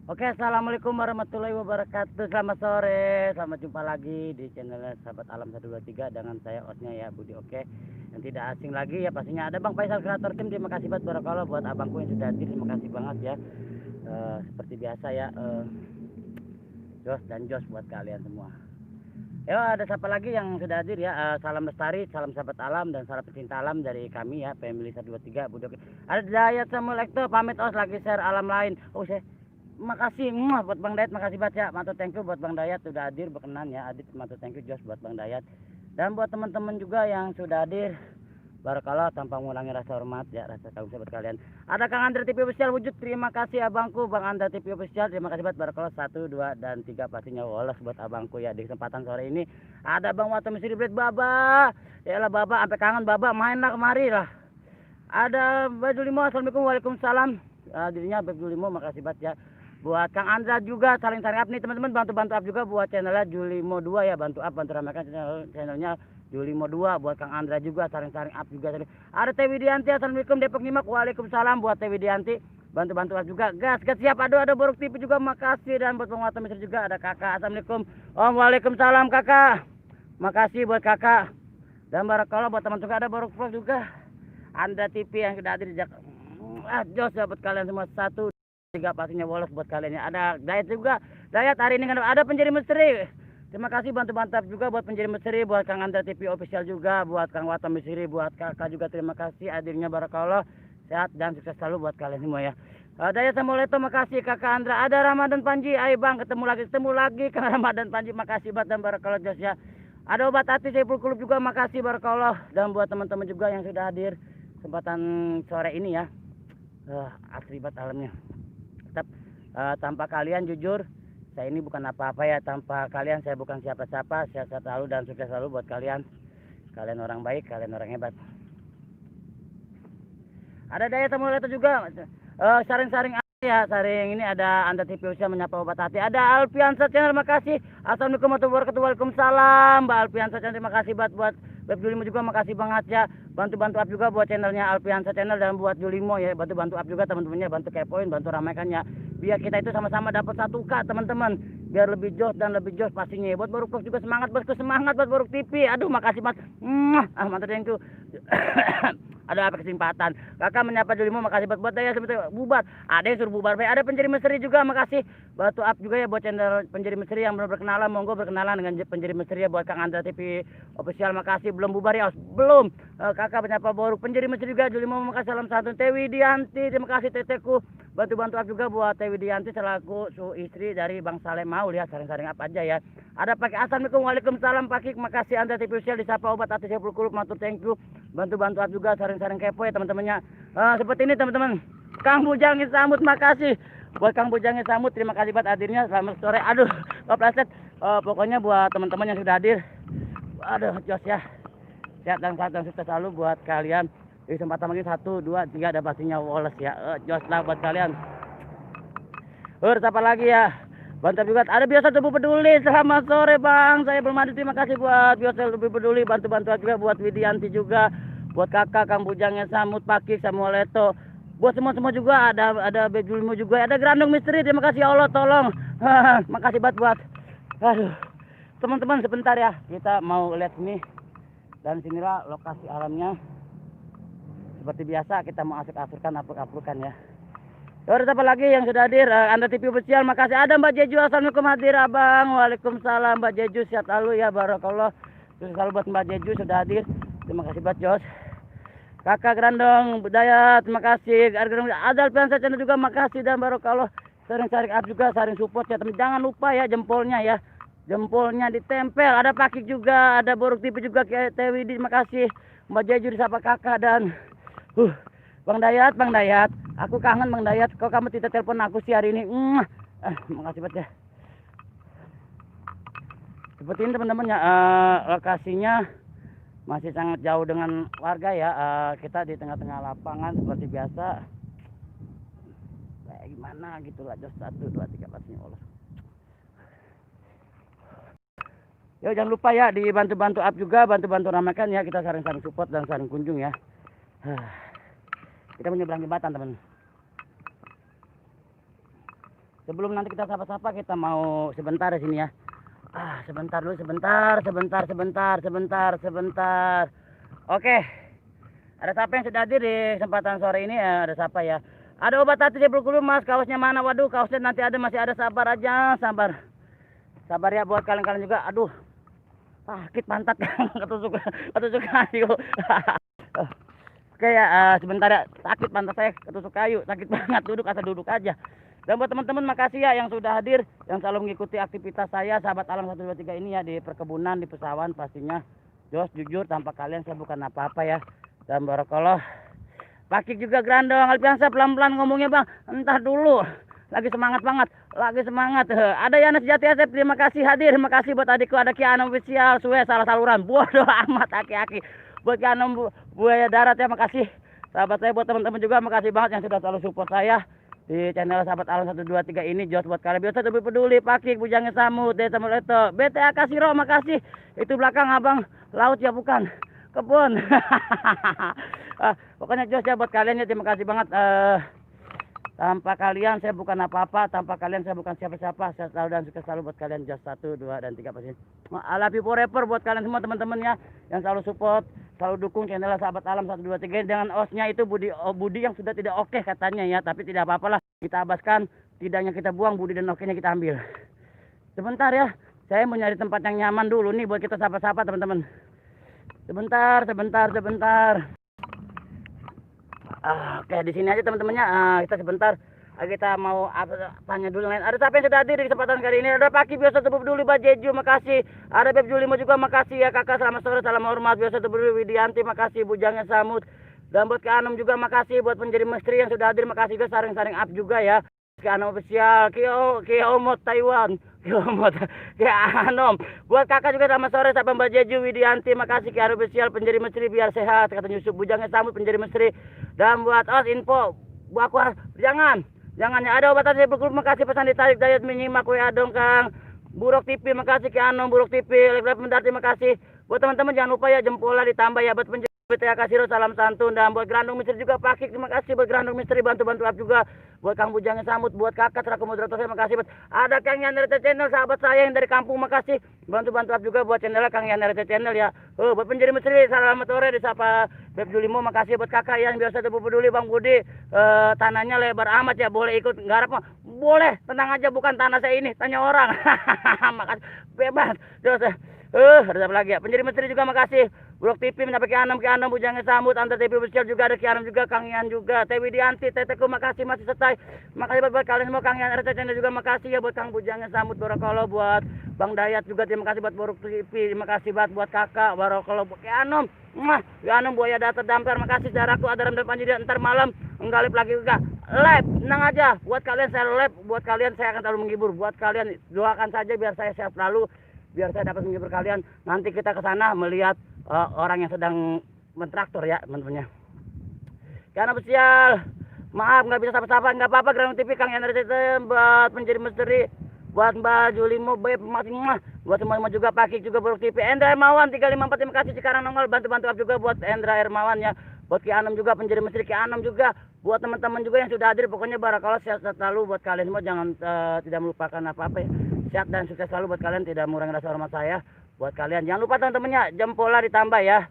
Oke, assalamualaikum warahmatullahi wabarakatuh. Selamat sore, selamat jumpa lagi di channel Sahabat Alam 123 dengan saya hostnya ya Budi. Oke, yang tidak asing lagi ya pastinya ada Bang Faisal Kreator Tim. Terima kasih banget barakallah buat abangku yang sudah hadir. Terima kasih banget ya. Seperti biasa ya, Jos dan Jos buat kalian semua. Yo, ada siapa lagi yang sudah hadir ya? Salam lestari, salam sahabat alam dan salam pecinta alam dari kami ya, Family 123 Budi. Oke. Ada Dayat Samuel Ekto pamit lagi share alam lain. Oh, saya makasih buat Bang Dayat, makasih banget ya. Matur thank you buat Bang Dayat sudah hadir berkenan ya. Hadir matur thank you Jos buat Bang Dayat. Dan buat teman-teman juga yang sudah hadir, barakallah tanpa mengulangi rasa hormat ya, rasa kagum sahabat kalian. Ada Kang Andra TV Official wujud. Terima kasih abangku Bang Andra TV Official. Terima kasih banget barakallah 1, 2 dan 3 pastinya woles buat abangku ya. Di kesempatan sore ini ada Bang Wato Misri Blade Baba. Yalah Baba sampai kangen Baba, mainlah kemari lah. Ada Mbak Julimo, assalamualaikum, waalaikumsalam. Dirinya Mbak Julimo, makasih banget ya. Buat Kang Andra juga saling-saling up nih teman-teman, bantu-bantu up juga buat channelnya Julimo 2 ya, bantu up, bantu ramaikan channelnya Julimo 2 buat Kang Andra juga saling-saling up juga. Ada Teh Widianti, assalamualaikum Depok Nyimak, waalaikumsalam buat Teh Widianti, bantu-bantu up juga. Gas siap, aduh ada Borok TV juga, makasih. Dan buat penguatan Mesir juga ada Kakak, assalamualaikum Om, waalaikumsalam Kakak, makasih buat Kakak. Dan barakallah buat teman juga ada Borok Vlog juga, Anda TV yang sudah hadir di Jakarta. Jos buat kalian semua 1, 3 pastinya woles buat kalian ya. Ada Dayat juga. Dayat hari ini kan ada penjari misteri. Terima kasih bantu-bantu juga buat penjari misteri, buat Kang Andra TV Official juga, buat Kang Wata Misteri, buat Kakak juga terima kasih hadirnya barakallah. Sehat dan sukses selalu buat kalian semua ya. Dayat sama Leto makasih Kakak Andra. Ada Ramadan Panji, ayo Bang ketemu lagi Kang Ramadan Panji, makasih banget dan barakallah Jos ya. Ada Obat Hati Saiful Kulub juga, makasih barakallah. Dan buat teman-teman juga yang sudah hadir kesempatan sore ini ya. Asri banget alamnya. Tetap tanpa kalian jujur saya ini bukan apa-apa ya, tanpa kalian saya bukan siapa-siapa. Sehat selalu dan sukses selalu buat kalian. Kalian orang baik, kalian orang hebat. Ada Daya Samuel itu juga, saring-saring ya, saring ini ada Anda TV Usia menyapa Obat Hati. Ada Alfiansa Channel, makasih. Assalamualaikum warahmatullahi wabarakatuh. Waalaikumsalam Mbak Alfiansa Channel, terima kasih buat Beb Julimo juga, makasih banget ya. Bantu-bantu up juga buat channelnya Alfiansa Channel dan buat Julimo ya, bantu-bantu up juga teman-temannya, bantu kepoin, bantu ramaikannya. Biar kita itu sama-sama dapat 1K teman-teman. Biar lebih jos dan lebih jos pastinya. Buat Borok Vlog juga semangat bosku, semangat buat Borok TV. Aduh makasih mas. Mantap yang itu. Ada apa kesempatan Kakak menyapa Julimo, makasih buat Daya sebetulnya bubar. Ada yang suruh bubar, ada penjari misteri juga, makasih. Bantu up juga ya buat channel penjari misteri yang belum berkenalan, monggo berkenalan dengan penjari misteri ya buat Kang Andra TV Official, makasih. Belum bubar ya, belum. Kakak menyapa Borok penjari misteri juga, Julimo makasih, salam santun. Teh Widianti, terima kasih teteku, bantu-bantu up juga buat Teh Widianti selaku su istri dari Bang Saleh Maul ya, saring-saring up aja ya. Ada Pak assalamualaikum, waalaikumsalam Pak Kik, makasih Andra TV Official disapa Obat Hati Saiful Kulub, matur thank you. Bantu-bantu up juga saring-saring kepo ya teman-temannya. Seperti ini teman-teman. Kang Bujang Samut, makasih buat Kang Bujang Samut, terima kasih buat hadirnya. Selamat sore. Aduh kepleset. Pokoknya buat teman-teman yang sudah hadir, aduh jos ya, sehat dan sukses selalu buat kalian. Di kesempatan lagi 1, 2, 3 ada pastinya woles ya. Jos lah buat kalian. Siapa lagi ya, bantu juga. Ada biasa tubuh peduli, selamat sore Bang, saya belum ada, terima kasih buat biasa lebih peduli, bantu-bantu juga buat Widianti juga, buat Kakak Kang Bujangnya Samut, Pakik, Samuel Leto, buat semua juga. Ada Bejulmu juga, ada Grandong Misteri, terima kasih ya Allah, tolong. Makasih banget buat, aduh teman-teman, sebentar ya, kita mau lihat sini. Dan sinilah lokasi alamnya. Seperti biasa kita mau asuk-asukan, apuk-apukan ya. Ada apa lagi yang sudah hadir? Anda TV Official, makasih. Ada Mbak Jeju, assalamualaikum hadir Abang. Waalaikumsalam Mbak Jeju, sehat selalu ya, barakallah. Terus selalu buat Mbak Jeju sudah hadir. Terima kasih buat Jos. Kakak Grandong Budaya, terima kasih. Ada Alfiansa Channel juga, makasih dan barakallah. Saring-saring up juga, saring support ya teman. Jangan lupa ya jempolnya ya. Jempolnya ditempel. Ada Pakik juga, ada Borok TV juga, Teh Widi, terima kasih. Mbak Jeju disapa Kakak dan Bang Dayat, aku kangen Bang Dayat. Kok kamu tidak telepon aku sih hari ini? Makasih banget ya. Seperti ini teman-teman ya, lokasinya masih sangat jauh dengan warga ya. Kita di tengah-tengah lapangan seperti biasa. Kayak gimana gitu lah, jos 1, 2, 3 pastinya Allah. Yo jangan lupa ya dibantu-bantu up juga, bantu-bantu ramaikan ya. Kita saling-saling support dan saling kunjung ya. Kita menyeberang jembatan teman. sebelum nanti kita sapa-sapa, kita mau sebentar di sini ya. Sebentar dulu, sebentar. Oke, ada siapa yang sudah hadir di kesempatan sore ini ya? Ada siapa ya? Ada obat hati saya dulu mas, kaosnya mana? Waduh, kaosnya nanti ada, masih ada, sabar aja, sabar ya buat kalian juga. Aduh, sakit pantat ketusuk kayu. Oke ya, sebentar ya, sakit pantat saya ketusuk kayu, sakit banget, duduk aja. Dan buat teman-teman makasih ya yang sudah hadir, yang selalu mengikuti aktivitas saya sahabat alam 123 ini ya, di perkebunan, di pesawahan pastinya. Jos, jujur tanpa kalian saya bukan apa-apa ya. Dan barakallah. Pakik juga Grandong, Alpiansa pelan-pelan ngomongnya bang, entar dulu. Lagi semangat banget, Ada Yana Sejati Asep, terima kasih hadir. Terima kasih buat adikku, ada Kiana Official, Suwe salah saluran. Bodoh amat aki-aki. Buat Kiana Buaya Darat ya, makasih. Sahabat saya, buat teman-teman juga makasih banget yang sudah selalu support saya di channel sahabat alam 123 ini. Jos buat kalian biasa lebih peduli, Pakik, Bujangnya Samut, Desa Muleto, BTA Kasiro, makasih. Itu belakang abang laut ya, bukan kebun. Pokoknya Jos ya buat kalian ya, terima kasih banget. Tanpa kalian saya bukan apa-apa, tanpa kalian saya bukan siapa-siapa. Saya selalu dan sukses selalu buat kalian. Jos 1, 2, dan 3 pasti. I love you forever buat kalian semua teman-teman ya, yang selalu support, selalu dukung channel sahabat alam 123 dengan osnya itu Budi yang sudah tidak oke katanya ya, tapi tidak apa-apalah, kita abaskan, tidaknya kita buang, Budi dan oke-nya kita ambil. Sebentar ya, saya mau nyari tempat yang nyaman dulu nih buat kita sapa-sapa teman-teman. Sebentar. Oke, di sini aja teman-temannya. Kita sebentar. Kita mau tanya dulu. Ada siapa yang sudah hadir di kesempatan kali ini? Ada Paki biasa tubuh dulu, Mbak Jeju, makasih. Ada Beb Julimo juga, makasih ya kakak. Selamat sore, salam hormat. Biasa tubuh dulu, Widianti, makasih. Bujangnya Samut. Dan buat Kak Anum juga, makasih. Buat penjadi misteri yang sudah hadir, makasih juga. Saring-saring up juga ya. Kak Anum Official, Kiomot Taiwan. Kak Anum. Buat kakak juga selamat sore, sampai Mbak Jeju, Widianti, makasih. Kak Anum Official, penjadi misteri biar sehat. Kata Yusuf, Bujangnya Samut, penjadi misteri. Dan buat info, buat aku jangan ya, ada obatan saya berguru, makasih pesan ditarik diet menyimak WA dong Kang. Buruk TV, makasih Ki Anom, Buruk TV, Lek Mendarti, makasih. Buat teman-teman jangan lupa ya jempolnya ditambah ya, buat penjara BTA Kasiro, salam santun. Dan buat Grandong Misteri juga Pakik, terima kasih buat Grandong Misteri, bantu-bantu up juga. Buat Kang Bujangnya Samut, buat kakak selaku moderator saya, makasih. Ada Kang Yanerte Channel, sahabat saya yang dari kampung, makasih. Bantu-bantu up juga buat channelnya Kang Yanerte Channel ya. Buat penjari Misteri, selamat sore, disapa Beb Julimo, makasih buat kakak yang biasa tuh peduli Bang Budi. Tanahnya lebar amat ya, boleh ikut garap mah? Boleh, tenang aja, bukan tanah saya ini, tanya orang. Makasih, bebas. Terus ada apa lagi ya? Penjadi Misteri juga makasih. Blok TV mendapat Ki Anam, Bujangnya Samut, Antar TV Official juga ada Ki Anam juga, Kang Ian juga, Teh Widianti, Teteku, makasih masih setai. Makasih buat kalian semua, Kang Ian RT Channel juga makasih ya, buat Kang Bujangnya Samut, Barakallah, buat Bang Dayat juga terima kasih, buat Borok TV, terima kasih buat kakak, Barakallah, buat Ki Anam. Ki Anam Buaya Data Damper, makasih saudaraku, ada Ramdan Panjaitan, ntar malam nggalip lagi juga. Live, tenang aja, buat kalian saya live, buat kalian saya akan selalu menghibur, buat kalian doakan saja biar saya sehat selalu, biar saya dapat menghibur kalian. Nanti kita ke sana melihat orang yang sedang mentraktor ya teman-temannya. Karena spesial, maaf nggak bisa sapa-sapa, nggak apa-apa. Grandong TV, Kang Yanerte, buat penjadi misteri, buat Mbak Julimo, Beb, buat semua juga Pakik juga, Buruk TV, Endra Hermawan 354, terima kasih. Sekarang nongol bantu-bantu up juga buat Endra Hermawan ya. Buat Ki Anam juga penjadi misteri, Ki Anam juga, buat teman-teman juga yang sudah hadir. Pokoknya barakallah, sehat selalu buat kalian semua, jangan tidak melupakan apa-apa ya. Sehat dan sukses selalu buat kalian, tidak mengurangi rasa hormat saya buat kalian. Jangan lupa teman-temannya jempolnya ditambah ya.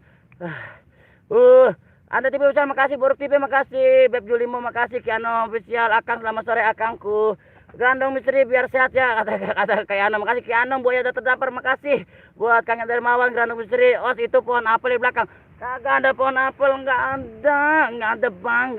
Anda TV Official, makasih. Buruk TV, makasih. Beb Julimo, makasih. Ki Anam Official, Akang selamat sore Akangku. Grandong Misteri biar sehat ya, kata Ki Anam, makasih. Ki Anam Buaya Data Damper, makasih. Buat Kang Dermawan, Grandong Misteri. Itu pohon apel di belakang. Kagak ada pohon apel, nggak ada bang.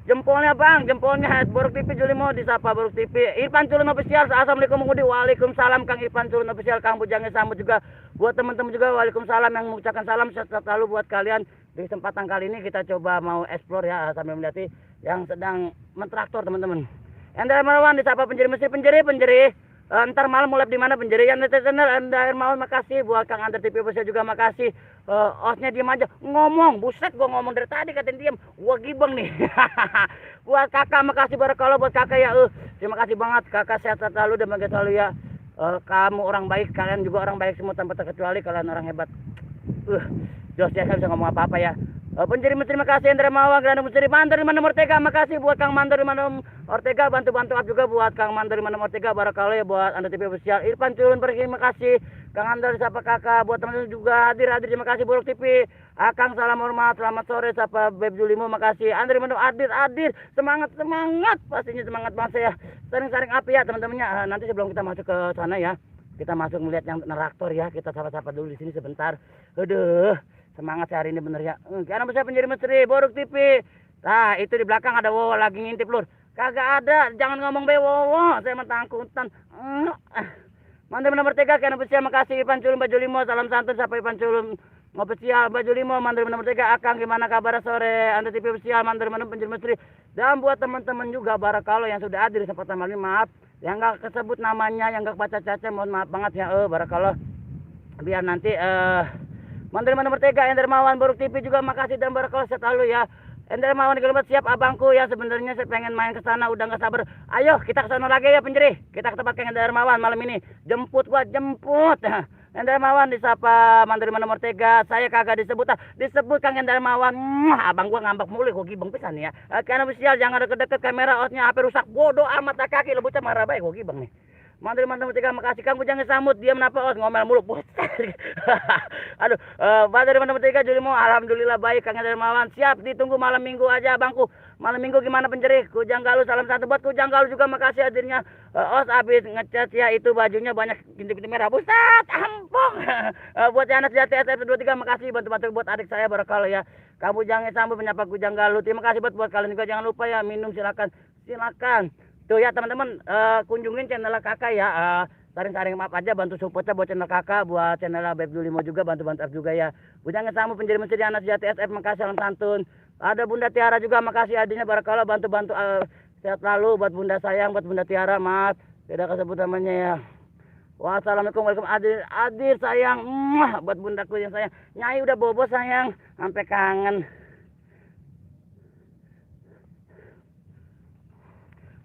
Jempolnya bang, jempolnya. Buruk TV Julimo disapa Buruk TV. Irfan Culun Official, assalamualaikum Budi. Waalaikumsalam Kang Irfan Culun Official, Kang Bujangnya Samut juga. Buat teman-teman juga waalaikumsalam yang mengucapkan salam sehat selalu buat kalian. Di kesempatan kali ini kita coba mau explore ya, sambil melihat yang sedang mentraktor teman-teman. Endra Hermawan disapa penjeri mesti penjeri. Ntar malam mulai di mana penjeri yang channel. Endra Hermawan makasih. Buat Kang Antar TV Official juga makasih. Osnya diem aja ngomong, buset gua ngomong dari tadi katain diem, gua gibeng nih. Buat kakak makasih, barakallah buat kakak ya. Terima kasih banget kakak, sehat selalu dan bahagia selalu ya. Kamu orang baik, kalian juga orang baik semua tanpa terkecuali, kalian orang hebat. Jos ya, saya bisa ngomong apa-apa ya. Penjiri terima kasih Indra Mawang, Grandong Misteri, Mandor Mana Ortega, makasih buat Kang Mandor Mana Ortega, bantu-bantu up juga buat Kang Mandor Mana Ortega, barakallah ya buat Anda TV official. Irfan Culun terima kasih, Kang Andar siapa kakak, buat teman-teman juga hadir terima kasih Buruk TV. Akang salam hormat, selamat sore siapa Beb Julimo, makasih. Andri Mano hadir, semangat pastinya semangat banget saya. Sering-sering api ya teman-temannya. Nanti sebelum kita masuk ke sana ya, kita masuk melihat yang neraktor ya, kita sapa-sapa dulu di sini sebentar. Aduh, semangat hari ini bener ya. Karena bisa penjiri misteri Boruk TV. Nah itu di belakang ada Wowo lagi ngintip lur. Kagak ada, jangan ngomong be Wowo, saya mentangkutan. Mantap nomor 3 karena bisa makasih Ipan Culum Baju Limo, salam santun sampai Ipan Culum ngopesial Baju Limo. Mantap nomor 3 Akang gimana kabar sore Anda TV official, mantap nomor penjiri misteri. Dan buat teman-teman juga barakallah yang sudah hadir di kesempatan malam ini, maaf yang gak kesebut namanya, yang gak baca caca, mohon maaf banget ya. Barakallah biar nanti Mandiri nomor 3 Ender Mawan Buruk TV juga makasih dan barakallah selalu ya. Ender Mawan di siap abangku ya, sebenarnya saya pengen main ke sana udah nggak sabar. Ayo kita ke sana lagi ya penjeri. Kita ke tempat Kang Ender Mawan malam ini. Jemput. Ender Mawan disapa Mandiri nomor 3. Saya kagak disebut Kang Ender Mawan. Abang gua ngambek mulu kok gibeng pisan ya. Karena official jangan deket-deket kamera, outnya HP rusak. Bodoh amat kaki lo bocah marah bae kok gibeng nih. Mandiri nomor 3 makasih Kang Bujang sambut, diam kenapa os ngomel mulu. Aduh, Mandiri nomor 3 Julimo alhamdulillah baik Kang Dermawan, siap ditunggu malam Minggu aja bangku. Malam Minggu gimana penjeri? Kujang Galuh salam satu buat Kujang Galuh juga makasih hadirnya. Os habis ngecat ya itu bajunya banyak bintik-bintik merah. Buset, ampun. Buat Yana Sejati SF23 makasih bantu-bantu buat adik saya barakallah ya. Kang Bujang sambut menyapa Kujang Galuh. Terima kasih buat kalian juga, jangan lupa ya minum silakan. Tuh ya teman-teman, kunjungin channel kakak ya, saring-saring maaf aja, bantu supportnya buat channel kakak, buat channel Beb Julimo juga, bantu-bantu juga ya. Bujang sama penjiri misteri Anak Sejati SF, makasih salam santun. Ada Bunda Tiara juga, makasih hadirnya barakallah, bantu-bantu sehat selalu buat Bunda sayang, buat Bunda Tiara, maaf tidak kesebut namanya ya. Wassalamualaikum warahmatullahi wabarakatuh. Hadir sayang, buat bundaku yang sayang. Nyai udah bobo sayang, sampai kangen.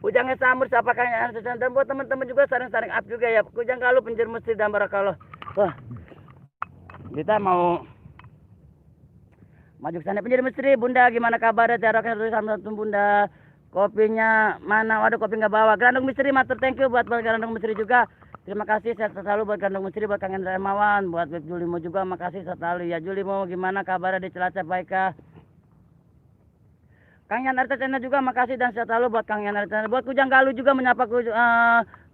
Kujangnya sambut siapa kayaknya dan buat teman-teman juga saring-saring up juga ya. Kujang Galuh penjiri misteri dan barakallah. Wah, kita mau maju ke sana penjiri misteri. Bunda gimana kabar? Jaraknya sama satu Bunda. Kopinya mana? Waduh kopi nggak bawa. Grandong misteri matur thank you buat Grandong misteri juga. Terima kasih sehat selalu buat Grandong misteri, buat Kang Ender Mawan, buat Beb Julimo juga makasih selalu ya. Julimo gimana kabarnya di Cilacap baikkah? Kang Yan Artena juga makasih dan sehat selalu buat Kang Yan Artena. Buat Kujang Galuh juga menyapa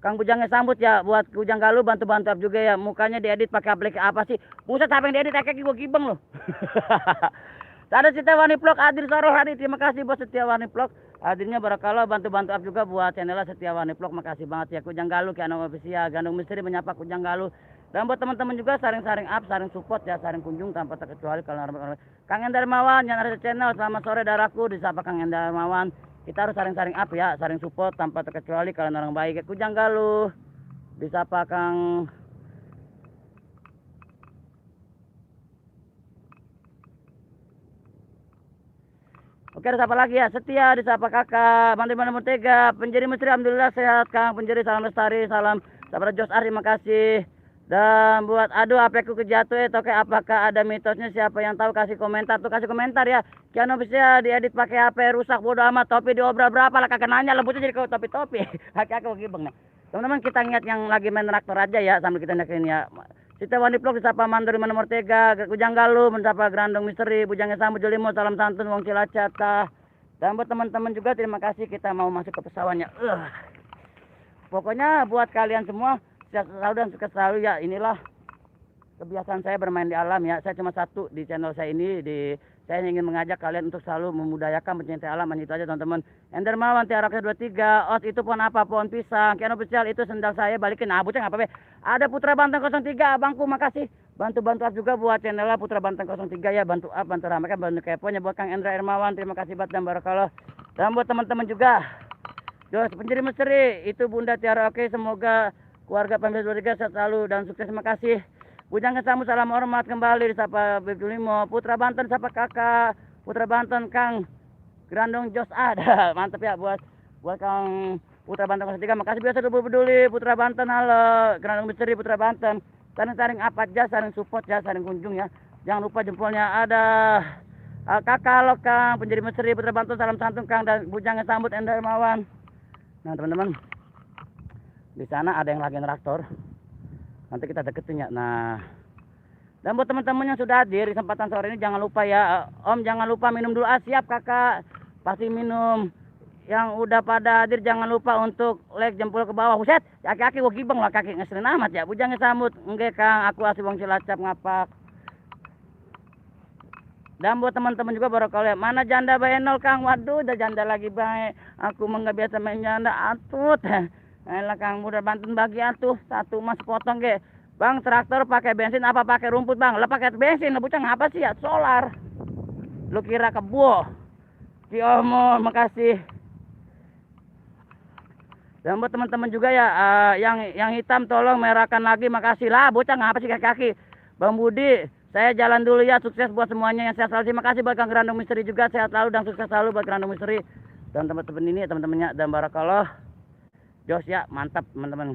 Kang Bujangnya sambut ya. Buat Kujang Galuh bantu-bantu juga ya. Mukanya diedit pakai aplikasi apa sih? Buset apa yang diedit kayak gue gibeng loh. Ada Setiawani Vlog hadir sore hari. Terima kasih buat Setiawani Vlog. Hadirnya barakallah bantu-bantu juga buat channel Setiawani Vlog. Makasih banget ya Kujang Galuh, Kiano Official, Gandung Misteri menyapa Kujang Galuh. Dan buat teman-teman juga saring-saring up, saring support ya, saring kunjung tanpa terkecuali kalau Kang Ender Mawan yang ada di channel. Selamat sore daraku, disapa Kang Ender Mawan. Kita harus saring-saring up ya, saring support tanpa terkecuali kalian orang baik. Kujang Galuh disapa Kang. Oke, disapa lagi ya. Setia disapa kakak. Mandiri nomor 3 penjiri misteri alhamdulillah sehat Kang penjiri, salam lestari, salam sabar Jos Ari, makasih. Dan buat aduh HP-ku kejatuh oke, apakah ada mitosnya, siapa yang tahu kasih komentar tuh, kasih komentar ya. Kiano bisa diedit pakai HP rusak bodo amat, topi diobral berapa lah kagak nanya, lebutnya jadi kau topi-topi. Aku gibeng nih. Teman-teman kita ingat yang lagi main traktor aja ya sambil kita nyakin ya. Setiawani Vlog disapa Mandiri nomor 3, Kujang Galuh mensapa Grandong Misteri, Bujangnya sambut Julimo, salam santun wong Cilacap. Dan buat teman-teman juga terima kasih, kita mau masuk ke pesawatnya. Pokoknya buat kalian semua sehat selalu dan sukses selalu ya. Inilah kebiasaan saya bermain di alam ya. Saya cuma satu di channel saya ini, saya ingin mengajak kalian untuk selalu memudayakan mencintai alam. Itu aja teman-teman. Ender Mawan Tiaraknya 23. Os itu pohon apa? Pohon pisang. Kiano Official itu sendal saya balikin. Nah bocah apa be? Ada Putra Banten 03 abangku, makasih. Bantu-bantu up juga buat channel Putra Banten 03 ya. Bantu up, bantu ramaikan, bantu keponya buat Kang Endra Ermawan. Terima kasih banget dan barakallah. Dan buat teman-teman juga Jos penjiri misteri itu Bunda Tiara, oke, semoga keluarga pemirsa 23 sehat selalu dan sukses. Terima kasih. Bujang Kesamu salam hormat kembali disapa Beb Julimo. Putra Banten sapa kakak. Putra Banten Kang Grandong Jos ada. Mantap ya buat Kang Putra Banten 03. Makasih biasa dulu peduli Putra Banten, halo Grandong Misteri Putra Banten. Saring-saring apa aja, saring support ya, saring kunjung ya. Jangan lupa jempolnya ada Kakak lo Kang, penjadi Mesri, Putra Bantu, salam santun Kang, dan bujangnya sambut Enda Hermawan. Nah teman-teman, di sana ada yang lagi traktor. Nanti kita deketin ya. Nah, dan buat teman-teman yang sudah hadir di kesempatan sore ini, jangan lupa ya, Om jangan lupa minum dulu. Siap kakak, pasti minum. Yang udah pada hadir jangan lupa untuk like jempol ke bawah. Buset, kaki-kaki gua gibeng lah, kaki ngeselin amat ya. Bujangnya sambut, enggak Kang, aku asli Wong Cilacap ngapak. Dan buat teman-teman juga baru kalian, mana janda Baenol Kang? Waduh, udah janda lagi baik. Aku mah nggak biasa main janda, atut. Elah Kang, udah bantuin bagi atuh, satu mas potong ke. Bang, traktor pakai bensin apa pakai rumput Bang? Lah pakai bensin, lah bucang apa sih ya? Solar. Lu kira kebo? Ki Omo, makasih. Dan buat teman-teman juga ya, yang hitam tolong merahkan lagi, makasih lah. Bocah ngapa sih kaki-kaki? Bang Budi, saya jalan dulu ya, sukses buat semuanya yang sehat selalu. Terima kasih buat Kang Grandong Misteri juga, sehat selalu dan sukses selalu buat Grandong Misteri dan teman-teman ini, teman-temannya, dan barakallah. Jos ya, mantap teman-teman.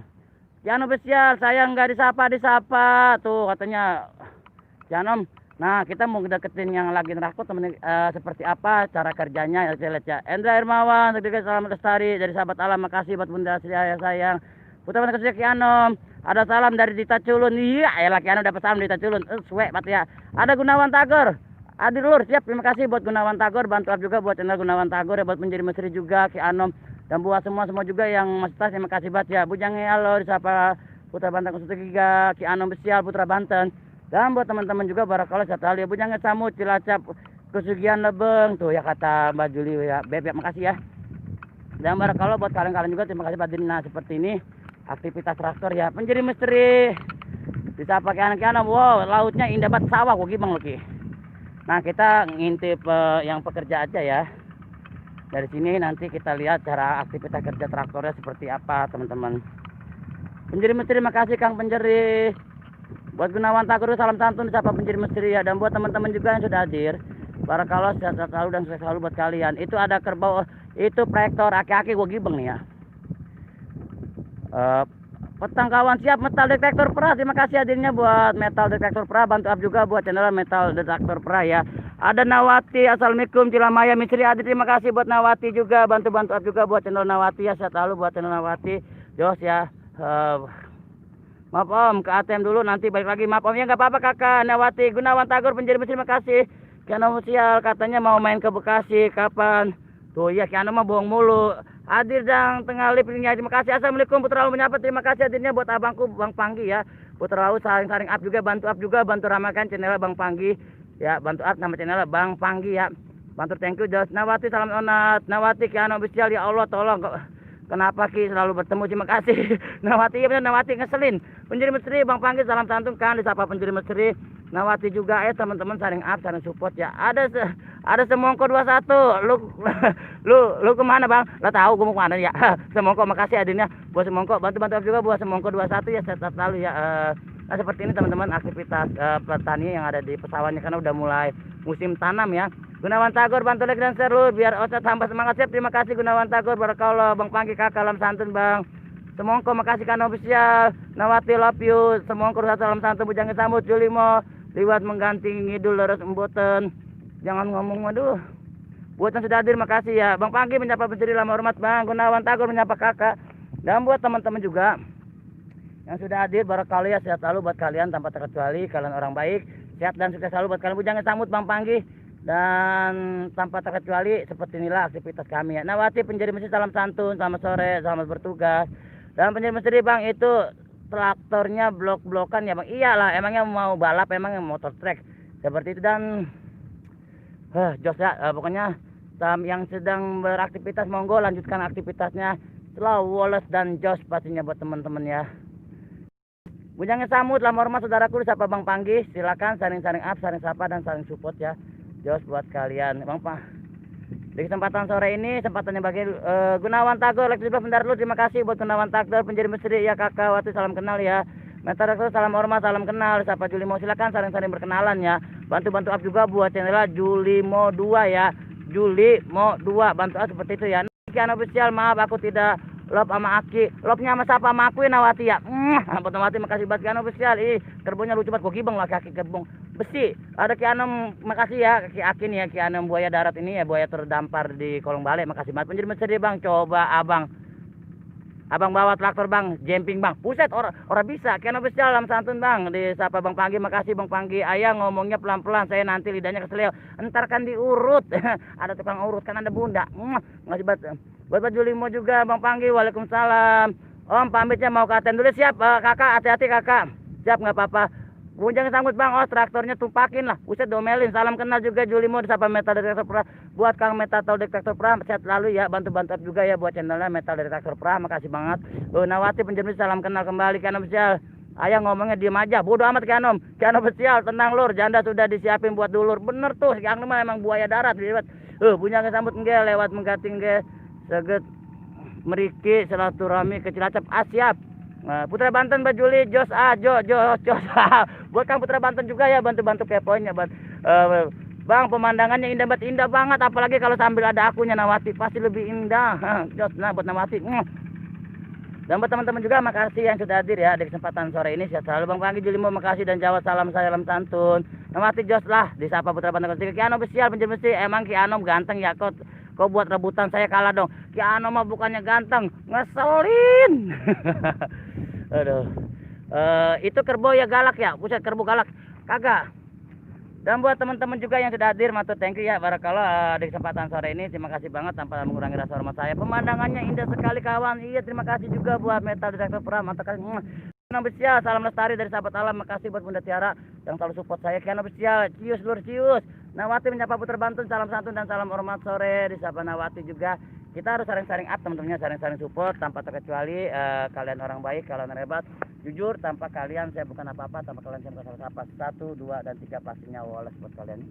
Jangan spesial, saya nggak disapa tuh katanya Janom. Nah kita mau deketin yang lagi nerakut temen, seperti apa cara kerjanya ya, saya lihat ya. Endra Hermawan, salam lestari dari sahabat alam, makasih buat Bunda saya sayang. Putra Banda Ki Anom, ada salam dari Dita Culun. Iya, ya laki Anom dapat salam dari Dita Culun. Suwe bat ya. Ada Gunawan Tagor. Adir Lur, siap. Terima kasih buat Gunawan Tagor, bantu juga buat channel Gunawan Tagor ya, buat menjadi Mesri juga Ki Anom dan buat semua juga yang masih tas. Terima kasih banget ya. Bujangnya halo disapa Putra Banten 03 Ki Anom Besial Putra Banten. Dan buat teman-teman juga barakallah sehat selalu ya. Bujangnya Samut Cilacap Kesugihan Lebeng tuh ya kata Mbak Juli ya. Beb, makasih ya. Dan barakallah buat kalian-kalian juga, terima kasih Pak Dina seperti ini. Aktivitas traktor ya, penjadi misteri bisa pakai anak-anak. Wow, lautnya indah banget, sawah gua gimang lagi. Nah kita ngintip yang pekerja aja ya. Dari sini nanti kita lihat cara aktivitas kerja traktornya seperti apa teman-teman. Penjadi misteri, makasih Kang Penjeri. Buat Gunawan Tagor salam santun siapa penjadi misteri ya. Dan buat teman-teman juga yang sudah hadir, barakallah sehat selalu dan sukses selalu buat kalian. Itu ada kerbau, itu proyektor aki-aki gua gibeng nih ya. Petang kawan siap metal detektor pra. Terima kasih hadirnya buat metal detektor pra. Bantu up juga buat channel metal detektor pra ya. Ada Nawati, assalamualaikum Cilamaya Misri hadir. Terima kasih buat Nawati juga, bantu up juga buat channel Nawati ya. Sehat selalu buat channel Nawati. Jos ya. Maaf Om, ke ATM dulu nanti balik lagi. Maaf Om ya, nggak apa-apa kakak. Nawati Gunawan Tagor penjadi Misri, terima kasih. Kiano Musial katanya mau main ke Bekasi kapan? Tuh ya Kiano mah bohong mulu. Hadir dan tengah lipnya, terima kasih. Assalamualaikum Putra Laut menyapa, terima kasih hadirnya buat abangku Bang Panggi ya. Putra Laut saling-saling up juga, bantu bantu ramakan channel Bang Panggi ya, bantu up nama channel Bang Panggi ya, bantu. Thank you Jos. Nawati salam onat, Nawati Kiano Besial ya Allah tolong kok. Kenapa Ki selalu bertemu, terima kasih. Nawati ya benar, Nawati ngeselin. Penjadi Misteri Bang Panggi salam santun kan disapa penjadi Misteri. Nawati juga teman-teman saling up, saling support ya. Ada semongko 21. Lu kemana Bang? Lah tahu gua mau kemana ya. Semongko makasih hadirnya buat semongko, bantu juga buat semongko 21 ya, sehat selalu ya. Nah seperti ini teman-teman aktivitas petani yang ada di pesawatnya karena udah mulai musim tanam ya. Gunawan Tagor bantu like dan share lu biar Osat tambah semangat siap. Terima kasih Gunawan Tagor, barakallah. Bang Panggi kakak salam santun Bang. Semongko makasih kan official. Nawati love you. Semongko salam santun bujangnya sambut Julimo liwat mengganti ngidul leres emboten. Jangan ngomong aduh. Buat yang sudah hadir makasih ya. Bang Panggi menyapa berdiri lama hormat Bang. Gunawan Tagor menyapa kakak. Dan buat teman-teman juga yang sudah hadir barakallah ya, sehat selalu buat kalian tanpa terkecuali. Kalian orang baik, sehat dan sukses selalu buat kalian. Bujangnya sambut Bang Panggi. Dan tanpa terkecuali seperti inilah aktivitas kami ya. Nawati penjadi misteri salam santun, selamat sore, selamat bertugas. Dan penjadi misteri Bang itu traktornya blok-blokan ya Bang. Iyalah, emangnya mau balap, emangnya motor track seperti itu. Dan Jos ya, pokoknya yang sedang beraktivitas monggo lanjutkan aktivitasnya. Slow, Wallace dan Jos pastinya buat teman-teman ya. Bujangnya samut lah hormat saudaraku disapa Bang Panggi. Silakan saling-saling up, saling sapa dan saling support ya. Jos buat kalian Bang Pak. Di kesempatan sore ini sempatannya bagi Gunawan Tagor Lex bentar lu, terima kasih buat Gunawan Tagor penjadi misteri ya kakak Wati salam kenal ya. Metal salam hormat salam kenal siapa Julimo, silakan saling-saling berkenalan ya. Bantu up juga buat channel Julimo 2 ya. Julimo 2 bantu up seperti itu ya. Kian official maaf aku tidak love sama Aki. Love-nya sama siapa? Sama aku ya Nawati ya. Buat Nawati makasih banget Kian official. Ih, kerbaunya lucu banget, gua gibeng lah kaki kerbong. besi. Ada Ki Anom, makasih ya Ki Akin ya, Ki Anom buaya darat ini ya, buaya terdampar di kolong balik. Makasih banget penjadi misteri bang. Coba abang bawa traktor bang, jemping bang. Buset, orang bisa. Ki Anom spesial dalam santun bang. Disapa Bang Panggi, makasih Bang Panggi. Ayah ngomongnya pelan-pelan, saya nanti lidahnya keselio. Entar kan diurut. Ada tukang urut kan, ada bunda. Makasih banget. Buat Baju Limo juga Bang Panggi, waalaikumsalam. Om pamitnya mau ke ATM dulu, siap kakak, hati-hati kakak. Siap nggak apa-apa. Bunjang sanggut bang, traktornya tumpakin lah. Buset domelin. Salam kenal juga Julimo, disapa Metal Detektor Pra. Buat Kang Metal Detektor Pra, sehat selalu ya. Bantu-bantu juga ya buat channelnya Metal Detektor Pra. Makasih banget. Nawati penjenis, salam kenal kembali. Ki Anom spesial. Ayah ngomongnya diem aja. Bodoh amat Ki Anom. Ki Anom spesial, tenang lur. Janda sudah disiapin buat dulur. Bener tuh, Ki Anom emang buaya darat. Bunjang sambut nge lewat menggating nge. Seget meriki silaturahmi ke Cilacap. Siap. Putra Banten Mbak Juli, Jos buat Kang Putra Banten juga ya, bantu-bantu kepoinnya bang. Pemandangannya indah banget, apalagi kalau sambil ada akunya Nawati, pasti lebih indah. Jos, nah buat Nawati. Dan buat teman-teman juga makasih yang sudah hadir ya di kesempatan sore ini. Sehat selalu Bang Panggi, Julimo makasih, dan Jawa salam salam santun. Nawati, Jos lah disapa Putra Banten. Ki Anom spesial penjel mesti. Emang Ki Anom ganteng ya, kau buat rebutan saya kalah dong. Ki Anom mah bukannya ganteng, ngeselin. Aduh. Itu kerbau ya galak ya. Buset, kerbau galak. Kagak. Dan buat teman-teman juga yang sudah hadir, matur thank you ya. Barakallah di kesempatan sore ini. Terima kasih banget tanpa mengurangi rasa hormat saya. Pemandangannya indah sekali kawan. Iya, terima kasih juga buat Metal Detektor Pra. Mantap kali. Anom spesial, salam lestari dari sahabat alam. Makasih buat Bunda Tiara yang selalu support saya. Ki Anom spesial, cius lur cius. Nawati menyapa Putra Banten, salam santun dan salam hormat sore. Disapa Nawati juga. Kita harus saling-saling up teman-temannya, saling-saling support tanpa terkecuali. Kalian orang baik, kalian hebat, jujur. Tanpa kalian saya bukan apa-apa, tanpa kalian saya bukan apa-apa. 1, 2, dan 3 pastinya Wallace buat kalian.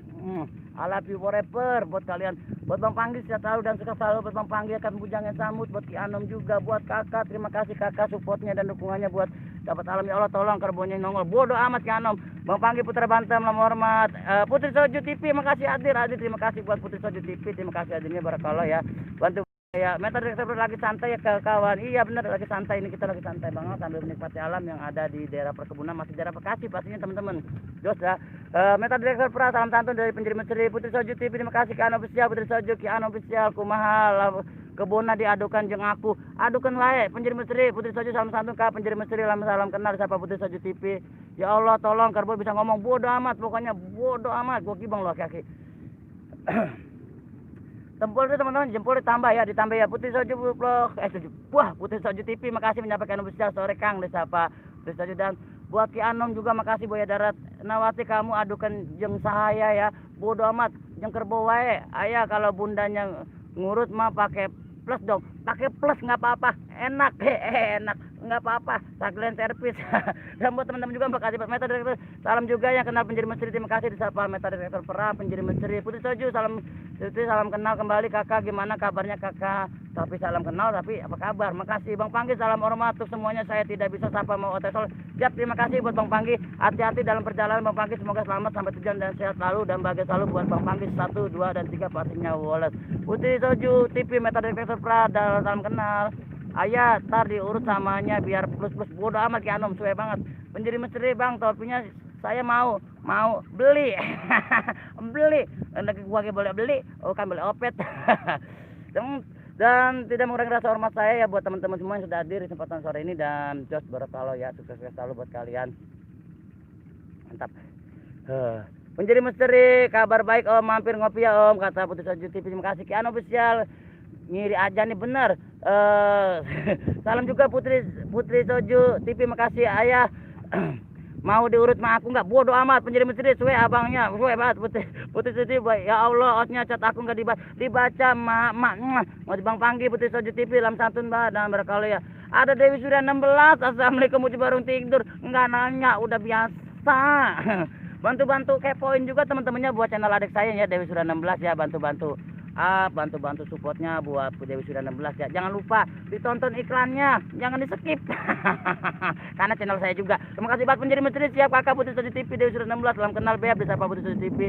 I love you forever buat kalian. Buat Bang Panggi sehat selalu dan sukses selalu. Buat Bang Panggi akan bujangnya sambut. Buat Ki Anom juga, buat kakak, terima kasih kakak supportnya dan dukungannya. Buat dapat alam ya Allah, tolong kerbaunya nongol. Bodoh amat Ki Anom. Bang Panggi Putra Banten, lama hormat. Putri Soju TV, makasih hadir. Terima kasih buat Putri Soju TV, terima kasih hadirnya, barakallah ya. Bantu ya, Metal Detektor lagi santai ya kawan. Iya bener, lagi santai ini, kita lagi santai banget sambil menikmati alam yang ada di daerah perkebunan, masih daerah Bekasi pastinya teman-teman. Jos ya. Metal Detektor Pra, salam santun dari penjeri misteri Putri Soju TV, terima kasih Ki Anom spesial. Putri Soju, Ki Anom spesial, kumaha kebona diadukan jeung aku. Adukan wae penjeri misteri Putri Soju, salam santun ka penjeri misteri, salam kenal disapa Putri Soju TV. Ya Allah tolong kerbau bisa ngomong, bodoh amat pokoknya, bodoh amat. Gua kibang lo kaki. Tempol itu teman-teman, jempol ditambah ya Putri Soju vlog. Putri Soju TV, makasih menyampaikan spesial sore Kang disapa Putri Soju. Dan buat Ki Anom juga makasih buaya darat. Nawati kamu adukan jeung sahaya ya, bodoh amat jeung kerbau wae. Ayah kalau bundanya ngurut mah pakai plus dong, pakai plus nggak apa-apa, enak nggak apa-apa, tagline servis. Dan buat teman-teman juga makasih buat Metal Detektor, salam juga yang kenal penjeri misteri, terima kasih disapa Metal Detektor Pra, penjeri misteri. Putri Soju, salam kenal kembali kakak, gimana kabarnya kakak? Tapi salam kenal tapi apa kabar? Makasih Bang Panggi, salam hormat untuk semuanya, saya tidak bisa sapa mau otesol. Siap, terima kasih buat Bang Panggi, hati-hati dalam perjalanan Bang Panggi, semoga selamat sampai tujuan dan sehat selalu dan bahagia selalu buat Bang Panggi. 1, 2, dan 3 pastinya Wallace. Putri Soju TV, Metal Detektor Pra, salam kenal. Ayah tar diurut samanya biar plus bodoh amat Ki Anom, suwe banget. Penjeri misteri Bang, topinya saya mau beli. Beli lagi gua boleh beli, kan boleh opet. Dan tidak mengurangi rasa hormat saya ya buat teman-teman semua yang sudah hadir di kesempatan sore ini. Dan Jos barakallah ya, sukses selalu buat kalian, mantap. Penjeri misteri, kabar baik Om, mampir ngopi ya Om, kata Putri Soju TV, terima kasih. Ki Anom spesial ngiri aja nih bener. Salam juga Putri Soju TV, makasih ayah. Mau diurut mah aku nggak, bodoh amat. Penjeri misteri suwe abangnya, suwe banget Putri Soju. Ya Allah, osnya cat aku nggak dibaca mak mau di Bang Panggi Putri Soju TV, lam santun bah dan berkali ya. Ada Dewi Surya 16, assalamualaikum, uji baru tidur nggak nanya, udah biasa. Bantu kepoin juga teman-temannya buat channel adik saya ya, Dewi Surya 16 ya, bantu bantu supportnya buat Dewi Surya 16 ya. Jangan lupa ditonton iklannya, jangan di skip. Karena channel saya juga. Terima kasih banget penjeri misteri, siap kakak Putri Soju TV, Dewi Surya 16, salam kenal Beb, disapa Putri Soju TV.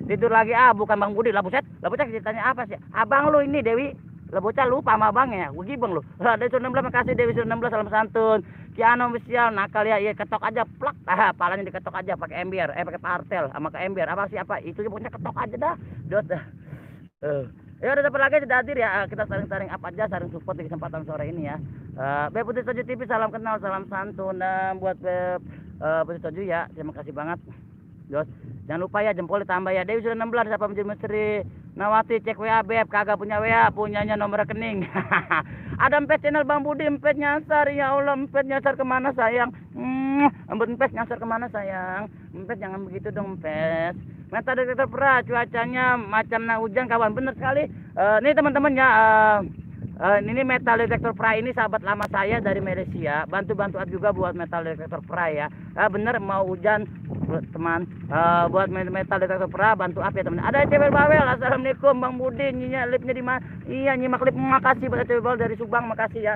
Tidur lagi bukan Bang Budi lah buset ceritanya apa sih? Abang lu ini Dewi Lah bocah lupa sama abangnya, gue gibeng lu. Dewi Sur 16 makasih Dewi Sur 16 salam santun. Kiano official nakal ya, iya ketok aja plak. Palanya diketok aja pakai ember, pakai partel sama ke ember. Apa sih apa? Itu pokoknya ketok aja dah. Dot dah. Ya udah dapat lagi sudah hadir ya. Kita saling apa aja, saling support di kesempatan sore ini ya. Beb Putri Soju TV salam kenal, salam santun buat Beb Putri Soju ya. Terima kasih banget. Jos, jangan lupa ya jempol ditambah ya. Dewi sudah 16 siapa menjadi misteri. Nawati cek WA Beb, kagak punya WA, punyanya nomor rekening. Ada empet channel Bang Budi, empet nyasar ya Allah, empet nyasar kemana sayang? Empet nyasar kemana sayang? Empet jangan begitu dong empet. Meta detektor pra, cuacanya macam hujan kawan, bener sekali. Nih teman-teman ya, ini metal detektor pra ini sahabat lama saya dari Malaysia, bantu-bantu juga buat metal detektor pra ya. Bener mau hujan teman, buat metal detektor pra bantu apa ya teman. Ada cewek bawel, assalamualaikum Bang Budi, nyimak lipnya di mana? Iya nyimak lip, makasih buat cewek bawel dari Subang, makasih ya.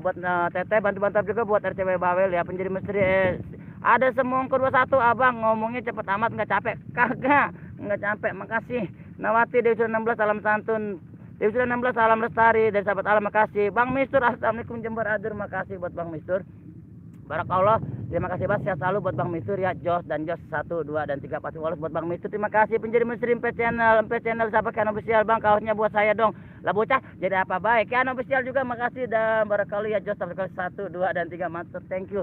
Buat teteh bantu-bantu juga buat RCW bawel ya, penjadi misteri. Ada semongko 21 abang ngomongnya cepet amat nggak capek, kagak nggak capek, makasih. Nawati Dewi Sur 16 salam santun. Dewi Sur 16 salam lestari dari sahabat alam, makasih. Bang Mistur assalamualaikum Jember Adur, makasih buat Bang Mistur. Barakallah, terima kasih banget, sehat selalu buat Bang Mistur ya. Jos dan Jos 1, 2 dan 3 pasti walau buat Bang Mistur. Terima kasih penjadi misteri MP channel sahabat Kiano official Bang, kaosnya buat saya dong. Lah bocah jadi apa baik. Kiano official juga makasih dan barakallah ya Jos 1, 2 dan 3 mantap, thank you.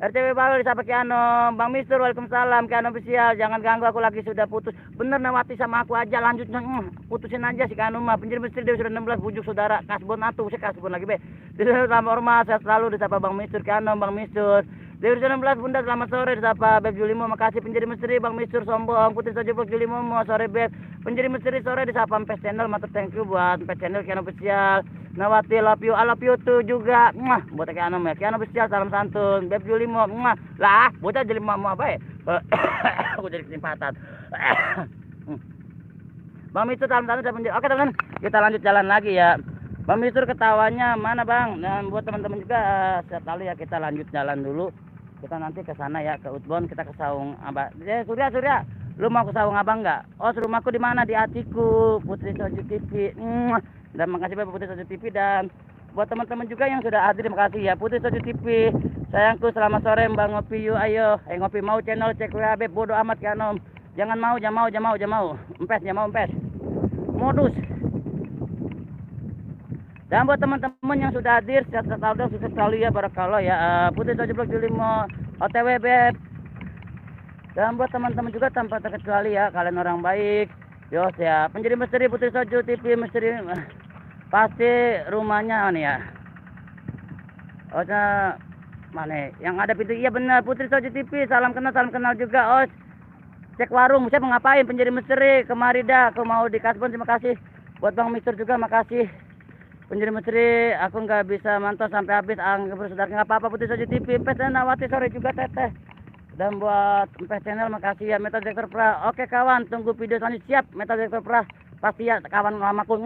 RCW Bawel sahabat Kiano, Bang Mistur waalaikumsalam. Kiano official jangan ganggu aku lagi sudah putus. Bener Nawati sama aku aja lanjut putusin aja si Kiano mah. Penjadi misteri Dewi sudah 16 bujuk saudara kasbon atuh, saya kasbon lagi be. Selamat hormat sehat selalu disapa Bang Mistur Kiano, Bang Mistur. Dewi 16 Bunda selamat sore disapa Beb Julimo, makasih penjadi misteri Bang Mistur sombong Putri Soju Beb Julimo mau sore Beb penjadi misteri sore disapa Empes channel, mantap, thank you buat Empes channel Kiano official. Nawati love you, I love you tuh juga buat Kiano ya, Kiano official salam santun. Beb Julimo lah bocah jadi mau apa ya. Aku jadi kesempatan. Bang Mistur salam santun. Oke teman-teman, kita lanjut jalan lagi ya. Bang Mistur ketawanya mana Bang? Dan buat teman-teman juga sekali ya, kita lanjut jalan dulu. Kita nanti ke sana ya, ke Outbound, kita ke Saung Abang. Surya, lu mau ke Saung Abang nggak? Oh, rumahku di mana? Di hatiku, Putri Soju TV. Dan makasih Bapak Putri Soju TV, dan buat teman-teman juga yang sudah hadir, terima kasih ya Putri Soju TV. Sayangku selamat sore Mbak ngopi yuk, ayo. Ngopi mau channel cek WAB, bodo amat Kiano. Jangan mau. Empes, modus. Dan buat teman-teman yang sudah hadir, sehat selalu, sukses selalu ya, barakallah ya. Putri Soju Blog Julimo, OTW Beb. Dan buat teman-teman juga tanpa terkecuali ya, kalian orang baik. Yos ya, penjadi misteri Putri Soju TV, misteri pasti rumahnya nih ya. Oh, mana? Yang ada pintu, iya benar Putri Soju TV, salam kenal juga. Os, cek warung, saya mau ngapain? Penjadi misteri, kemari dah, aku mau di Kasbon, terima kasih. Buat Bang Mistur juga, makasih. Penjadi misteri, aku nggak bisa mantau sampai habis. Saudara nggak apa-apa Putri Soju TV. Empes dan Nawati sore juga teteh. Dan buat Empes channel makasih ya. Metal Detektor Pra. Oke kawan, tunggu video selanjutnya. Siap Metal Detektor Pra. Pasti ya kawan lamaku.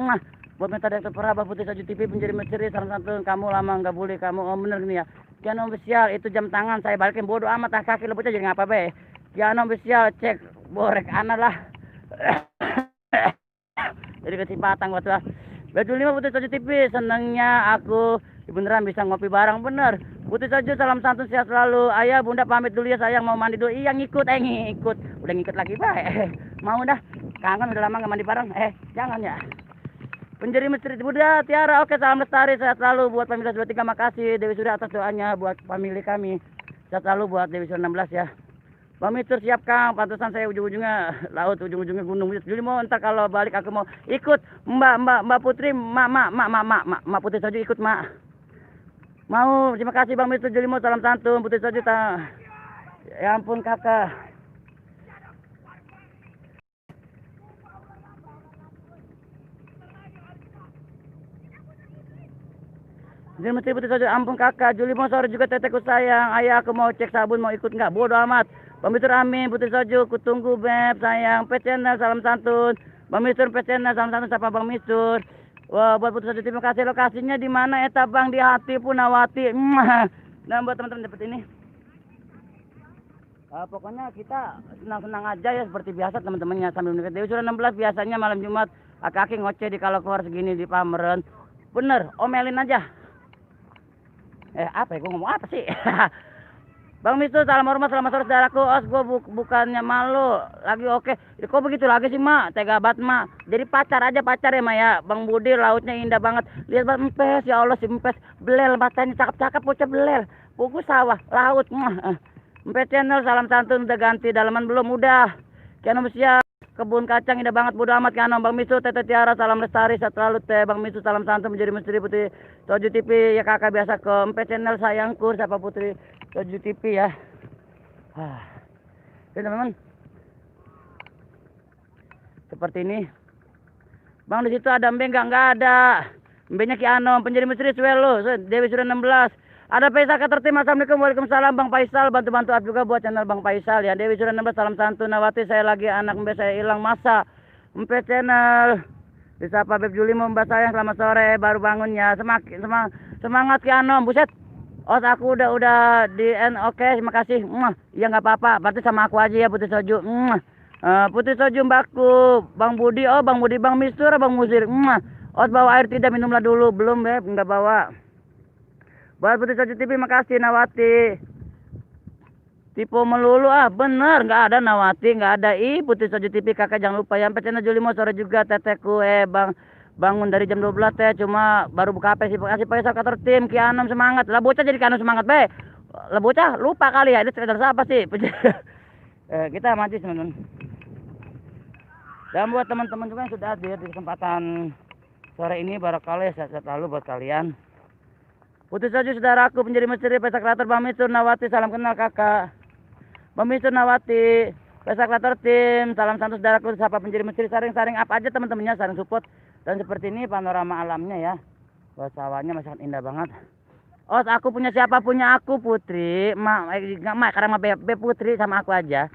Buat Metal Detektor Pra, Putri Soju TV, penjadi misteri salam santun. Kamu lama nggak boleh kamu. Oh bener gini ya. Kiano official itu jam tangan saya balikin, bodo amat kaki lo bocah jadi ngapa be. Kiano official cek borek anak lah. Jadi kesempatan buat lah. Baju 5 Putri Soju TV, senangnya aku beneran bisa ngopi bareng, bener. Putri Soju salam santun sehat selalu. Ayah bunda pamit dulu ya sayang, mau mandi dulu. Iya ngikut, udah ngikut lagi baik. Mau dah, kangen udah lama nggak mandi bareng. Jangan ya. Penjadi misteri Bunda Tiara, oke salam lestari sehat selalu buat Family 23, makasih Dewi Surya atas doanya buat family kami. Sehat selalu buat Dewi Surya 16 ya. Bang Mistur siap Kang, pantesan saya ujung-ujungnya laut, ujung-ujungnya gunung. Jadi mau ntar kalau balik aku mau ikut Mbak Putri, Mak Putri Soju ikut Mak. Mau, terima kasih Bang Mistur Julimo, salam santun Putri Soju. Ya ampun kakak. Jadi mesti Putri Soju, ampun kakak. Julimo sore juga teteku sayang. Ayah aku mau cek sabun, mau ikut nggak? Bodo amat. Bang Mistur amin, Putri Soju, kutunggu Beb, sayang. Pet channel, salam santun. Bang Mistur, Pet channel, salam santun, siapa Bang Mistur. Wah, buat Putri Soju, terima kasih. Lokasinya di mana eta Bang? Di hati pun Nawati. Dan buat teman-teman dapat ini. Pokoknya kita senang-senang aja ya, seperti biasa teman-temannya sambil mendekat Dewi Surya 16 biasanya malam Jumat. Aki-aki ngoceh di kalau keluar segini di Pameren. Bener, omelin aja. Apa ya, gue ngomong apa sih? Bang Mistu, salam hormat, selamat sore saudaraku. Os, gue bukannya malu. Lagi oke. Kok begitu lagi sih, Mak? Tega banget, Mak. Jadi pacar aja pacar ya, Mak ya. Bang Budi, lautnya indah banget. Lihat banget empes, ya Allah si empes. Belel, matanya cakep-cakep, bocah belel. Buku sawah, laut. Empes channel, salam santun udah ganti. Dalaman belum? Udah. Kiano siap. Kebun kacang indah banget, bodo amat Kiano. Bang Mistu, Tete Tiara, salam lestari. Sehat selalu, Teh. Bang Mistu, salam santun menjadi misteri putri Soju TV. Ya kakak biasa ke empes channel sayangku. Siapa putri Soju TV ya. Oke teman-teman, seperti ini. Bang, di situ ada embe nggak ada. Embenya Ki Anom, penjadi misteri Swelo, Dewi sudah 16. Ada Faisal Katertim, assalamualaikum, waalaikumsalam. Bang Faisal, bantu-bantu up juga buat channel Bang Faisal ya. Dewi sudah 16, salam santun. Nawati, saya lagi anak embe saya hilang masa. Empe channel. Disapa Beb Juli, mbak sayang, selamat sore, baru bangun ya. Semangat Ki Anom, buset. Oh, aku udah di end. Oke, terima kasih. Ya nggak apa-apa. Berarti sama aku aja ya Putri Soju. Putri Soju mbakku. Bang Budi, Bang Budi, Bang Mistur, Bang Musir. Oh, bawa air tidak, minumlah dulu. Belum, Beb, nggak bawa. Buat Putri Soju TV, makasih Nawati. Tipe melulu bener, nggak ada Nawati, nggak ada Putri Soju TV, kakak jangan lupa ya. Sampai channel Juli mau sore juga teteku Bang. Bangun dari jam 12 teh, cuma baru buka HP sih. Kasih Faisal Kater tim, Ki Anom semangat. Lah bocah jadi Ki Anom semangat be. Lah bocah lupa kali ya, ini sekedar siapa sih? Kita maju teman-teman. Dan buat teman-teman juga yang sudah hadir di kesempatan sore ini, barangkali sehat selalu buat kalian. Putri Soju saudaraku, penjadi misteri Faisal Kater, Bang Mistur Nawati, salam kenal kakak. Bang Mistur Nawati, Faisal Kater tim, salam santun saudaraku. Siapa penjadi misteri, saring-saring apa aja teman-temannya, saring support. Dan seperti ini panorama alamnya ya. Sawahnya masih indah banget. Oh, aku punya siapa? Punya aku Putri. Mak, karena Be Putri sama aku aja.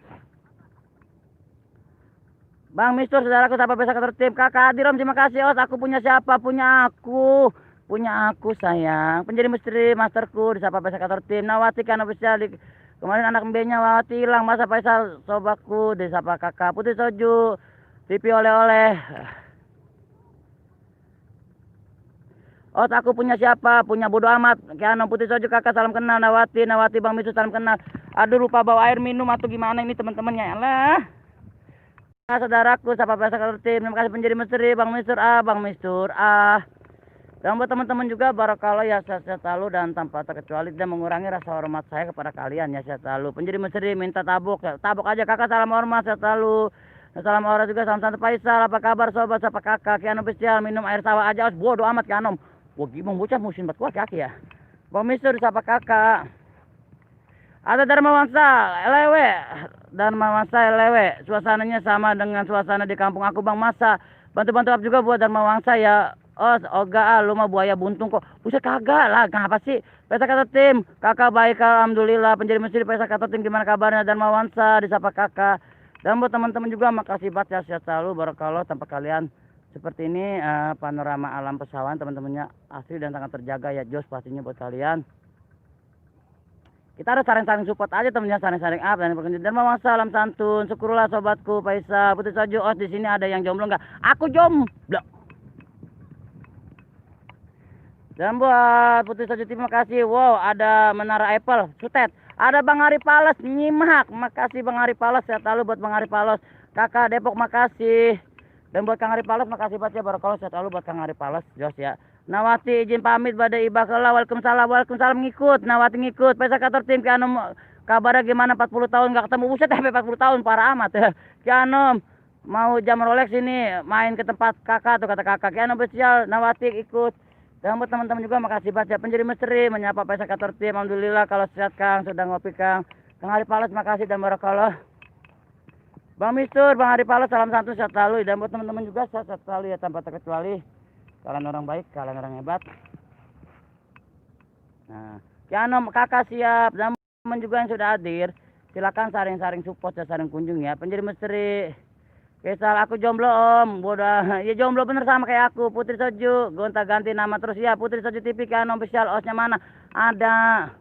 Bang Mistur, saudaraku, siapa bisa ketertib? Kakak Adirom, terima kasih. Oh, aku punya siapa? Punya aku. Punya aku sayang. Penjadi misteri masterku. Siapa bisa ketertib? Nawati kan official. Kemarin anak mbenya Wati hilang. Masa Faisal sobaku. Disapa kakak Putri Soju. TV oleh-oleh. Oh, aku punya siapa? Punya bodo amat. Kiano Putri Soju kakak salam kenal. Nawati Bang Mistu salam kenal. Aduh, lupa bawa air minum atau gimana ini teman-temannya. Alah. Saudaraku, siapa biasa kalau tim. Terima kasih penjadi misteri Bang Mistur Bang Mistur Dan buat teman-teman juga barakallah ya, sehat selalu dan tanpa terkecuali dan mengurangi rasa hormat saya kepada kalian ya, sehat selalu. Penjadi misteri minta tabuk aja kakak, salam hormat sehat selalu. Salam hormat juga, salam santai Faisal, apa kabar sobat, siapa kakak? Kiano official, minum air sawah aja, bodo amat Kiano. Wah, gimana bocah musim buat kuat kaki ya. Bang Mistur siapa kakak? Ada Dharma Wangsa Lewe. Suasananya sama dengan suasana di kampung aku Bang Masa. Bantu-bantu up juga buat Dharma Wangsa ya. Oh, oga lu mah buaya buntung kok. Buset kagak lah, ngapa sih? Faisal Kater tim, kakak baik alhamdulillah. Penjadi misteri Faisal Kater tim, gimana kabarnya Dharma Wangsa, disapa kakak. Dan buat teman-teman juga makasih banget ya, sehat selalu barakallah. Tanpa kalian seperti ini panorama alam pesawahan teman-temannya asli dan sangat terjaga ya, jos pastinya buat kalian. Kita harus saling-saling support aja temennya, saling-saling up dan berkencan. Dan mau salam santun, syukurlah sobatku Faisal Putri Soju. Oh, di sini ada yang jomblo nggak? Aku jomblo. Dan buat Putri Soju terima kasih. Wow, ada Menara Apple, Sutet. Ada Bang Ari Pales, nyimak. Makasih Bang Ari Pales, saya tahu buat Bang Ari Pales. Kakak Depok makasih. Dan buat Kang Ari Pales makasih banget ya barakallah, saya tahu buat Kang Ari Pales, jos ya. Nawati izin pamit badai ibakala. Waalaikumsalam ngikut. Nawati ngikut. Faisal Kater tim, Kianom kabarnya gimana? 40 tahun nggak ketemu. Buset, sampai 40 tahun parah amat ya. Kianom mau jam Rolex ini main ke tempat kakak tuh, kata kakak. Kianom spesial, Nawati ikut. Dan buat teman-teman juga makasih banget ya. Penjadi misteri menyapa Faisal Kater tim. Alhamdulillah kalau sehat Kang, sudah ngopi Kang. Kang Ari Pales makasih dan barakallah. Bang Mistur, Bang Ari Pales salam santun sehat selalu. Dan buat teman-teman juga sehat selalu ya tanpa terkecuali. Kalian orang baik, kalian orang hebat. Nah, Kiano kakak siap. Dan teman juga yang sudah hadir, silakan saring-saring support ya, saring kunjung ya. Penjadi misteri Faisal, aku jomblo om. Bodoh. Ya jomblo bener sama kayak aku. Putri Soju, gonta ganti nama terus ya. Putri Soju TV Kiano official, osnya mana? Ada.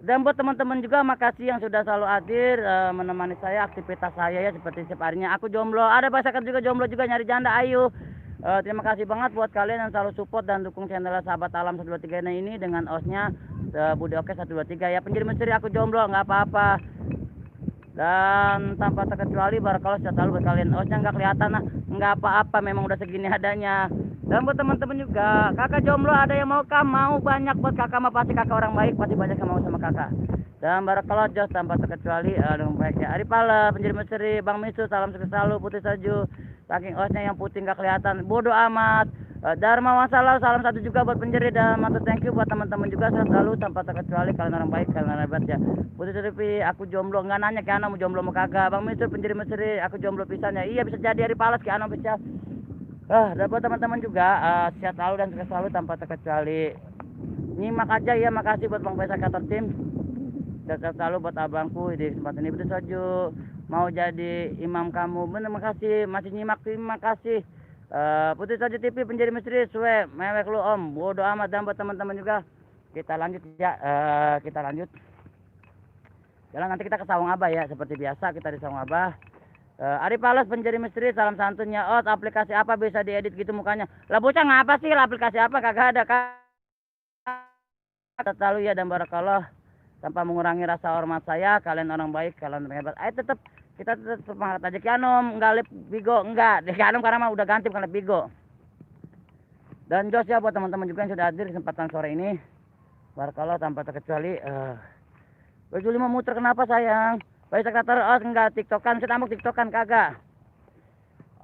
Dan buat teman-teman juga makasih yang sudah selalu hadir menemani saya aktivitas saya ya seperti setiap harinya. Aku jomblo, ada pasangan juga jomblo juga nyari janda, ayo. Terima kasih banget buat kalian yang selalu support dan dukung channel Sahabat Alam 123 ini dengan osnya Budi Oke 123 ya. Penjadi misteri aku jomblo nggak apa-apa. Dan tanpa terkecuali barakallah sehat selalu buat kalian. Osnya nggak kelihatan nah, nggak apa-apa, memang udah segini adanya. Dan buat teman-teman juga, kakak jomblo ada yang mau mau banyak buat kakak mah pasti kakak orang baik, pasti banyak yang mau sama kakak. Dan barakallah jos tanpa terkecuali dengan baiknya Ari Pala, penjadi misteri, Bang Misu, salam sukses selalu, Putih Salju. Saking osnya yang putih nggak kelihatan, bodoh amat. Dharma Wasalam, salam satu juga buat penjeri dan matur thank you buat teman-teman juga selalu tanpa terkecuali kalian orang baik, kalian orang hebat ya. Putih Seripi, aku jomblo, nggak nanya ke Ana mau jomblo mau kagak. Bang Misu, penjeri misteri, aku jomblo pisannya. Iya bisa jadi Ari Palas ke Ana bisa. Dan buat teman-teman juga sehat selalu dan sukses selalu tanpa terkecuali. Nyimak aja ya, makasih buat Bang Faisal Kantor Tim. Sehat selalu buat abangku di kesempatan ini Putih Salju. Mau jadi imam kamu, bener makasih, masih nyimak terima kasih. Putih Salju TV penjadi misteri suwe mewek lu om, bodo amat. Dan buat teman-teman juga kita lanjut ya, kita lanjut jalan nanti kita ke Sawang Abah ya, seperti biasa kita di Sawang Abah. Ari Palas penjadi misteri, salam santunnya. Aplikasi apa bisa diedit gitu mukanya? Lah bocah ngapa sih, aplikasi apa kagak ada kata selalu ya. Dan barakallah tanpa mengurangi rasa hormat saya, kalian orang baik, kalian orang hebat. Ayo tetap kita tetap semangat aja. Kianom enggak lip bigo, enggak deh Kianom karena mah udah ganti bukan lip bigo. Dan jos ya buat teman-teman juga yang sudah hadir kesempatan sore ini, barakallah tanpa terkecuali. Baju 5 muter kenapa sayang? Baik sekretar enggak tiktokan, saya tambah tiktokan kagak.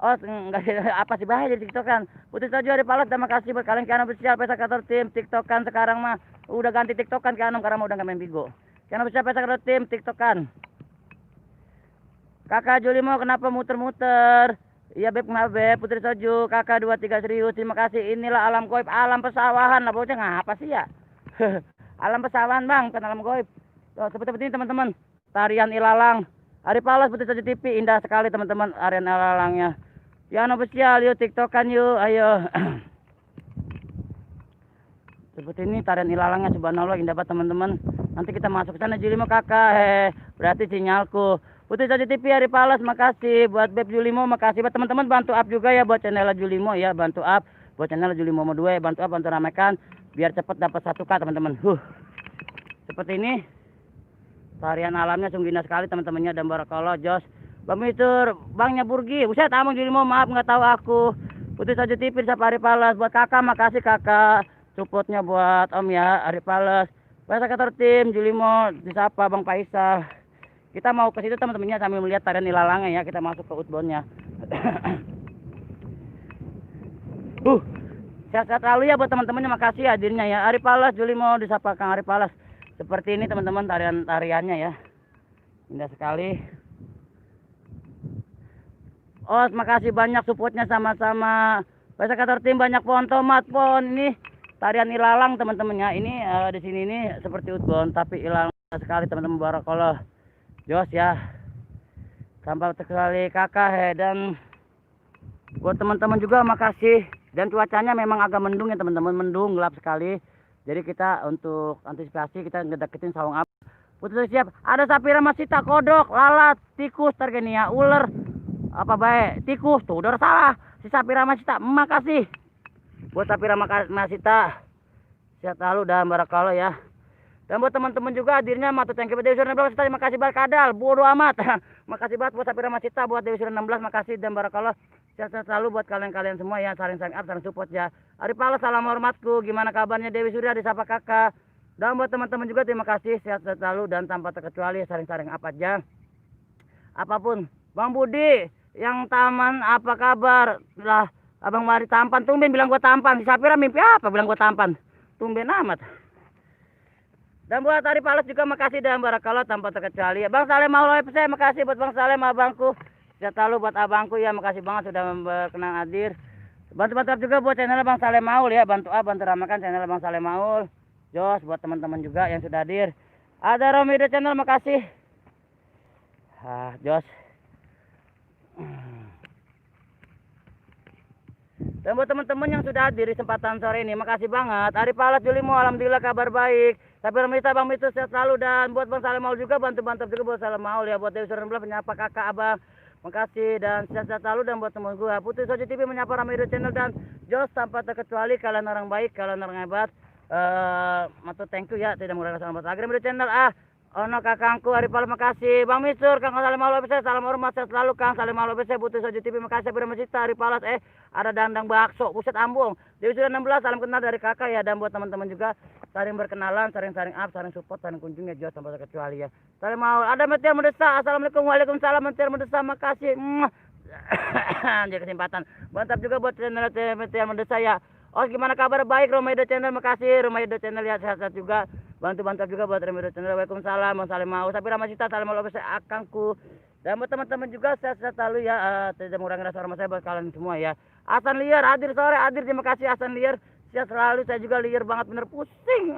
Enggak apa sih bahaya di tiktokan. Putih Salju Ari Palas, terima kasih buat kalian Kianom official Pesa Kantor Tim tiktokan sekarang mah udah ganti tiktokan Kianom karena mah udah nggak main bigo. Kianom official Pesa Kantor Tim tiktokan. Kakak Julimo kenapa muter-muter? Iya Beb, kenapa Beb? Putri Salju, kakak 23 serius, terima kasih. Inilah alam goib, alam pesawahan lah bocah ngapa sih ya? Alam pesawahan bang, bukan alam goib. Tuh, seperti ini teman-teman, tarian ilalang. Ari Palas Putih Salju TV, indah sekali teman-teman tarian ilalangnya. Kianom official, yuk tiktokan yuk, ayo. Seperti ini tarian ilalangnya, subhanallah indah banget teman-teman. Nanti kita masuk ke sana Julimo kakak, berarti sinyalku. Putih Salju TV Ari Palas, makasih buat Beb Julimo, makasih buat teman-teman bantu up juga ya buat channel Julimo ya, bantu up buat channel Julimo mau 2, bantu up, bantu ramaikan biar cepat dapat 1K teman-teman. Seperti ini tarian alamnya sungguh indah sekali teman-temannya. Dan barakallah jos. Bang Mitur, Bangnya Burgi, buset amang Julimo maaf nggak tahu aku. Putih Salju TV siapa Ari Palas, buat kakak makasih kakak supportnya buat om ya Ari Palas. Pesa Kantor Tim Julimo disapa Bang Faisal. Kita mau ke situ teman-temannya sambil melihat tarian ilalangnya ya. Kita masuk ke outboundnya. Sehat-sehat selalu ya buat teman-temannya, makasih hadirnya ya. Ari Palas, Julimo disapa Kang Ari Palas. Seperti ini teman-teman tariannya ya. Indah sekali. Makasih banyak supportnya sama-sama. Pesa Kantor Tim banyak pohon tomat, pohon ini tarian ilalang teman-temannya. Ini di sini ini seperti outbound tapi ilalang sekali teman-teman, barakallah. Jos ya, tanpa terkecuali kakak dan buat teman-teman juga makasih. Dan cuacanya memang agak mendung ya teman-teman, mendung gelap sekali. Jadi kita untuk antisipasi kita ngedeketin Sawang Abah. Putih siap, ada Sapira Masita, kodok, lalat, tikus, tergenia, ular, apa baik, tikus tuh udah salah. Si Sapira Masita, makasih buat Sapira Masita, sehat selalu dan barakallah ya. Dan buat teman-teman juga hadirnya matur thank you buat Dewi Suri 16, terima kasih banget kadal, bodo amat. Makasih banget buat Sapira Masita, buat Dewi Suri 16, makasih dan barakallah. Sehat selalu buat kalian-kalian semua ya, saling up, saling support ya. Ari Palas, salam hormatku, gimana kabarnya Dewi Surya disapa kakak. Dan buat teman-teman juga terima kasih, sehat selalu dan tanpa terkecuali saling up aja. Apapun, Bang Budi yang taman apa kabar? Lah, Abang Mari tampan, tumben bilang gua tampan. Si Sapira mimpi apa bilang gua tampan? Tumben amat. Dan buat Ari Palas juga makasih dan barakallah tanpa terkecuali. Bang Saleh Maulana FC, makasih buat Bang Saleh abangku. Sehat selalu buat abangku ya, makasih banget sudah berkenan hadir. Bantu-bantu juga buat channel Bang Saleh Maul ya, bantu bantu ramakan channel Bang Saleh Maul. Jos buat teman-teman juga yang sudah hadir. Ada Romido channel, makasih. Jos. Dan buat teman-teman yang sudah hadir di kesempatan sore ini, makasih banget. Ari Palas Julimo, alhamdulillah kabar baik. Tapi Romita Bang Mitu sehat selalu. Dan buat Bang Saleh Maul juga bantu-bantu juga buat Saleh Maul ya. Buat Dewi Suri 16 penyapa kakak abang. Makasih dan sehat-sehat selalu. Dan buat teman gue Putri Soji TV menyapa Ramido Channel dan Jos tanpa terkecuali, kalian orang baik, kalian orang hebat. Matur thank you ya, tidak mengurangi salam lagi Ramido Channel. Ono kakangku Arifal makasih. Bang Misur, Kang salam malu bisa, salam hormat sehat selalu Kang, salam malu bisa. Putri Soji TV makasih pada Masita Arifalas. Ada dandang bakso, buset ambung. Dewi sudah 16, salam kenal dari kakak ya. Dan buat teman-teman juga saling berkenalan, saling up, saling support, saling kunjung ya Jos tanpa terkecuali ya. Salam mau. Ada Meteor Mendesa. Assalamualaikum, waalaikumsalam Meteor Mendesa, makasih. Jadi kesempatan. Mantap juga buat channel Meteor Mendesa ya. Oh gimana kabar? Baik Romedo Channel, makasih Romedo Channel ya, sehat-sehat juga. Bantu juga buat Romedo Channel. Waalaikumsalam, salam mau. Tapi Ramasita, salam mau saya akangku. Dan buat teman-teman juga sehat-sehat selalu ya. Tidak mengurangi rasa hormat saya buat kalian semua ya. Hasan Liar hadir sore, hadir, terima kasih Hasan Liar. Sehat selalu, saya juga liar banget, bener pusing.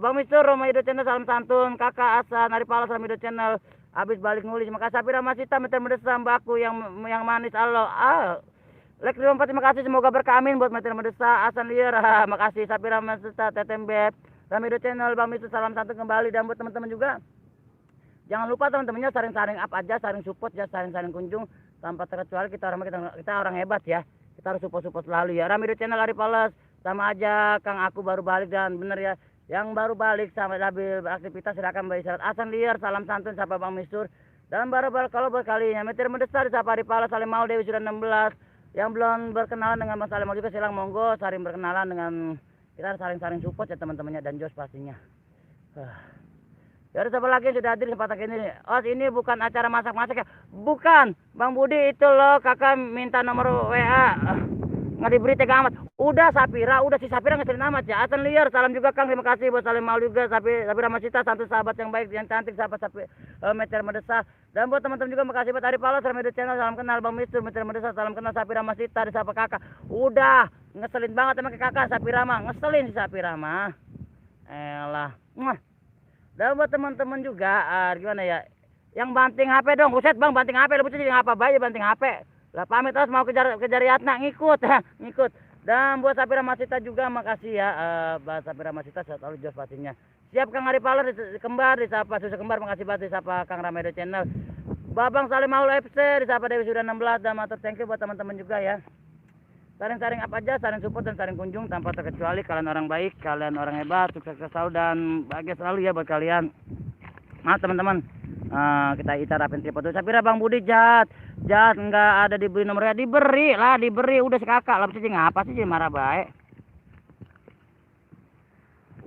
Bang Mister Romedo Channel, salam santun. Kakak Hasan Arifalas Romedo Channel. Habis balik nulis, terima kasih. Tapi Ramasita, Meter Mendesa, mbakku yang manis. Halo. Lek 54, terima kasih, semoga berkah amin buat Meter Mendesa. Hasan Liar, makasih. Sapira Masita, Tetembet, Ramido Channel, Bang Mister, salam santun kembali. Dan buat teman-teman juga, jangan lupa teman-temannya saring-saring up aja, saring support ya, saring-saring kunjung tanpa terkecuali. Kita orang hebat ya, kita harus support selalu ya. Ramido Channel Arifalas, sama aja Kang, aku baru balik. Dan bener ya, yang baru balik sama sambil beraktivitas silakan beristirahat. Hasan Liar, salam santun sapa Bang Mistur. Dan baru kalau berkalinya Meter Mendesa disapa Arifalas, salim mau. Dewi sudah 16. Yang belum berkenalan dengan Bang Salim juga silang monggo saling berkenalan dengan kita, saling support ya teman-temannya dan Jos pastinya. Ya siapa lagi yang sudah hadir kesempatan ini? Oh ini bukan acara masak-masak ya? Bukan, Bang Budi itu loh, kakak minta nomor WA. Nggak diberi tega amat. Udah Sapira, si Sapira ngeselin amat ya. Hasan Liar, salam juga Kang, terima kasih buat salim mau juga. Sapira Masita, santun sahabat yang baik, yang cantik, sahabat Meter Mendesa. Dan buat teman-teman juga makasih buat Arifalas Romedo Channel, salam kenal Bang Mister Meter Mendesa, salam kenal Sapira Masita, disapa kakak. Udah ngeselin banget emang kakak Sapira mah, ngeselin si Sapira mah. Elah. Dan buat teman-teman juga gimana ya? Yang banting HP dong, buset Bang, banting HP, lu jadi ngapa bayi banting HP. Lah pamit terus mau kejar Yatna, ngikut. Dan buat Sapira Masita juga makasih ya. Buat Sapira Masita sehat selalu Jos pastinya. Siap Kang Arifalas kembar disapa Susu Kembar, makasih banget disapa Kang Ramedo Channel. Babang Salim Maul FC disapa Dewi sudah 16. Dan matur thank you buat teman-teman juga ya. Saring-saring apa aja, saring support dan saring kunjung tanpa terkecuali. Kalian orang baik, kalian orang hebat, sukses selalu dan bahagia selalu ya buat kalian. Maaf teman-teman. Kita itarapin tripod dulu. Sapira Bang Budi jahat nggak ada diberi nomornya. Diberi udah si kakak lah, bisa ngapa sih jadi marah baik.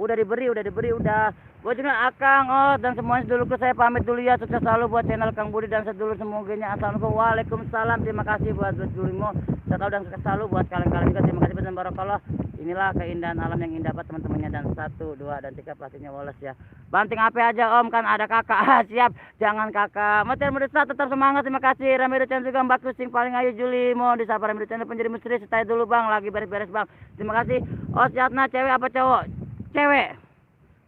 Udah diberi udah. Buat juga Akang dan semuanya dulu ke saya pamit dulu ya. Sukses selalu buat channel Kang Budi dan sedulur semoganya. Assalamualaikum, waalaikumsalam. Terima kasih buat Julimo. Saya tahu dan sukses selalu buat kalian juga. Terima kasih dan barakallah. Inilah keindahan alam yang indah buat teman-temannya. Dan 1, 2 dan 3 pastinya Wallace ya. Banting HP aja Om, kan ada kakak. Siap, jangan kakak. Meter Mendesa tetap semangat. Terima kasih. Ramido Channel juga Mbak Kusing paling ayu Julimo. Disapa Ramido Channel penjadi misteri. Stay dulu Bang, lagi beres-beres Bang. Terima kasih. Yatna cewek apa cowok? Cewek.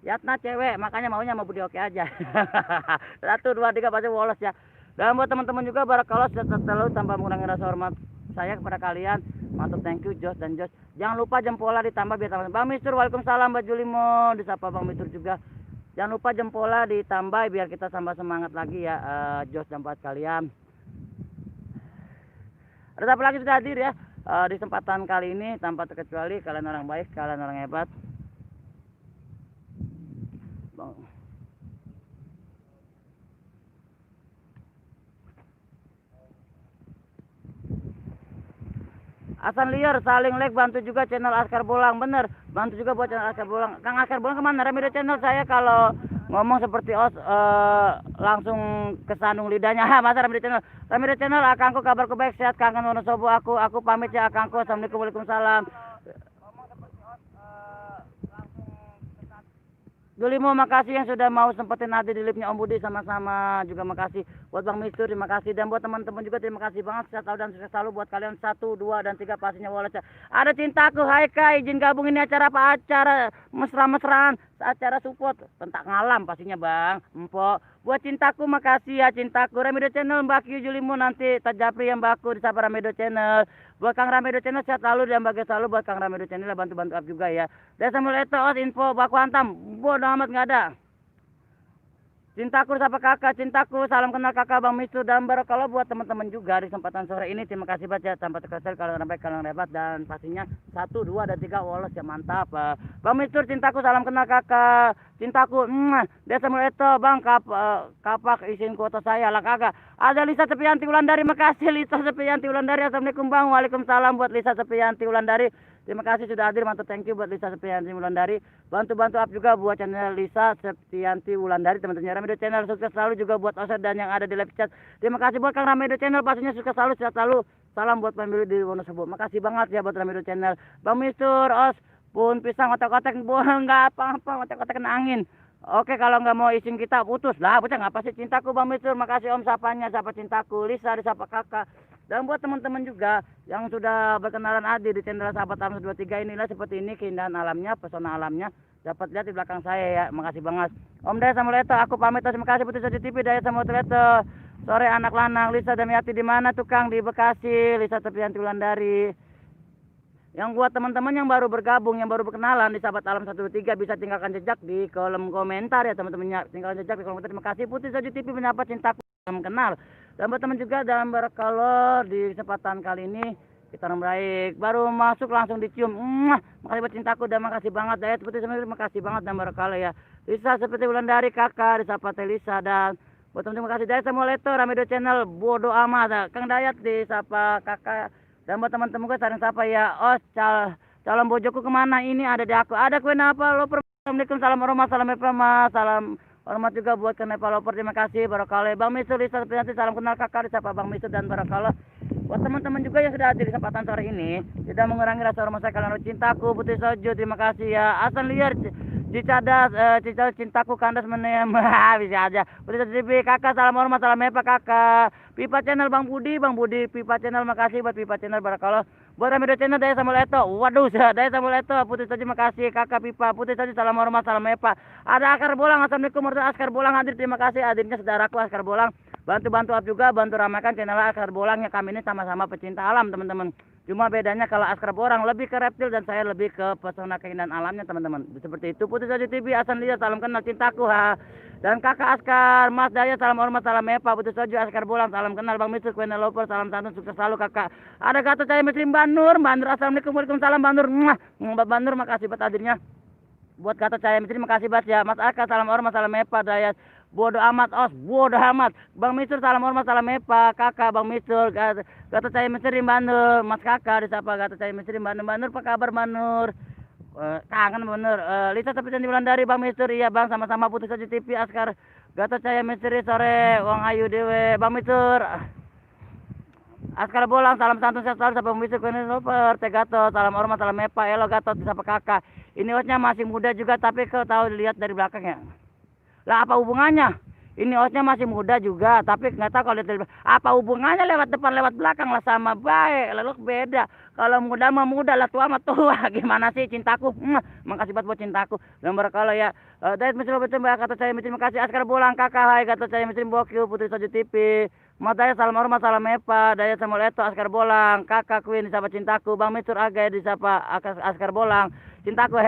Yatna cewek, makanya maunya sama Budi oke aja. 1, 2, 3 pasti Wallace ya. Dan buat teman-teman juga barakallah sehat selalu tanpa mengurangi rasa hormat saya kepada kalian. Mantap, thank you Jos dan Jos. Jangan lupa jempolnya ditambah biar tambah. Bang Mistur, waalaikumsalam Mbak Julimo. Disapa Bang Mistur juga. Jangan lupa jempolnya ditambah biar kita tambah semangat lagi ya Jos dan buat kalian. Ada apa lagi sudah hadir ya di kesempatan kali ini tanpa terkecuali. Kalian orang baik, kalian orang hebat. Bang. Hasan Liar saling like, bantu juga channel Askar Bolang, bener, bantu juga buat channel Askar Bolang. Kang Askar Bolang kemana? Ramido Channel saya kalau ngomong seperti langsung kesandung lidahnya. Masa Ramido Channel akangku kabarku baik, sehat kangen Wonosobo aku pamit ya akangku. Assalamualaikum, waalaikumsalam. Julimo makasih yang sudah mau sempetin hadir di live-nya Om Budi, sama-sama juga makasih buat Bang Mistur, terima kasih. Dan buat teman-teman juga terima kasih banget, sehat selalu dan sukses selalu buat kalian. 1, 2 dan 3 pastinya Wallace. Ada cintaku, hai Kai, izin gabung ini acara apa? Acara mesra-mesraan, acara support tentang ngalam pastinya Bang Empok. Buat cintaku makasih ya cintaku. Ramido Channel Mbak Q Julimo, nanti Tajapri yang Baku disapa Ramido Channel. Buat Kang Ramido Channel sehat selalu dan bahagia selalu buat Kang Ramido Channel, bantu-bantu up juga ya. Dan Samuel Eto info baku hantam bodoh amat nggak ada. Cintaku sapa kakak, cintaku, salam kenal kakak Bang Mistur dan barakallah buat teman-teman juga di kesempatan sore ini. Terima kasih banget ya tanpa terkesan kalau sampai kalian hebat dan pastinya 1, 2 dan 3 wolos ya mantap. Bang Mistur cintaku, salam kenal kakak, cintaku. Desa Muleto Bang kapak izin kuota saya lah kakak. Ada Lisa Sepianti Wulandari, makasih Lisa Sepianti Wulandari. Assalamualaikum Bang, waalaikumsalam buat Lisa Sepianti Wulandari. Terima kasih sudah hadir, mantap, thank you buat Lisa Sepianti Wulandari. Bantu-bantu up juga buat channel Lisa Septianti Wulandari, teman-teman Ramedo Channel, sukses selalu juga buat Osed dan yang ada di live chat. Terima kasih buat Kang Ramedo Channel, pastinya sukses selalu, sehat selalu. Salam buat pemilik di Wonosobo. Makasih banget ya buat Ramedo Channel. Bang Mistur, Os pun pisang otak-otak enggak apa-apa, otak-otak kena angin. Oke, kalau nggak mau izin kita putus lah, bocah nggak pasti cintaku Bang Mistur. Makasih Om sapanya, sapa cintaku, Lisa disapa kakak. Dan buat teman-teman juga yang sudah berkenalan hadir di channel Sahabat Alam 23, inilah seperti ini keindahan alamnya, pesona alamnya. Dapat lihat di belakang saya ya, makasih banget. Om Daya Samuleto, aku pamit. Terima kasih Putri Saji TV, Daya Samuleto. Sore anak lanang, Lisa Damiati di mana tukang di Bekasi, Lisa Sepianti Wulandari. Yang buat teman-teman yang baru bergabung, yang baru berkenalan di Sahabat Alam 123 bisa tinggalkan jejak di kolom komentar ya teman-teman. Tinggalkan jejak di kolom komentar. Terima kasih Putri Saji TV menyapa cintaku, salam kenal. Dan buat teman juga dalam barakallah di kesempatan kali ini kita orang baik baru masuk langsung dicium. Makasih buat cintaku dan makasih banget Dayat seperti sebenarnya, makasih banget dan barakallah ya. Lisa Seperti Wulandari kakak disapa Lisa dan buat teman-teman makasih Dayat Samuleto Ramedo Channel bodo amat Kang Dayat disapa kakak dan buat teman-teman gue saling sapa ya. Calon bojoku kemana ini ada di aku, ada kue apa lo. Assalamualaikum, salam hormat, salam eframa, salam hormat juga buat Kenepa Loper, terima kasih barakallah. Bang Mistur, Lisa Sepianti, salam kenal kakak disapa Bang Mistur dan barakallah. Buat teman-teman juga yang sudah hadir di kesempatan sore ini, tidak mengurangi rasa hormat saya kalian cintaku Putri Sojo, terima kasih ya. Asan liar Cicadas, cintaku kandas menem, bisa aja. Putri Sojo TV kakak, salam hormat, salam epa kakak. Pipa Channel Bang Budi Pipa Channel, makasih buat Pipa Channel barakallah. Buat Ramedo Channel Daya Samuleto, waduh Daya Samuleto, Putri Sojo makasih kakak Pipa, Putri Sojo salam hormat, salam epa. Ada Akar Bolang, assalamualaikum warahmatullahi wabarakatuh. Askar Bolang hadir, terima kasih hadirnya saudaraku Askar Bolang. Bantu up juga, bantu ramaikan channel Askar Bolangnya. Kami ini sama-sama pecinta alam teman-teman. Cuma bedanya kalau Askar Bolang lebih ke reptil dan saya lebih ke pesona keindahan alamnya teman-teman. Seperti itu. Putri Sojo TV, Asan Liya, salam kenal cintaku dan kakak Askar, Mas Daya, salam hormat, salam epa. Putri Sojo, Askar Bolang, salam kenal. Bang Mistur, Kuena Loper, salam santun, sukses selalu kakak. Ada Gatot Cahaya Muslim Banur, assalamualaikum, waalaikumsalam Banur. Mbak Banur, makasih buat hadirnya. Buat Gatot Cahaya Muslim, makasih banget ya. Mas Aka, salam hormat, salam epa. Daya bodoh amat, Os bodoh amat. Bang Mistur, salam hormat, salam epa. Kakak Bang Mistur, Gatot Cahaya Muslim Banur, Mas kakak disapa Gatot Cahaya Muslim Banur. Banur, apa kabar Banur? Kangen bener. Lisa Sepianti Wulandari, Bang Mistur, iya Bang, sama-sama Putri Sojo TV, Askar Gatot Cahaya Misteri sore, Wong Ayu Dewe, Bang Mistur. Askar Bolang, salam santun sehat selalu, sampai Mistur, Kuena Loper, Teh Gatot, salam hormat, salam epa. Elo Gatot disapa kakak. Ini osnya masih muda juga, tapi kau tahu dilihat dari belakangnya. Lah apa hubungannya? Ini osnya masih muda juga, tapi nggak tahu kalau lihat dari belakang. Apa hubungannya lewat depan lewat belakang lah sama baik. Lalu beda. Kalau muda mah muda lah, tua mah tua. Gimana sih cintaku? Makasih buat cintaku. Gambar kalau ya. Dayat Misrin betul Mbak Gatot Cahaya Misrin, makasih. Askar Bolang kakak, hai Gatot Cahaya Misrin Bokil, Putri Sojo TV. Mas Daya, salam hormat, salam epa. Daya Samuleto, Askar Bolang kakak Queen disapa cintaku. Bang Mistur Agay disapa Askar Bolang. Cintaku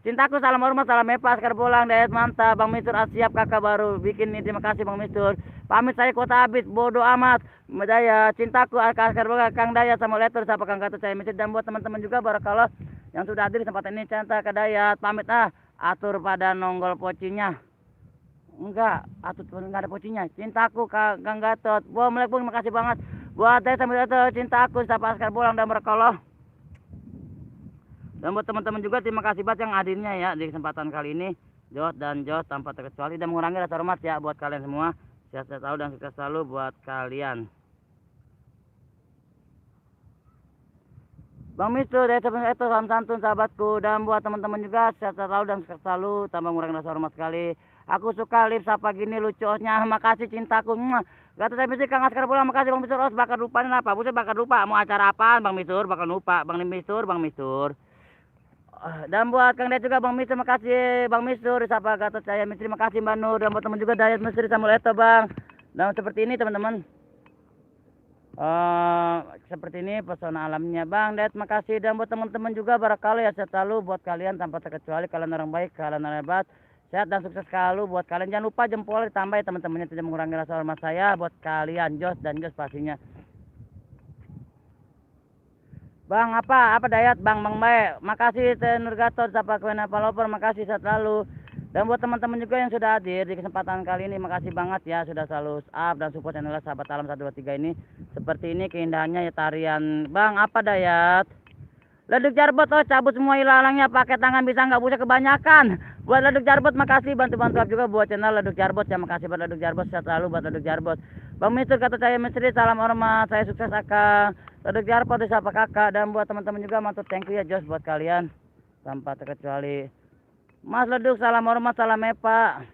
cintaku, salam hormat, salam epa. Askar Bolang, Dayat mantap. Bang Mistur siap kakak baru bikin ini, terima kasih Bang Mistur. Pamit saya kota habis, bodoh amat. Daya cintaku Askar Bolang, Kang Daya Samuleto disapa Kang Gatot Cahaya Misrin. Dan buat teman-teman juga barakallah yang sudah hadir di tempat ini, cinta ke Dayat, pamit atur pada nonggol pocinya. Enggak, atur enggak ada pocinya. Cintaku Kang Gatot. Waalaikumsalam, makasih banget. Buat Dayat Samuleto, cintaku disapa Askar Bolang dan barakallah. Dan buat teman-teman juga terima kasih banget yang hadirnya ya di kesempatan kali ini. Jos dan Jos tanpa terkecuali dan mengurangi rasa hormat ya buat kalian semua. Sehat selalu dan sukses selalu buat kalian. Bang Mistur, Daya Samuleto, salam santun sahabatku. Dan buat teman-teman juga sehat selalu dan sukses selalu tanpa mengurangi rasa hormat sekali. Aku suka lips apa gini lucunya. Makasih cintaku. Gatot Cahaya Misrin, Kang Askar Bolang, makasih Bang Mistur. Os bakal lupain apa? Buset bakal lupa mau acara apaan Bang Mistur? Bakal lupa Bang Mistur. Dan buat Kang Dayat juga Bang Mistur, makasih Bang Mistur disapa Gatot Cahaya Misrin, makasih Mbak Nur. Dan buat teman juga Dayat Misrin Samuleto Bang. Dan seperti ini teman-teman. Seperti ini pesona alamnya Bang Dayat, makasih. Dan buat teman-teman juga barakallah ya selalu buat kalian tanpa terkecuali, kalian orang baik, kalian orang hebat. sehat dan sukses selalu buat kalian. Jangan lupa jempol ditambah ya teman-temannya, tidak mengurangi rasa hormat saya buat kalian. Jos dan Jos pastinya. Bang apa Dayat Bang baik. Makasih Tenur Gatot Sapa Kwena Paloper, makasih sehat selalu. Dan buat teman-teman juga yang sudah hadir di kesempatan kali ini, makasih banget ya sudah selalu up dan support channel Sahabat Alam 123 ini. Seperti ini keindahannya ya tarian. Bang apa Dayat? Leduk jarbot, oh cabut semua ilang-ilangnya pakai tangan bisa nggak usah kebanyakan. Buat leduk jarbot makasih, bantu-bantu juga buat channel leduk jarbot ya, makasih buat leduk jarbot, sehat selalu buat leduk jarbot. Bang Mister kata saya misteri, salam hormat, saya sukses akak. Leduk jarbot disapa kakak, dan buat teman-teman juga mantap, thank you ya Jos buat kalian tanpa terkecuali. Mas Leduk salam hormat, salam mepa.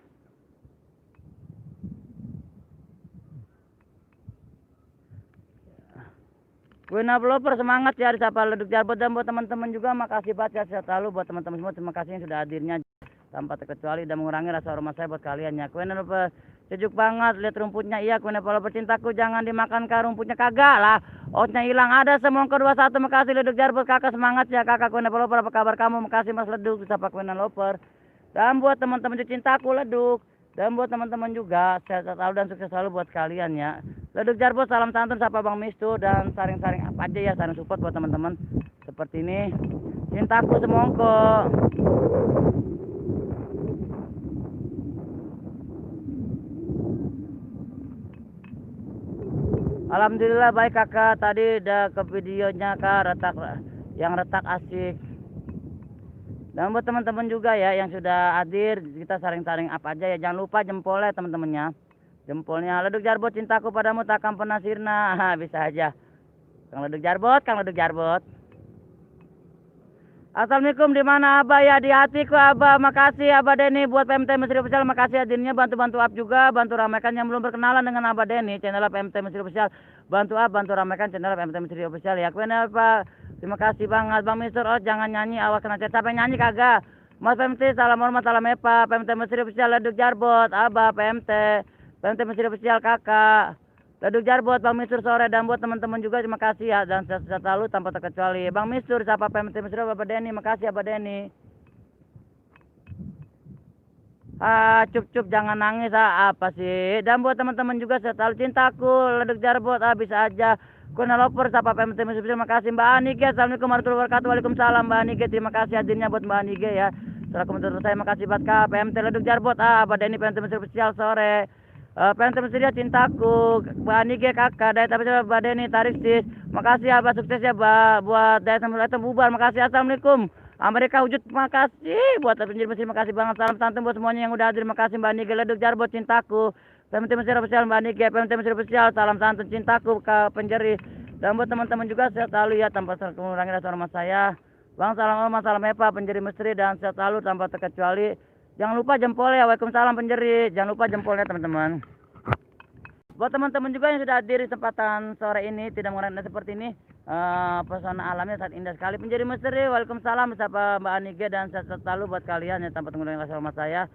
Wina Bloper semangat ya disapa Leduk Jarbot, dan buat teman-teman juga makasih banget ya, sehat selalu buat teman-teman semua, terima kasih yang sudah hadirnya tanpa terkecuali dan mengurangi rasa hormat saya buat kalian ya. Wina Bloper sejuk banget, lihat rumputnya iya. Wina Bloper cintaku jangan dimakan kah rumputnya, kagak lah, outnya hilang ada semua. Kedua satu, makasih Leduk Jarbot, kakak semangat ya kakak. Wina Bloper apa kabar kamu, makasih Mas Leduk disapa Wina Bloper. Dan buat teman-teman cintaku Leduk, dan buat teman-teman juga sehat selalu dan sukses selalu buat kalian ya. Leduk Jarbot salam santun sapa Bang Mistu, dan saring-saring apa aja ya, saring support buat teman-teman seperti ini. Cintaku semongko. Alhamdulillah baik kakak, tadi udah ke videonya kak, retak asik. Dan buat teman-teman juga ya yang sudah hadir, kita saring-saring apa aja ya, jangan lupa jempolnya teman-temannya. Jempolnya Leduk Jarbot, cintaku padamu takkan pernah sirna. Bisa aja Kang Leduk Jarbot, Kang Leduk Jarbot. Assalamualaikum, di mana Abah ya? Di hatiku Abah. Makasih Abah Denny buat PMT Mesri Official, makasih hadirnya, bantu-bantu up juga, bantu ramaikan yang belum berkenalan dengan Abah Denny channel PMT Mesri Official. Bantu up, bantu ramaikan channel PMT Mesri Official ya. Kenapa? Terima kasih banget Bang Mister. Oh jangan nyanyi, awas kena chat. Sampai nyanyi kagak? Mas PMT salam hormat, salam epa. PMT Mesri Official Leduk Jarbot, Abah PMT Mesri Official kakak. Leduk Jarbot, Bang Mistur sore, dan buat teman-teman juga terima kasih ya, dan sehat selalu tanpa terkecuali. Bang Mistur, siapa PMT Mistur, Bapak Denny, makasih ya Bapak Denny. Cup jangan nangis apa sih. Dan buat teman-teman juga sehat selalu, cintaku Leduk Jarbot, bisa aja. Kuna Loper, siapa PMT Mistur, terima kasih Mbak Anike. Assalamualaikum warahmatullahi wabarakatuh. Waalaikumsalam Mbak Anike, terima kasih hadirnya buat Mbak Anike ya. Selaku menurut saya, makasih buat Kak PMT Leduk Jarbot, Bapak Denny PMT Mistur Official sore. PMT Mesri cintaku, Mbak Anike kakak, Dayat apa Mbak Denny Taristis, makasih Abah, sukses ya buat Dayat sambil itu bubar, makasih. Assalamualaikum Amerika wujud, makasih buat penjiri Mesri, makasih banget, salam santun buat semuanya yang udah hadir, makasih Mbak Anike Leduk Jarbot cintaku, PMT Mesri Official Mbak Anike, PMT Mesri Official, salam santun cintaku ke penjeri, dan buat teman-teman juga sehat selalu ya tanpa mengurangi rasa hormat saya. Bang salam hormat, salam epa penjeri Mesri, dan sehat selalu tanpa terkecuali. Jangan lupa jempolnya, waalaikumsalam penjeri. Jangan lupa jempolnya teman-teman. Buat teman-teman juga yang sudah hadir di kesempatan sore ini, tidak mengenai seperti ini, pesona alamnya sangat indah sekali. Penjeri misteri, waalaikumsalam bersama Mbak Anige, dan sehat selalu buat kalian yang tanpa mengurangi rasa hormat saya.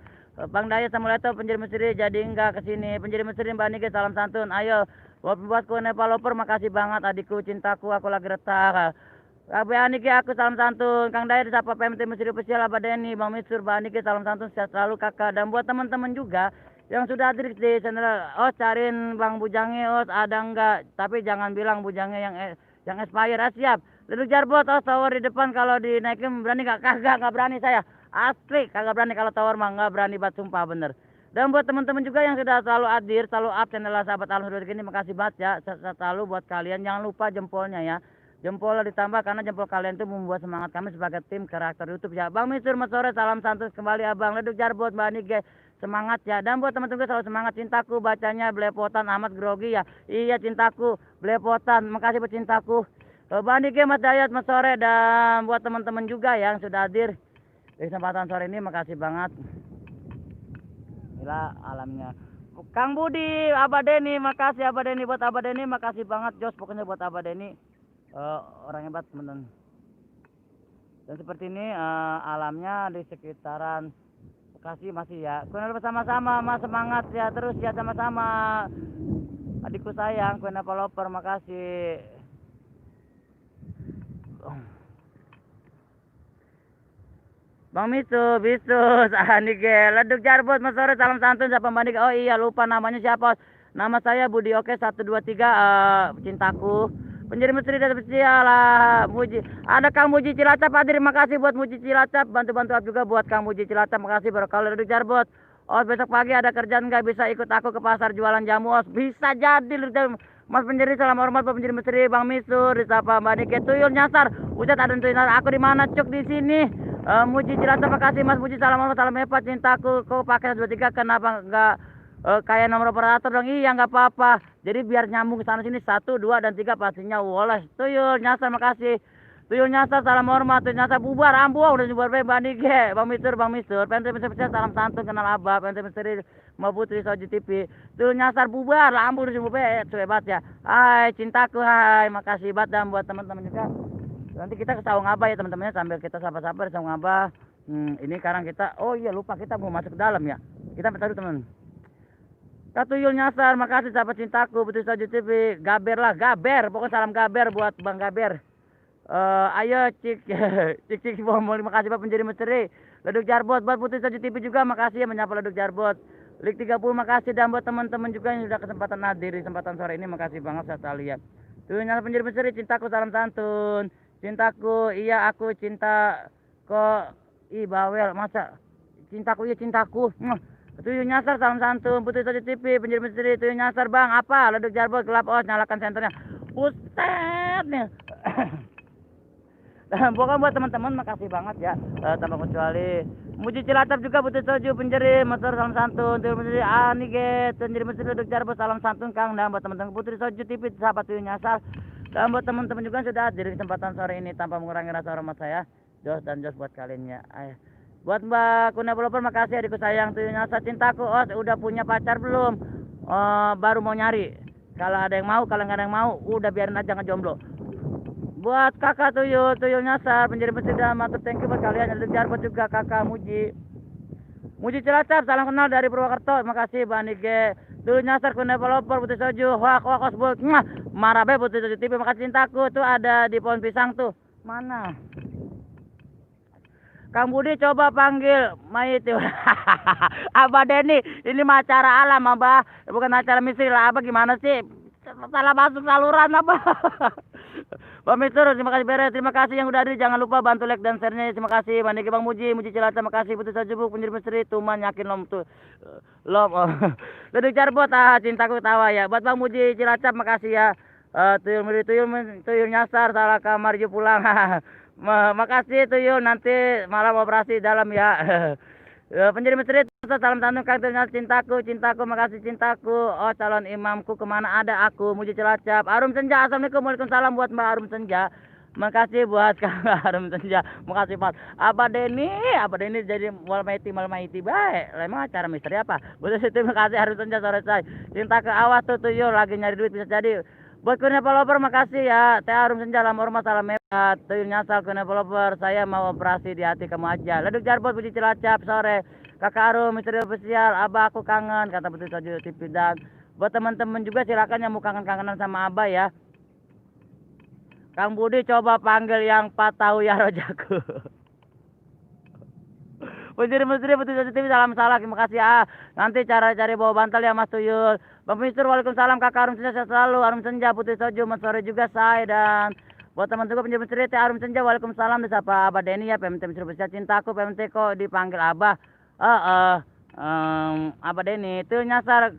Bang Daya Samuleto, penjeri misteri, jadi enggak kesini. Penjeri misteri Mbak Anige, salam santun. Ayo, buatku Nepaloper, makasih banget adikku, cintaku, aku lagi retak. Mbak Anike, aku salam santun. Kang Daya disapa PMT Mesri Official, Abah Denny, Bang Mistur, Mbak Anike, salam santun, sehat selalu kakak. Dan buat teman-teman juga yang sudah hadir di channel, cariin Bang Bujange, ada enggak? Tapi jangan bilang Bujange yang expire, siap. Leduk Jarbot, tower di depan, kalau dinaikin berani enggak? Kagak berani saya. Asli, kagak berani kalau tower mah, enggak berani banget, sumpah bener. Dan buat teman-teman juga yang sudah selalu hadir, selalu up channel Sahabat Alam ini, makasih banget ya. Sehat selalu buat kalian, jangan lupa jempolnya ya. Jempol ditambah karena jempol kalian itu membuat semangat kami sebagai tim karakter YouTube ya. Bang Mistur sore, salam santun kembali Abang. Leduk Jarbot, Mbak Anike, semangat ya. Dan buat teman-teman selalu semangat, cintaku bacanya belepotan amat grogi ya. Iya cintaku belepotan, makasih buat cintaku. Mbak Anike, Mas Dayat, Mas sore, dan buat teman-teman juga yang sudah hadir di kesempatan sore ini, makasih banget. Inilah alamnya. Kang Budi, Abah Denny, makasih Abah Denny, buat Abah Denny, makasih banget Jos, pokoknya buat Abah Denny. Orang hebat teman-teman. Dan seperti ini alamnya di sekitaran Bekasi masih ya. Kuena bersama-sama, Mas semangat ya terus ya, sama-sama. Adikku sayang, Kuena Paloper, makasih. Bang Misu, Bisus, Anige, Leduk Jarbot, Mas sore, salam santun, siapa Bandik? Oh iya, lupa namanya siapa? Nama saya Budi Oke 123, cintaku. Penjadi Misteri dan spesial lah, Muji. Ada Kang Muji Cilacap, terima kasih buat Muji Cilacap, bantu-bantu juga buat Kang Muji Cilacap, makasih barokah Leduk Jarbot. Oh besok pagi ada kerjaan nggak bisa ikut aku ke pasar jualan jamu? Os bisa jadi Leduk Jarbot. Mas Penjadi salam hormat Pak Penjadi Misteri, Bang Misur, disapa Mbak Nike, tuyul nyasar. Ucat ada tuyul, aku di mana cuk di sini. Muji Cilacap, makasih Mas Muji, salam hormat, salam hebat, cintaku. Kau pakai 23, kenapa enggak kayak nomor operator dong? Iya nggak apa-apa. Jadi biar nyambung ke sana sini 1, 2 dan 3 pastinya woles. Tuyul nyasar, makasih. Tuyul nyasar, salam hormat. Tuyul nyasar bubar, ambuh udah bubar Bang Nike, Bang Misur, Pente Misur, salam santun kenal Abah, Pente Misteri mau Putri Soji TV. Tuyul nyasar bubar, ambuh udah bubar, hebat ya. Hai cintaku, hai, makasih banget dan buat teman-teman juga. Nanti kita ke Sawung Abah ya teman-temannya, sambil kita sapa-sapa di Sawung Abah. Ini sekarang kita, oh iya lupa, kita mau masuk ke dalam ya. Kita minta dulu teman. Katuyul nyasar, makasih sahabat cintaku, Putri Soji TV. Gaber lah, gaber, pokoknya salam gaber buat Bang Gaber. Ayo cik cik bomol, makasih Pak Penjadi Misteri. Leduk Jarbot buat Putri Soji TV juga, makasih ya menyapa Leduk Jarbot. Lik 30 makasih, dan buat teman-teman juga yang sudah kesempatan hadir di kesempatan sore ini, makasih banget saya lihat. Tuyul nyasar Penjadi Misteri, cintaku salam santun. Cintaku, iya aku cinta kok. Ih bawel, masa cintaku, iya cintaku. Tuyul nyasar, salam santun, Putri Soji TV, Penjadi Misteri. Tuyul nyasar bang, apa? Leduk Jarbot, gelap os, nyalakan senternya. Buset nih. Pokoknya buat teman-teman makasih banget ya, tanpa kecuali. Muji Cilacap juga, Putri Soji, Penjadi Motor, salam santun. Tuyul Misteri, Anige, Penjadi Misteri, Leduk Jarbot, salam santun Kang. Dan buat teman-teman Putri Soji TV, sahabat Tuyul nyasar. Dan buat teman-teman juga sudah hadir di kesempatan sore ini tanpa mengurangi rasa hormat saya. Jos dan jos buat kalian ya. Buat Mbak Kuna Developer, makasih adikku sayang. Tuyul nyasar, cintaku. Os udah punya pacar belum? Baru mau nyari. Kalau ada yang mau, kalau nggak ada yang mau, udah biarin aja ngejomblo. Buat kakak Tuyul nyasar, Penjadi Misteri dan matur thank you buat kalian. Leduk Jarbot juga kakak Muji. Muji Cilacap, salam kenal dari Purwokerto. Makasih Bang Nige. Tuyul nyasar, Kuna Developer, Putri Soji, wak osbul. Marah be Putri Soji TV, makasih cintaku. Tuh ada di pohon pisang tuh. Mana? Kang Budi coba panggil Mait. Abah Denny, ini mah acara alam Abah, bukan acara misteri lah. Abah gimana sih? Salah masuk saluran Abah. Pak Mister, terima kasih beres. Terima kasih yang udah hadir. Jangan lupa bantu like dan share-nya. Terima kasih. Bang Bang Muji Cilacap, terima kasih. Putri Soji, Penjadi Misteri, Tuman yakin lom tuh. Lom. Leduk Jarbot, cintaku tawa ya. Buat Bang Muji Cilacap, makasih ya. Tuyul nyasar, salah kamar yuk pulang. Makasih Tuyul, nanti malam operasi dalam ya. Penjadi Misteri, salam santun Kang Tuyul, cintaku, makasih cintaku. Oh calon imamku kemana ada aku, Muji Cilacap. Arum Senja, assalamualaikum, waalaikumsalam buat Mbak Arum Senja. Makasih buat Kang Arum Senja, makasih Pak. Abah Denny jadi malmaiti baik. Emang acara misteri apa? Buat situ makasih Arum Senja sore saya. Cinta ke awas tuh Tuyul lagi nyari duit bisa jadi. Buat Kuna Developer makasih ya. Teh Arum Senja, salam hormat, salam hebat. Tuyul nyasar, Kuna Developer, saya mau operasi di hati kamu aja. Leduk Jarbot, Muji Cilacap sore. Kakak Arum, misteri official, Abah aku kangen, kata Putri Soji TV. Dan buat teman-teman juga silakan yang mau kangen-kangenan sama Abah ya. Kang Budi coba panggil yang 4 tahu ya rojaku. Penjadi Misteri, Putri Soji TV, salam terima kasih ya. Nanti cari bawa bantal ya Mas Tuyul. Bang Mister, waalaikumsalam kakak Arum Senja, sehat selalu. Arum Senja, Putri Soji, Mas sore juga saya. Dan buat teman juga Penjadi Misteri, Teh Arum Senja, waalaikumsalam. Disapa Abah Denny ya, PMT Misteri Official, cintaku, PMT kok dipanggil Abah. Abah Denny, Tuyul nyasar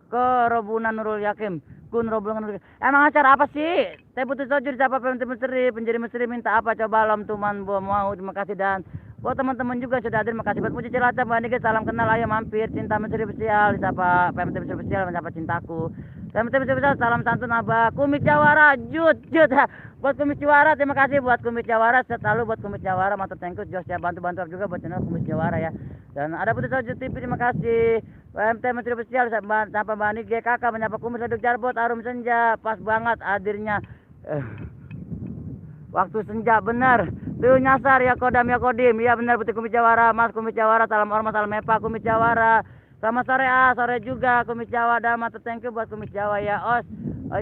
ke Robunan Nurul Yakin. Emang acara apa sih? Teh Putri Soji disapa PMT Misteri, Penjadi Misteri minta apa coba lom tuman mau. Terima kasih. Dan buat teman-teman juga sudah hadir, makasih buat Muji Cilacap, Mbak Nike, salam kenal, ayo mampir. Cinta Misteri Spesial disapa PMT Misteri Spesial, menyapa cintaku. PMT Misteri Spesial, salam santun Abah. Kumit Jawara, jut. Buat Kumit Jawara, terima kasih buat Kumit Jawara, selalu buat Kumit Jawara, matur thank you Jos ya, bantu juga buat channel Kumit Jawara ya. Dan ada Putri Soji TV, terima kasih. PMT Misteri Spesial sampai Mbak Nike, kakak menyapa Kumit, Leduk Jarbot, Arum Senja, pas banget hadirnya. Waktu senja bener. Tuyul nyasar ya Kodam ya Kodim. Ya benar Putri Kumit Jawara, Mas Kumit Jawara, salam hormat, salam mepa Kumit Jawara. Selamat sore sore juga Kumit Jawa, dan matur thank you buat Kumit Jawa ya.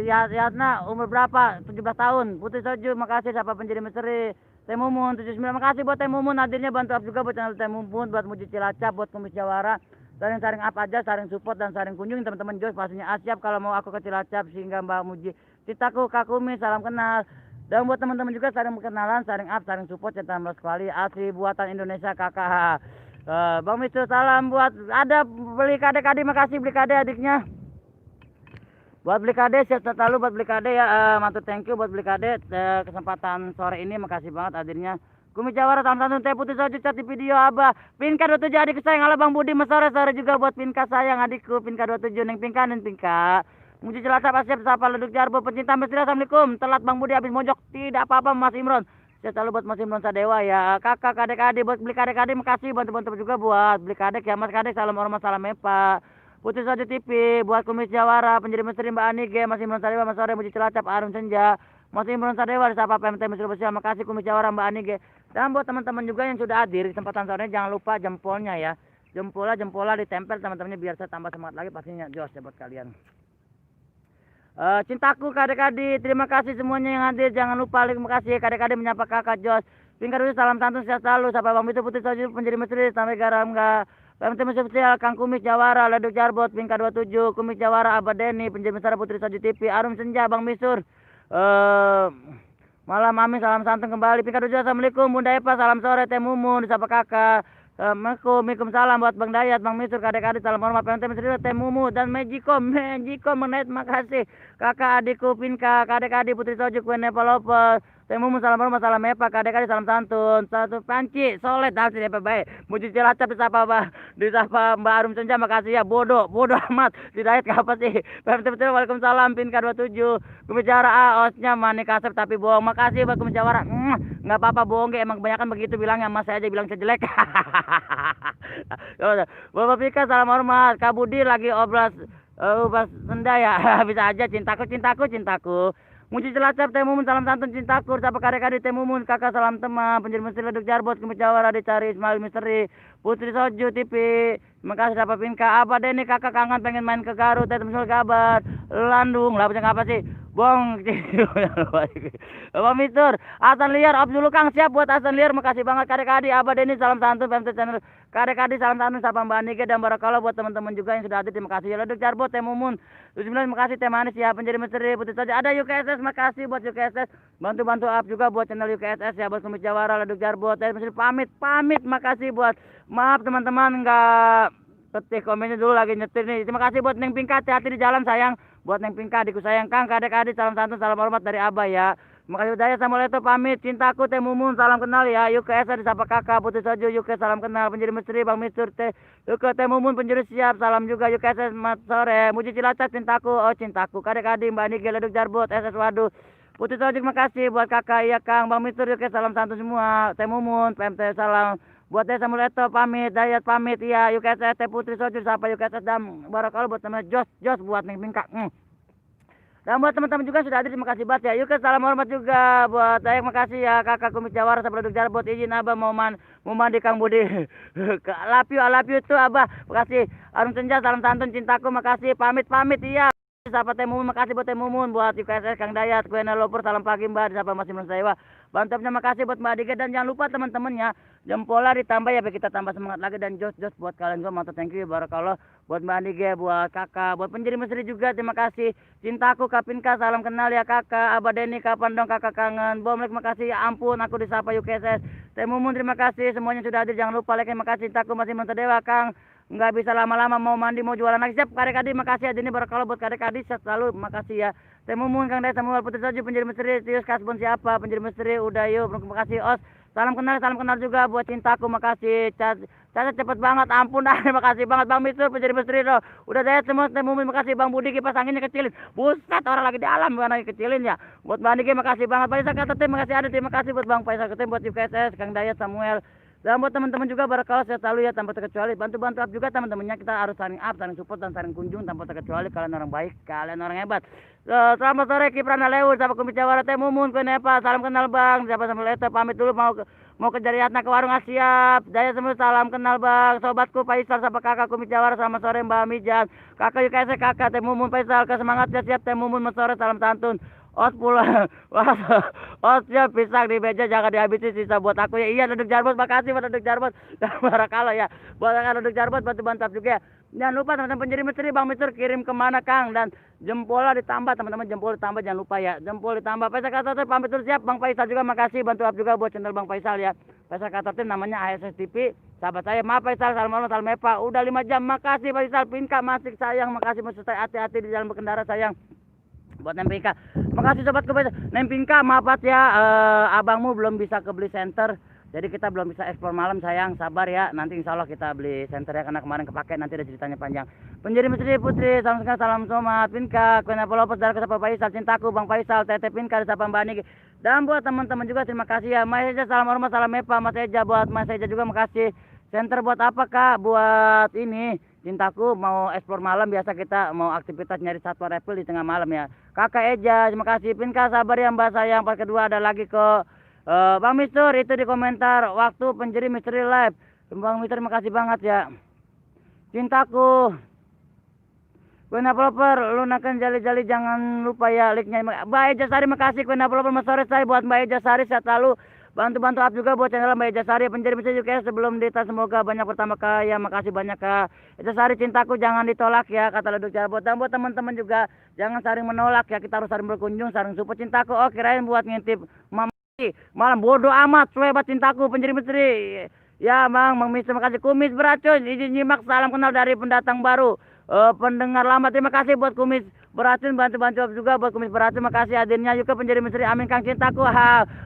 Yatna umur berapa? 17 tahun. Putri Soji, makasih siapa Penjadi Misteri. Teh Mumun 79. Makasih buat Teh Mumun hadirnya, bantu up juga buat channel Teh Mumun, buat Muji Cilacap, buat Kumis Jawara. Saring-saring up aja, saring support dan saring kunjung teman-teman Jos pastinya siap kalau mau aku ke Cilacap sehingga Mbak Muji Citaku Kak Kumis salam kenal. Dan buat teman-teman juga saring perkenalan, saring up, saring support centang belas kali asli buatan Indonesia kakak. Bang Mister salam buat ada beli kade-kade, makasih beli kade adiknya. Buat beli kade sehat selalu, buat beli kade ya mantu thank you buat beli kade kesempatan sore ini, makasih banget hadirnya. Kumis Jawara salam santun Teh Putih Soju cat di video Abah. Pinka 27 adik sayang ala Bang Budi mesore sore juga buat Pinka sayang adikku Pinka 27 neng Pinka neng Pinka. Muji Cilacap Asyap sapa leduk Jarbo pencinta misteri assalamualaikum. Telat Bang Budi habis mojok tidak apa-apa Mas Imron. Saya selalu buat Mas Imron Sadewa ya. Kakak kadek-kadek buat beli kadek-kadek makasih, bantu-bantu juga buat beli kadek ya Mas kadek, salam hormat salam mepa. Putih Soju TV buat Kumis Jawara penjadi misteri Mbak Anige Mas Imron Sadewa Mas sore Muji Cilacap Arum Senja. Mas Imron Sadewa disapa PMT Mesir Besial, makasih Kumis Jawara Mbak Anige. Dan buat teman-teman juga yang sudah hadir di kesempatan sore jangan lupa jempolnya ya. Jempolnya ditempel teman-temannya biar saya tambah semangat lagi pastinya jos ya buat kalian. Cintaku kadek-kadek, terima kasih semuanya yang hadir. Jangan lupa terima kasih kadek-kadek menyapa kakak Jos. Pinka dulu salam santun sehat selalu. Sapa Bang Bitu Putih Soju penjadi misteri sampai garam enggak. PMT Mesir Besial Kang Kumis Jawara Leduk Jarbot Pinka 27 Kumis Jawara Abah Deni penjadi misteri Putri Soju TV Arum Senja Bang Misur. Malam Amin salam santun kembali. Pinka 27 assalamualaikum Bunda Eva salam sore Teh Mumun disapa kakak. Assalamualaikum salam buat Bang Dayat, Bang Misur, kadek-kadek salam hormat PMT Mesir Teh Mumu dan Magicom menit makasih. Kakak adikku Pinka, kadek-kadek Putri Soju kue Nepalopo. Teh Mumu salam hormat salam mepa, kadek-kadek salam santun. Satu panci soleh dah tidak baik. Muji Cilacap disapa Mbak Arum Senja makasih ya. Bodoh amat. Didayat apa sih? PMT Mesir Waalaikumsalam Pinka 27. Kumis Jawara osnya manik kasep tapi bohong. Makasih buat Kumis Jawara. Enggak apa-apa bohong emang kebanyakan begitu bilangnya, Mas saya aja bilang saya jelek. Bapak Pika salam hormat. Kak Budi lagi obras senda ya. Bisa aja cintaku. Muji Cilacap Teh Mumun salam santun cintaku. Sapa kadek-kadek Teh Mumun kakak salam teman. Penjadi misteri Leduk Jarbot Kumis Jawara dicari Ismail Misteri Putri Soju TV. Makasih sapa Pinka Abah Deni kakak kangen pengen main ke Garut Teh Temsul kabar Landung lah apa sih Bong. Bapak Mister Hasan Liar off dulu Kang siap buat Hasan Liar, makasih banget kadek-kadek Abah Deni salam santun PMT channel kadek-kadek salam santun sapa Mbak Anike dan Barakallah buat teman-teman juga yang sudah hadir, terima kasih ya. Leduk Jarbot Teh Mumun 79 makasih Teh Manis ya penjadi misteri Putri Soju ada UKSS, makasih buat UKSS bantu up juga buat channel UKSS ya buat Kumis Jawara Leduk Jarbot Teh Misteri pamit makasih buat maaf teman-teman enggak ketik komennya dulu lagi nyetir nih. Terima kasih buat Neng Pinka, hati-hati di jalan sayang. Buat Neng Pinka adikku sayang Kang kadek-kadek salam santun salam hormat dari Abah ya. Makasih Daya Samueleto pamit cintaku Teh Mumun salam kenal ya. Yuk ke Esa disapa kakak Putri Soju yuk ke salam kenal penjadi misteri Bang Mistur Teh. Yuk ke Teh Mumun penjuru siap salam juga yuk ke Esa sore. Muji Cilacap cintaku cintaku kadek-kadek Mbak Nike Leduk Jarbot SS waduh. Putri Soju makasih buat kakak ya Kang Bang Mistur yuk ke salam santun semua. Teh Mumun PMT salam. Buat Teh Samueleto pamit, Dayat pamit ya. Yuk Teh Putri Soju sapa yuk dan Barakallah buat teman Jos buat Neng Pinka. Dan buat teman-teman juga sudah hadir terima kasih banget ya. Yuk salam hormat juga buat saya makasih ya kakak Kumis Jawara sampai Leduk Jarbot izin Abah mau mandi Kang Budi. I love you tuh Abah. Makasih. Arum Senja salam santun cintaku makasih pamit iya. Sapa Teh Mumun makasih buat Teh Mumun buat UKSS Kang Dayat Kuena Lopur salam pagi Mbak disapa Mas Imron Sadewa. Bantapnya makasih buat Mbak Adike dan jangan lupa teman-temannya jempolnya ditambah ya biar kita tambah semangat lagi dan jos buat kalian semua mantap thank you barakallah buat Mbak Adike buat kakak buat penjadi misteri juga terima kasih cintaku Kapinka salam kenal ya kakak Abah Deni kapan dong kakak kangen Bomlek makasih ya ampun aku disapa UKSS Teh Mumun terima kasih semuanya sudah hadir jangan lupa like makasih cintaku Mas Imron Sadewa Kang nggak bisa lama-lama mau mandi mau jualan lagi siap kadek-kadek makasih ya ini barakallah buat kadek-kadek selalu makasih ya. Teh Mumun Kang Dayat Samuel Putri Soju penjadi misteri Tius Kasbon siapa penjadi misteri udah yuk makasih Os salam kenal juga buat cintaku makasih Caca cepet banget ampun dah makasih banget Bang Misur penjadi misteri loh udah Dayat semua Teh Mumun makasih Bang Budi kipas anginnya kecilin buset orang lagi di alam bukan lagi kecilin ya buat Bang Niki makasih banget Faisal kata tim makasih ada terima kasih buat Bang Faisal Ketim buat UKSS Kang Dayat Samuel. Dan buat teman-teman juga barakallah saya selalu ya tanpa terkecuali bantu up juga teman-temannya kita harus saling up, saling support dan saling kunjung tanpa terkecuali kalian orang baik, kalian orang hebat. Selamat sore Kiprana Leur, sahabat Kumis Jawara Teh Mumun, Kuenepa, salam kenal Bang, siapa sama Leto pamit dulu mau ke Jariatna ke warung Asiap. Daya semua salam kenal Bang, sobatku Faisal sama kakak Kumis Jawara selamat sore Mbak Mijan, kakak UKS kakak Teh Mumun Faisal ke semangat ya siap Teh Mumun sore salam santun. Os pulang. Osnya pisang di meja jangan dihabisi, sisa buat aku ya. Iya Duduk Jarbot, makasih buat Duduk Jarbot. Dan barakallah ya. Buat Duduk Jarbot bantu mantap juga ya. Jangan lupa teman-teman penjadi misteri Bang Mister kirim kemana Kang, dan jempolnya ditambah teman-teman, jempol ditambah jangan lupa ya. Jempol ditambah. Faisal Kator pamit dulu siap. Bang Faisal juga makasih bantu up juga buat channel Bang Faisal ya. Faisal Kator namanya ASS TV. Sahabat saya, maaf Faisal, salam Eva. Udah 5 jam, makasih Faisal. Pinka masih sayang, makasih Mas, hati-hati di jalan berkendara sayang. Buat Nempinka, makasih sobatku. Nempinka, maaf ya, abangmu belum bisa ke beli center, jadi kita belum bisa ekspor malam sayang, sabar ya, nanti insya Allah kita beli center ya, karena kemarin kepake, nanti ada ceritanya panjang. Penjadi Misteri Putri, salam somat Pinka, Queen Apolopos, dari kesapa Faisal, cintaku Bang Faisal, Tete Pinka, disapa Mbak Niki. Dan buat teman-teman juga terima kasih ya, Mas Eja, salam hormat, salam Epa, Mas Eja, buat Mas Eja juga makasih. Center buat apa Kak? Buat ini, cintaku mau ekspor malam, biasa kita mau aktivitas nyari satwa reptil di tengah malam ya. Kakak Eja, terima kasih. Pinka, sabar ya Mbak sayang. Pas kedua ada lagi ke Bang Mister, itu di komentar waktu penjadi misteri live. Bang Mister, terima kasih banget ya. Cintaku. Queen Apoloper, lunakan jali-jali, jangan lupa ya like-nya. Mbak Eja Sari, makasih Queen Apoloper, Mas sore saya buat Mbak Eja Sari, sehat selalu. Bantu-bantu up juga buat channel Mbak Eja Sari, penjadi misteri juga sebelum dita, semoga banyak pertama kaya. Makasih banyak Kak Eja Sari, cintaku jangan ditolak ya, kata Duduk Jarbot. Dan buat teman-teman juga jangan saling menolak ya, kita harus saling berkunjung, saling support. Cintaku, oh kirain buat ngintip malam, bodoh amat, hebat cintaku penjadi misteri. Ya Bang Mister, makasih. Kumis beracun, izin nyimak, salam kenal dari pendatang baru. Pendengar lama, terima kasih buat Kumis beracun, bantu-bantu juga buat Kumis beracun, makasih hadirnya juga penjadi misteri. Amin Kang cintaku.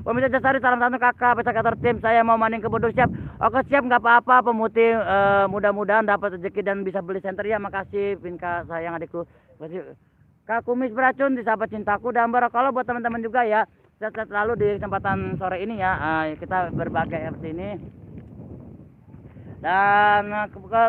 Pemirsa Jasari, salam satu kakak Faisal Kator tim, saya mau maning ke Bodor siap. Oke siap, nggak apa-apa pemutih, mudah-mudahan dapat rezeki dan bisa beli center ya. Makasih Pinka sayang adikku, makasih Kak Kumis beracun di sahabat cintaku. Dan kalau buat teman-teman juga ya, sehat-sehat selalu di kesempatan sore ini ya. Kita berbagai seperti ini. Dan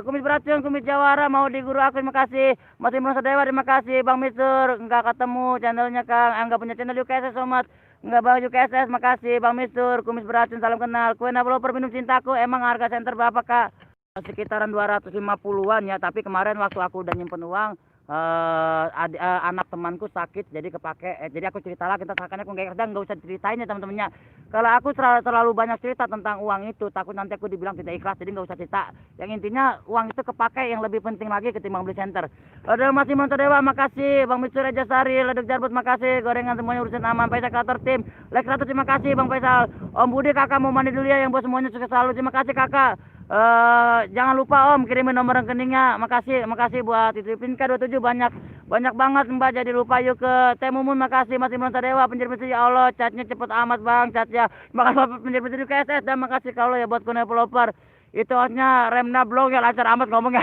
Kumis beracun, Kumis Jawara mau di guru aku, terima kasih. Masih Merasa Dewa, terima kasih. Bang Mister, enggak ketemu channelnya Kang, enggak punya channel UKSS somat, enggak bang UKSS, makasih Bang Mister. Kumis beracun, salam kenal. Queen Apoloper minum cintaku, emang harga center berapa Kak? Sekitaran 250-an ya, tapi kemarin waktu aku udah nyimpen uang, anak temanku sakit jadi kepake, jadi aku cerita lah, kita seakan aku nggak usah ceritain ya teman-temannya. Kalau aku terlalu banyak cerita tentang uang itu, takut nanti aku dibilang tidak ikhlas, jadi nggak usah cerita. Yang intinya uang itu kepake, yang lebih penting lagi ketimbang beli center. Ada masih Monto Dewa, makasih. Bang Mister, Eja Sari, Leduk Jarbot, makasih. Gorengan semuanya urusan aman. Faisal Kator tim, like 100, terima kasih Bang Faisal. Om Budi, kakak mau mandi dulu ya, yang buat semuanya sukses selalu, terima kasih kakak. Jangan lupa Om kirimin nomor rekeningnya, makasih buat itu. Pinka 27, banyak banget Mbak, jadi lupa. Yuk ke Temumun, makasih. Masih Merasa Dewa, penjadi misteri, ya Allah catnya cepet amat Bang, catnya. Makasih Bapak penjadi misteri KSS, dan makasih kalau ya buat Queen Apoloper. Itu hostnya Remna Blog ya, lancar amat ngomongnya.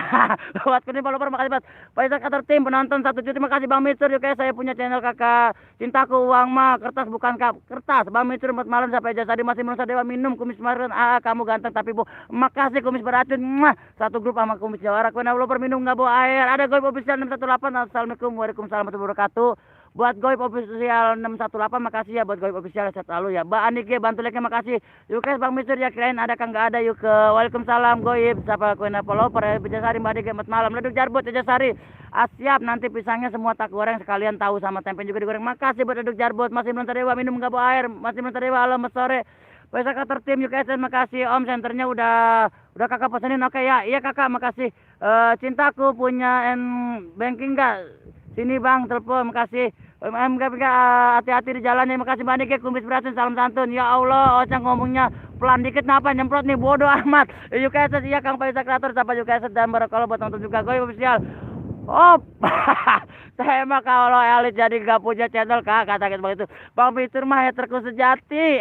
Buat Queen Apoloper, makasih banget. Faisal Kator tim, penonton 1 juta, terima kasih Bang Mister. Yuk saya punya channel kakak cintaku, uang mah kertas bukan kertas. Bang Mister, malam sampai Jasa di Masih Merasa Dewa, minum Kumis kemarin, kamu ganteng tapi bu, makasih Kumis beracun. Satu grup sama Kumis Jawara. Queen Apoloper minum nggak bawa air. Ada Goib Official 618, assalamualaikum warahmatullahi wabarakatuh. Buat Goib Official 618, makasih ya buat Goib Official, sehat selalu ya. Mbak Anike bantu like-nya, makasih. Yuk guys, Bang Mister ya, kirain ada kan nggak ada. Yuk ke Waalaikumsalam Goib, siapa Queen Apoloper, Eja Sari, Mbak Anike, selamat malam. Leduk Jarbot, Eja Sari, siap, nanti pisangnya semua tak goreng sekalian, tahu sama tempe juga digoreng. Makasih buat Leduk Jarbot. Masih Merasa Dewa, minum nggak bawa air. Masih Merasa Dewa, alam sore. Faisal Kator tim UKSN, makasih Om, senternya udah kakak pesenin. Oke ya, iya kakak, makasih. Cintaku punya banking nggak? Sini Bang, telepon, makasih. Hati-hati di jalannya, makasih Mbak Nike. Kumis beracun, salam santun. Ya Allah, Ocang ngomongnya pelan dikit, kenapa nyemprot nih, bodoh amat. UKSS, iya Kang Faisal Kreator, sampai UKSS, dan barakallah buat nonton juga. Goib Official. Oh, saya mah kalau elit jadi gak punya channel Kak, kata gitu begitu. Bang Mister mah haterku sejati.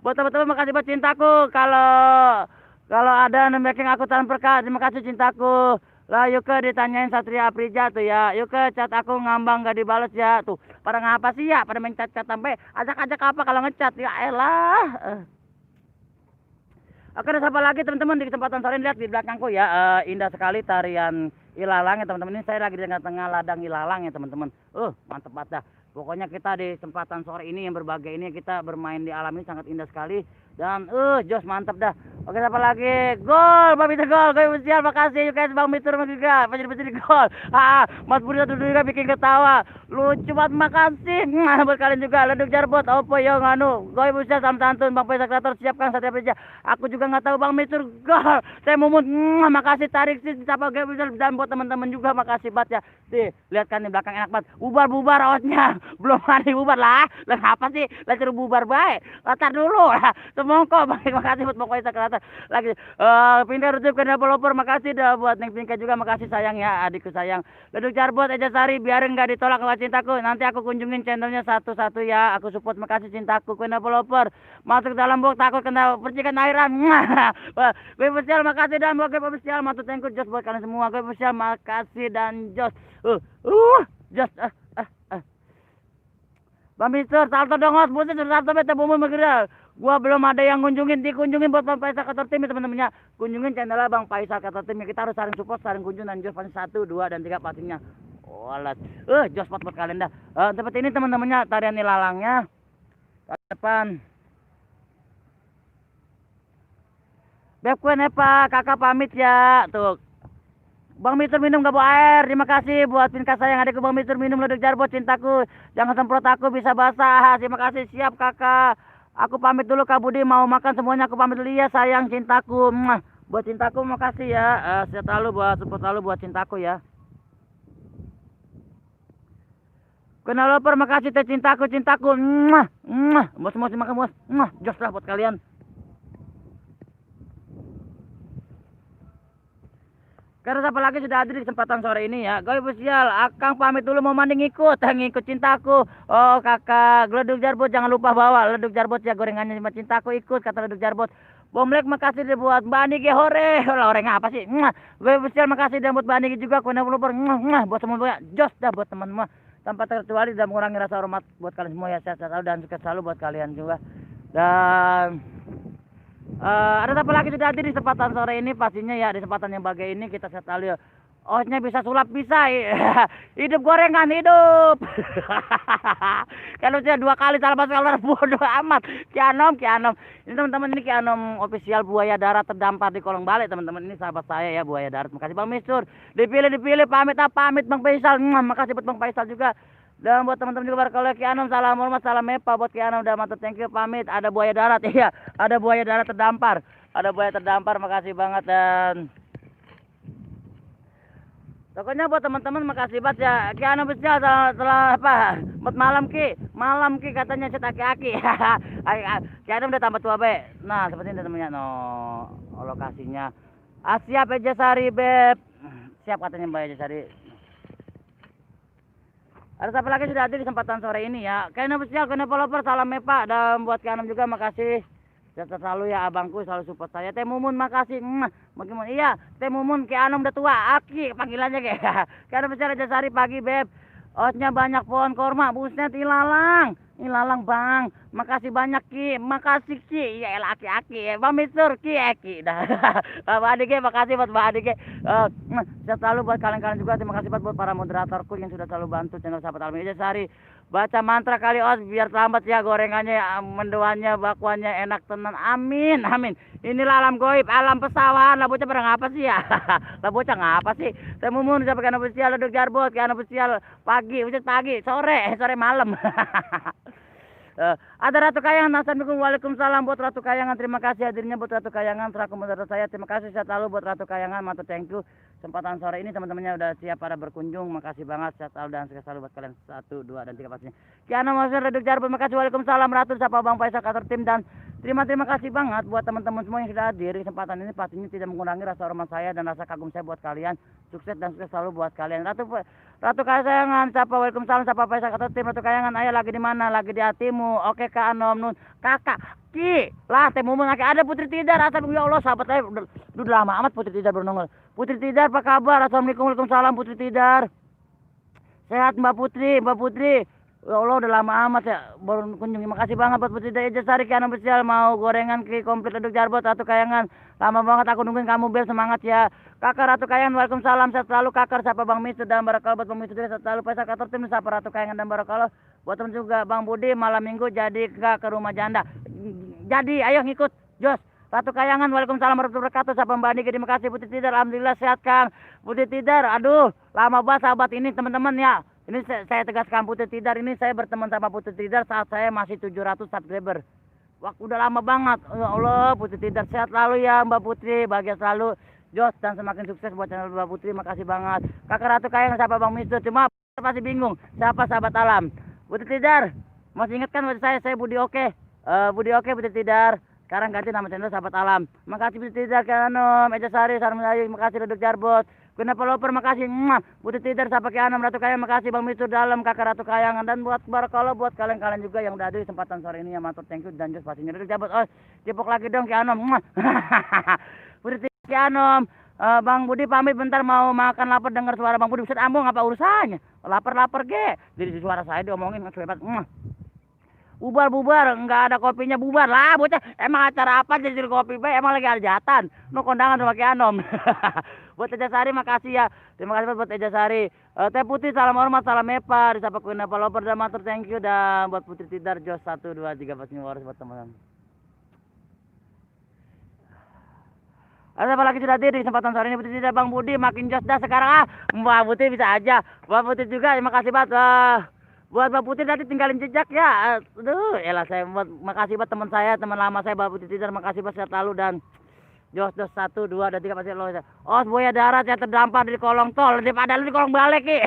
Buat teman-teman, makasih buat cintaku. Kalau ada nembeng aku transfer Kak, terima kasih cintaku. Lah yuk ke ditanyain Satria Aprija tuh ya. Yuk ke chat aku ngambang gak dibales ya. Tuh, pada ngapa sih ya? Pada main chat-chat sampai ajak-ajak apa kalau ngechat? Ya elah. Oke, ada siapa lagi teman-teman di kesempatan sore ini, lihat di belakangku ya. Indah sekali tarian ilalang ya teman-teman. Ini saya lagi di tengah-tengah ladang ilalang ya teman-teman. Mantep banget dah. Pokoknya kita di kesempatan sore ini yang berbagai ini kita bermain di alam ini sangat indah sekali. Dan jos mantap dah. Oke, apa lagi? Gol, Bang Mitur gol. Gol spesial, makasih guys Bang Mitur juga. Penjadi gol. Mas Budi satu juga bikin ketawa. Lucu banget, makasih. Buat kalian juga. Leduk Jarbot, opo yo nganu. Gol spesial salam santun Bang Faisal Kreator, siapkan Satria Peja. Aku juga nggak tahu Bang Mitur gol. Saya mumun. Makasih tarik sih siapa gol spesial dan buat teman-teman juga makasih banget ya. Nih, lihat kan di belakang enak banget. Bubar outnya. Belum ada bubar lah. Lah apa sih? Lah suruh bubar baik. Latar dulu lah. Semongko, makasih buat Bang Faisal Kreator. Lagi pindah rujuk ke developer, makasih dah buat Neng Pinka juga, makasih sayang ya adikku sayang. Leduk Jarbot Eja Sari, biar enggak ditolak sama cintaku, nanti aku kunjungin channelnya satu-satu ya, aku support, makasih cintaku ke developer. Masuk dalam box takut kena percikan airan. Gue spesial makasih dan buat gue spesial mantut tengku Jos buat kalian semua, gue spesial makasih dan Jos Jos Bang Mister, salto dong os, buset salto beta bumbu megera. Gua belum ada yang dikunjungin buat Bang Faisal Kreator Tim teman-temannya. Kunjungin channel Bang Faisal Kreator Tim. Kita harus saling support, saling kunjung dan Jos paling 1, 2 dan 3 pastinya. Walat. Jos buat kalian dah. Seperti ini teman-temannya tarian nilalangnya. Ke depan. Beb kue nepa, kakak pamit ya. Tuh. Bang Mitur minum gak bawa air. Terima kasih buat Pinka sayang adikku Bang Mitur minum Leduk Jarbot cintaku. Jangan semprot aku bisa basah. Terima kasih siap kakak. Aku pamit dulu Kak Budi mau makan semuanya. Aku pamit dulu ya sayang cintaku. Buat cintaku makasih ya. Sehat selalu buat support selalu buat cintaku ya. Kenal loper makasih teh cintaku. Bos makan bos. Jos lah buat kalian. Karena siapa lagi sudah hadir di kesempatan sore ini ya. Gue spesial, Akang pamit dulu mau mandi ngikut cintaku. Oh kakak, Leduk Jarbot jangan lupa bawa Leduk Jarbot ya gorengannya sama cintaku ikut kata Leduk Jarbot. Bomlek makasih deh buat Mbak Niki hore. Orang apa sih? Gue spesial makasih dan buat Mbak Niki juga. Kena lupa buat semua Jos dah buat teman semua. Tanpa terkecuali dan mengurangi rasa hormat buat kalian semua ya. Sehat selalu dan sukses selalu buat kalian juga. Dan ada apa lagi sudah hadir di kesempatan sore ini pastinya ya, di kesempatan yang bagai ini kita selalu osnya bisa sulap bisa. Hidup gorengan hidup. Kalau saya 2 kali salah masuk keluar bodoh amat. Kianom ini teman-teman, ini Kianom official buaya darat terdampar di kolong balik teman-teman, ini sahabat saya ya buaya darat. Makasih Bang Mistur dipilih pamit Bang Faisal. Makasih buat Bang Faisal juga. Dan buat teman-teman juga barangkali Kianom salam hormat salam mepa buat Kianom udah mantap thank you pamit. Ada buaya darat iya, ada buaya darat terdampar. Ada buaya terdampar makasih banget dan pokoknya buat teman-teman makasih banget ya. Kianom bisa setelah apa? Buat malam Ki katanya cet aki-aki. Kianom udah tambah tua be. Nah, seperti ini temennya lokasinya. Siap Eja Sari beb. Siap katanya Mbak Eja Sari. Ada siapa lagi sudah hadir di kesempatan sore ini ya. Kianom spesial, developer, salam mepa. Dan buat Kianom juga makasih. Sehat selalu ya abangku, selalu support saya. Teh Mumun makasih. Bagaimana? Iya, Teh Mumun Kianom udah tua. Aki panggilannya kayak. Kianom spesial Eja Sari pagi beb. Osnya banyak pohon korma, buset ilalang bang. Makasih banyak Ki, makasih Ki. Ya elah aki-aki, Bang Mistur Ki Eki. Dah. Mbak Adike makasih buat Mbak Adike. Sehat selalu buat kalian juga. Terima kasih buat para moderatorku yang sudah selalu bantu channel Sahabat Alam Eja Sari. Baca mantra kali os biar selamat ya gorengannya, mendoannya, bakwannya enak tenan. Amin. Inilah alam goib, alam pesawahan. Lah bocah pada ngapa sih ya? Lah bocah ngapa sih? Saya mumun sampai Kianom official Leduk Jarbot, Kianom official pagi, sore malam. Ada Ratu Kayangan, assalamualaikum waalaikumsalam buat Ratu Kayangan, terima kasih hadirnya buat Ratu Kayangan selaku moderator saya, terima kasih sehat selalu buat Ratu Kayangan, mantap thank you. Kesempatan sore ini teman-temannya udah siap pada berkunjung, makasih banget sehat selalu dan sukses selalu buat kalian 1, 2 dan 3 pastinya. Kianom official Leduk Jarbot, terima kasih waalaikumsalam Ratu sapa Bang Faisal Kreator Tim dan terima kasih banget buat teman-teman semua yang sudah hadir di kesempatan ini, pastinya tidak mengurangi rasa hormat saya dan rasa kagum saya buat kalian. Sukses dan sukses selalu buat kalian. Ratu Kayangan, sapa waalaikumsalam, sapa Faisal Kreator Tim. Ratu Kayangan, ayah lagi di mana? Lagi di hatimu. Oke Kak Anom Nun, kakak Ki lah Teh Mumun ada Putri Tidar, assalamualaikum ya Allah sahabat saya udah lama amat Putri Tidar baru nongol. Putri Tidar apa kabar? Assalamualaikum waalaikumsalam Putri Tidar. Sehat Mbak Putri. Ya Allah udah lama amat ya baru kunjungi. Makasih banget buat Putri Eja Sari Kianom spesial mau gorengan Ki komplit Leduk Jarbot. Ratu Kayangan lama banget aku nungguin kamu bel, semangat ya kakak. Ratu Kayangan waalaikumsalam sehat selalu kakak. Sapa Bang Mister dan barakallah buat Bang Mister sehat selalu. Faisal Kreator Tim sapa Ratu Kayangan dan barakallah buat teman juga Bang Budi malam minggu jadi ke rumah janda. Jadi ayo ngikut Jos Ratu Kayangan, waalaikumsalam warahmatullahi wabarakatuh. Sahabat Mbak Niki, terima kasih. Putri Tidar, alhamdulillah sehat Kang. Putri Tidar, aduh lama banget sahabat ini teman-teman ya. Ini saya tegaskan, Putri Tidar ini saya berteman sama Putri Tidar saat saya masih 700 subscriber. Wah, udah lama banget. Ya Allah, Putri Tidar sehat selalu ya Mbak Putri, bahagia selalu. Jos dan semakin sukses buat channel Mbak Putri, makasih banget. Kakak Ratu Kayangan, siapa Bang Mistur, cuma pasti bingung siapa sahabat alam. Putri Tidar, masih ingat kan saya Budi Oke. Budi Oke, Putri Tidar. Sekarang ganti nama channel Sahabat Alam. Makasih Putri Tidar, Kianom, Eja Sari, Sarung Melayu, makasih Reduk Jarbot. Kenapa Loper, makasih. Putri Tidar, Sahabat Kianom, Ratu Kayangan, makasih Bang Mistur Dalam, Kakak Ratu Kayangan. Dan buat barakallah buat kalian-kalian juga yang udah ada di kesempatan sore ini ya, mantap, thank you. Dan just pastinya Reduk Jarbot. Oh, cipok lagi dong Kianom. Putri Tidar, Kianom. Bang Budi pamit bentar mau makan, lapar dengar suara Bang Budi. Buset ambung apa urusannya? Lapar ge. Jadi suara saya diomongin hebat. Bubar enggak ada kopinya, bubar lah bocah. Emang acara apa jadi kopi bae, emang lagi hajatan no kondangan sama Kianom. Buat Eja Sari makasih ya, terima kasih buat Eja Sari. Teh Putih salam hormat, salam mepa disapa Queen Loper dan matur thank you. Dan buat Putri Tidar Jos 1 2 3 pas harus buat teman-teman. Ada apa lagi sudah hadir di kesempatan sore ini Putri Tidar, Bang Budi makin jos dah sekarang Mbak Putri bisa aja. Mbak Putri juga terima kasih banget. Buat Mbak Putri tadi tinggalin jejak ya. Aduh, elah saya makasih buat teman saya, teman lama saya Mbak Putri Tidar, makasih buat sehat lalu dan Jos 1 2 dan 3 pasti lo. Oh, buaya darat yang terdampar di kolong tol daripada lu di kolong balik ki.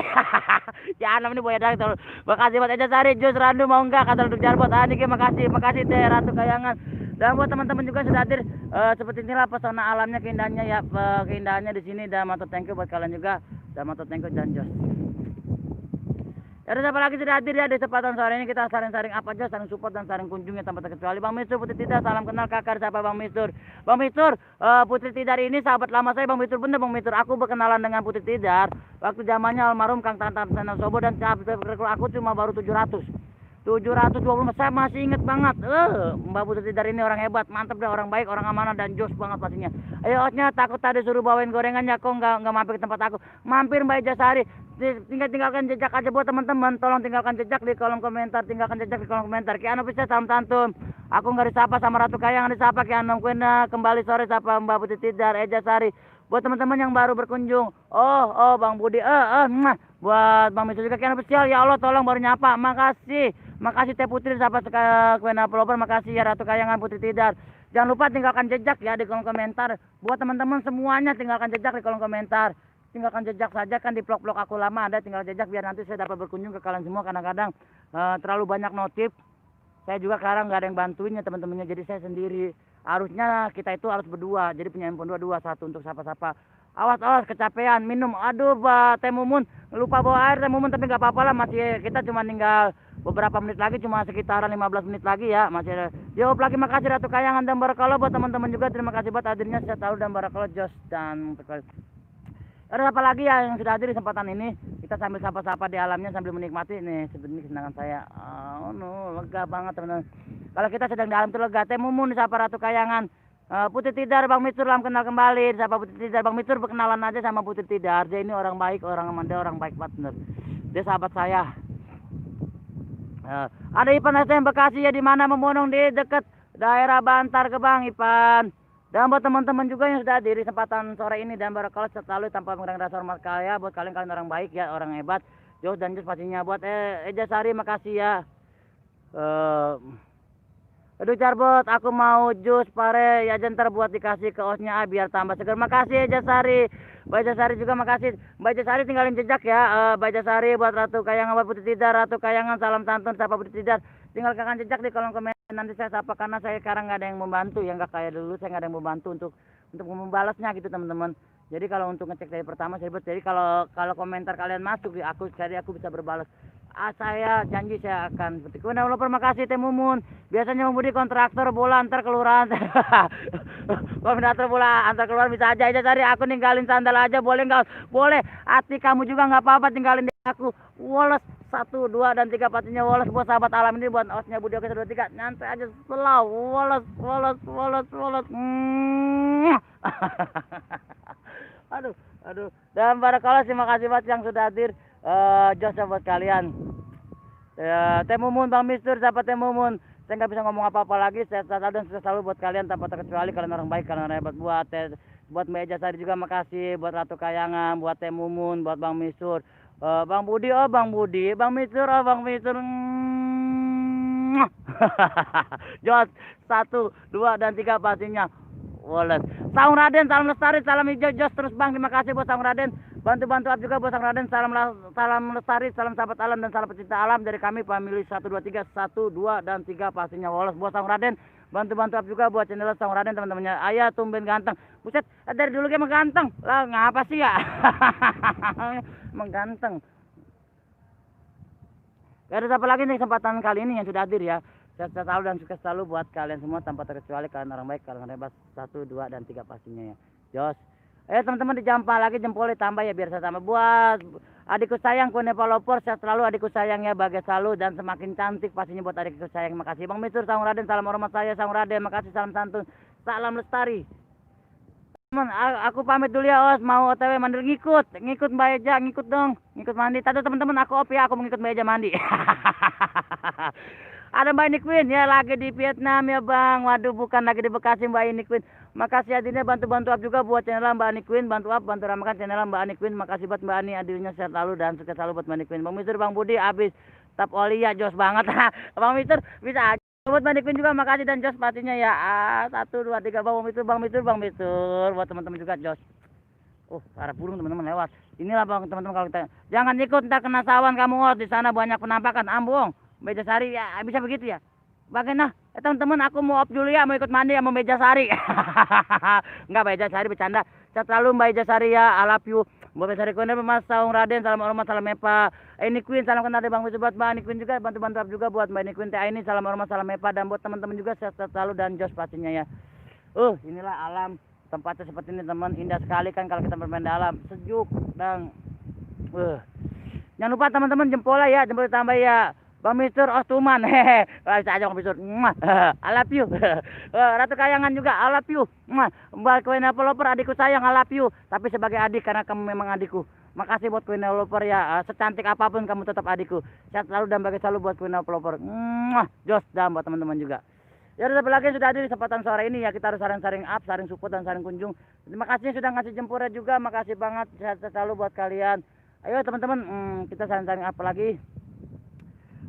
Jangan ini buaya darat tol. Makasih buat Eja Sari, Jos Randu mau enggak kata Reduk Jarbot. Niki makasih Teh Ratu Kayangan. Dan buat teman-teman juga sudah hadir seperti inilah pesona alamnya, keindahannya ya, keindahannya di sini. Dan matur thank you buat kalian juga. Dan matur thank you dan Jos. Ada siapa lagi sudah hadir ya di kesempatan sore ini, kita saling-saling apa aja, saling support dan saling kunjungi tanpa terkecuali. Bang Mistur, Putri Tidar, salam kenal kakak, siapa Bang Mistur? Bang Mistur, Putri Tidar ini sahabat lama saya Bang Mistur, bener Bang Mistur. Aku berkenalan dengan Putri Tidar waktu zamannya almarhum Kang Tantan Sana Sobo dan aku cuma baru 720, saya masih inget banget. Mbak Putri Tidar ini orang hebat, mantap deh, orang baik, orang amanah dan jos banget pastinya. Ayo osnya, takut tadi suruh bawain gorengannya, kok nggak mampir ke tempat aku. Mampir Mbak Eja Sari, tinggalkan jejak aja buat teman-teman. Tolong tinggalkan jejak di kolom komentar, Kiano bisa salam tantun. Aku nggak disapa sama Ratu Kayangan, disapa Kiano Kuena kembali sore sapa Mbak Putri Tidar, Eja Sari. Buat teman-teman yang baru berkunjung, Bang Budi, buat Bang Mistur juga Kiano spesial, ya Allah tolong baru nyapa, makasih Teh Putri, sahabat Kuena Peloper, makasih ya Ratu Kayangan, Putri Tidar. Jangan lupa tinggalkan jejak ya di kolom komentar. Buat teman-teman semuanya tinggalkan jejak di kolom komentar. Tinggalkan jejak saja, kan di vlog-vlog aku lama ada tinggal jejak biar nanti saya dapat berkunjung ke kalian semua. Kadang-kadang terlalu banyak notif. Saya juga sekarang nggak ada yang bantuin ya teman-temannya, jadi saya sendiri. Harusnya kita itu harus berdua, jadi punya handphone dua satu untuk sapa-sapa. Awas kecapean minum. Aduh, Teh Mumun lupa bawa air Teh Mumun, tapi nggak apa-apa lah, masih kita cuma tinggal beberapa menit lagi, cuma sekitaran 15 menit lagi ya, masih ada. Jawab lagi, makasih Ratu Kayangan dan barakallah buat teman-teman juga, terima kasih buat hadirnya, sehat selalu dan barakallah Jos dan ada apa lagi ya yang sudah hadir di kesempatan ini. Kita sambil sapa-sapa di alamnya sambil menikmati nih sebenarnya kesenangan saya. Lega banget teman-teman. Kalau kita sedang di alam itu lega. Teh Mumun disapa Ratu Kayangan, Putri Tidar, Bang Mistur salam kenal kembali. Disapa Putri Tidar, Bang Mistur berkenalan aja sama Putri Tidar. Dia ini orang baik, orang aman, dia orang baik partner. Dia sahabat saya. Ada Ipan STM Bekasi ya, di mana memonong di dekat daerah Bantar Gebang Ipan. Dan buat teman-teman juga yang sudah hadir di kesempatan sore ini dan barakallah selalu tanpa mengurangi rasa hormat kalian. Buat kalian orang baik ya, orang hebat. Jos dan Jos pastinya. Buat Eja Sari makasih ya. Aduh Jarbot, aku mau jus pare ya jentar buat dikasih ke osnya biar tambah segar. Makasih Eja Sari. Mbak Eja Sari juga makasih. Mbak Eja Sari tinggalin jejak ya. Mbak Eja Sari buat Ratu Kayangan, buat Putri Tidar, Ratu Kayangan salam santun sapa Putri Tidar. Tinggalkan jejak di kolom komentar, nanti saya sapa karena saya sekarang nggak ada yang membantu ya, nggak kayak dulu saya nggak ada yang membantu untuk membalasnya gitu teman-teman. Jadi kalau untuk ngecek dari pertama saya buat, jadi kalau komentar kalian masuk di aku, jadi aku bisa berbalas. Saya janji saya akan seperti itu. Nah, terima kasih Teh Mumun. Biasanya membudi kontraktor bola antar kelurahan. Koordinator bola antar kelurahan bisa aja cari aku ninggalin sandal aja boleh nggak? Boleh. Hati kamu juga nggak apa-apa tinggalin aku. Woles 1 2 dan 3 pastinya woles buat sahabat alam ini, buat osnya Budi Oke 1 2 3 nyantai aja selau woles. Aduh. Dan barakallah terima kasih banget yang sudah hadir. Jos buat kalian. Teh Mumun, Bang Mistur, siapa Teh Mumun? Saya nggak bisa ngomong apa-apa lagi. Saya selalu dan sukses selalu buat kalian tanpa terkecuali. Kalian orang baik, kalian orang hebat. Buat Mbak Eja Sari juga makasih. Buat Ratu Kayangan, buat Teh Mumun, buat Bang Misur, Bang Budi, Bang Budi, Bang Misur, Bang Misur. Jos 1, 2, dan 3 pastinya. Woles. Saung Raden, salam lestari, salam hijau Jos terus Bang. Terima kasih buat Saung Raden. Bantu-bantu up juga buat Saung Raden. Salam lestari, salam sahabat alam dan salam pecinta alam dari kami family 1 2 3, 1 2 dan 3 pastinya. Woles buat Saung Raden. Bantu-bantu up juga buat channel Saung Raden teman-temannya. Ayah tumben ganteng. Buset, dari dulu emang ganteng. Lah ngapa sih ya? Emang ganteng. Gak ada siapa lagi nih kesempatan kali ini yang sudah hadir ya. Saya selalu dan sukses selalu buat kalian semua tanpa terkecuali. Kalian orang baik, kalian hebat. 1, 2, dan 3 pastinya ya. Jos. Teman-teman dijampa lagi jempolnya tambah ya biar saya tambah. Buat adikku sayang Kunepa Lopor, saya selalu adikku sayang ya bagai selalu dan semakin cantik pastinya buat adikku sayang. Makasih Bang Misur, Saung Raden, salam hormat saya Saung Raden, makasih salam santun, salam lestari. Teman, aku pamit dulu ya Os, mau OTW mandi ngikut Mbak Eja, ngikut dong, ngikut mandi. Tadi teman-teman aku op ya, aku mau ngikut Mbak Eja mandi. Ada Mbak Ini Queen ya lagi di Vietnam ya Bang. Waduh bukan lagi di Bekasi Mbak Ini Queen. Makasih adilnya bantu-bantu up juga buat channel Mbak Ini Queen. Bantu up, bantu ramakan channel Mbak Ini Queen. Makasih buat Mbak Ani adilnya sehat selalu dan sukses selalu buat Mbak Ini Queen. Bang Mister, Bang Budi habis tap oli ya jos banget. Bang Mister bisa aja. Buat Mbak Ini Queen juga makasih dan jos pastinya ya. 1 2 3 Bang Mister, Bang Mister, Bang Mister. Buat teman-teman juga jos. Para burung teman-teman lewat. Inilah Bang teman-teman kalau kita jangan ikut ntar kena sawan kamu Os. Di sana banyak penampakan ambung. Meja Sari ya bisa begitu ya. Bagaimana? Teman-teman aku mau off dulu ya, mau ikut mandi sama Meja Sari. Enggak Meja Sari bercanda. Saya selalu Mbak Meja Sari ya, I love you. Mbak Meja Sari Kuner, Mas Saung Raden, salam hormat, salam mepa. Ini Queen, salam kenal dari Bang Wisnu buat Mbak Ini Queen juga, bantu-bantu up juga buat Mbak Ini Queen ini, salam hormat, salam mepa dan buat teman-teman juga sehat selalu dan jos pastinya ya. Inilah alam tempatnya seperti ini teman, indah sekali kan kalau kita bermain di alam, sejuk dan jangan lupa teman-teman jempolnya ya, jempol tambah ya. Bang Mister Ostuman, hehe, bisa aja Bang Mister, I love you. Ratu Kayangan juga, I love you. Mbak Queen Developer, adikku sayang, I love you. Tapi sebagai adik karena kamu memang adikku. Makasih buat Queen Developer ya, secantik apapun kamu tetap adikku. Sehat selalu dan bagai selalu buat Queen Developer. Jos dan buat teman-teman juga. Ya udah lagi sudah hadir di kesempatan sore ini ya, kita harus saling up, saling support dan saling kunjung. Terima kasih sudah ngasih jempolnya juga, makasih banget, sehat selalu buat kalian. Ayo teman-teman, kita saling up lagi.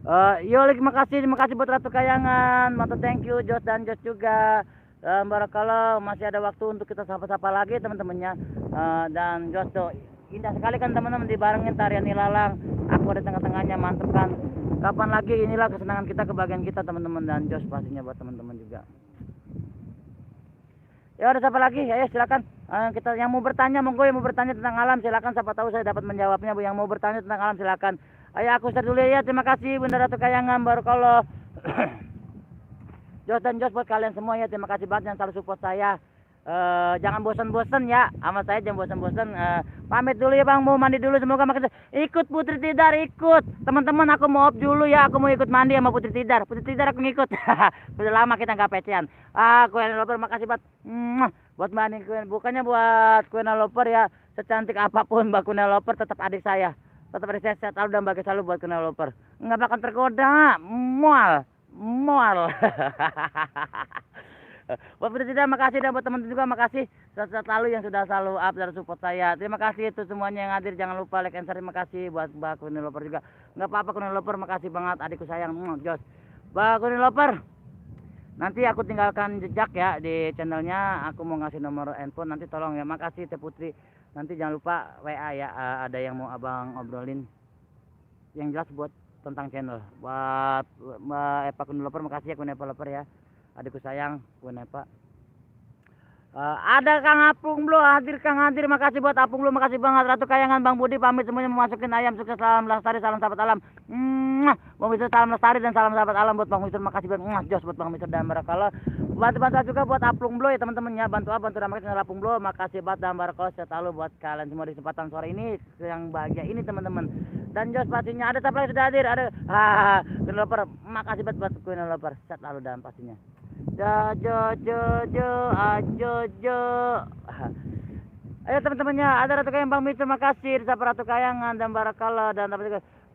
Terima kasih buat Ratu Kayangan, Mantu thank you, Jos dan Jos juga. Barakallah masih ada waktu untuk kita sapa-sapa lagi teman-temannya. Dan Jos tuh indah sekali kan teman-teman dibarengin tarian ilalang. Aku ada tengah-tengahnya mantep kan. Kapan lagi inilah kesenangan kita, kebahagiaan kita teman-teman dan Jos pastinya buat teman-teman juga. Ya ada siapa lagi? Ayo silakan. Kita yang mau bertanya monggo, yang mau bertanya tentang alam silakan, siapa tahu saya dapat menjawabnya. Yang mau bertanya tentang alam silakan. Ayo aku start dulu ya. Terima kasih Bunda Ratu Kayangan, barakallah. Jos dan Jos buat kalian semua ya. Terima kasih banget yang selalu support saya. Jangan bosan-bosan ya sama saya, jangan bosan-bosan. Pamit dulu ya Bang, mau mandi dulu, semoga makin ikut Putri Tidar, ikut teman-teman. Aku mau off dulu ya, aku mau ikut mandi sama Putri Tidar aku ngikut. Udah lama kita nggak pecean. Queen Loper makasih buat Mbak Ani Queen, bukannya buat Queen Loper ya, secantik apapun Mbak Queen Loper tetap adik saya, tetap adik saya, selalu dan bagi selalu buat Queen Loper, nggak bakal tergoda, mual. Buat Putri Tidar makasih dan buat teman-teman juga makasih selalu yang sudah selalu up dan support saya. Terima kasih itu semuanya yang hadir, jangan lupa like and share. Terima kasih buat Mbak Queen Loper juga. Nggak apa-apa Queen Loper, makasih banget adikku sayang. Jos Mbak Queen Loper, nanti aku tinggalkan jejak ya di channelnya. Aku mau ngasih nomor handphone, nanti tolong ya. Makasih Teh Putri. Nanti jangan lupa WA ya, ada yang mau abang obrolin yang jelas buat tentang channel. Buat Mbak Epa Queen Loper, makasih ya Queen Loper ya, adikku sayang Queen Epa. Ada Kang Apung Blo hadir, Kang hadir, makasih buat Apung Blo, makasih banget. Ratu Kayangan, Bang Budi pamit semuanya memasukin ayam, sukses, salam lestari, salam sahabat alam. Bang Mister salam lestari dan salam sahabat alam buat Bang Mister, makasih banget. Jos buat Bang Mister dan barakallah. Bantu-bantu juga buat Apung Blo ya teman-teman ya, bantu ramakan channel Apung Blo, makasih banget dan barakallah selalu buat kalian semua di kesempatan sore ini yang bahagia ini teman-teman. Dan Jos pastinya ada siapa lagi sudah hadir, ada Queen Loper, makasih banget buat Queen Loper, selalu dan pastinya. Jo. Ayo teman-temannya, ada Ratu Kayangan, Bang Mister makasih, siapa Ratu Kayangan dan barakallah dan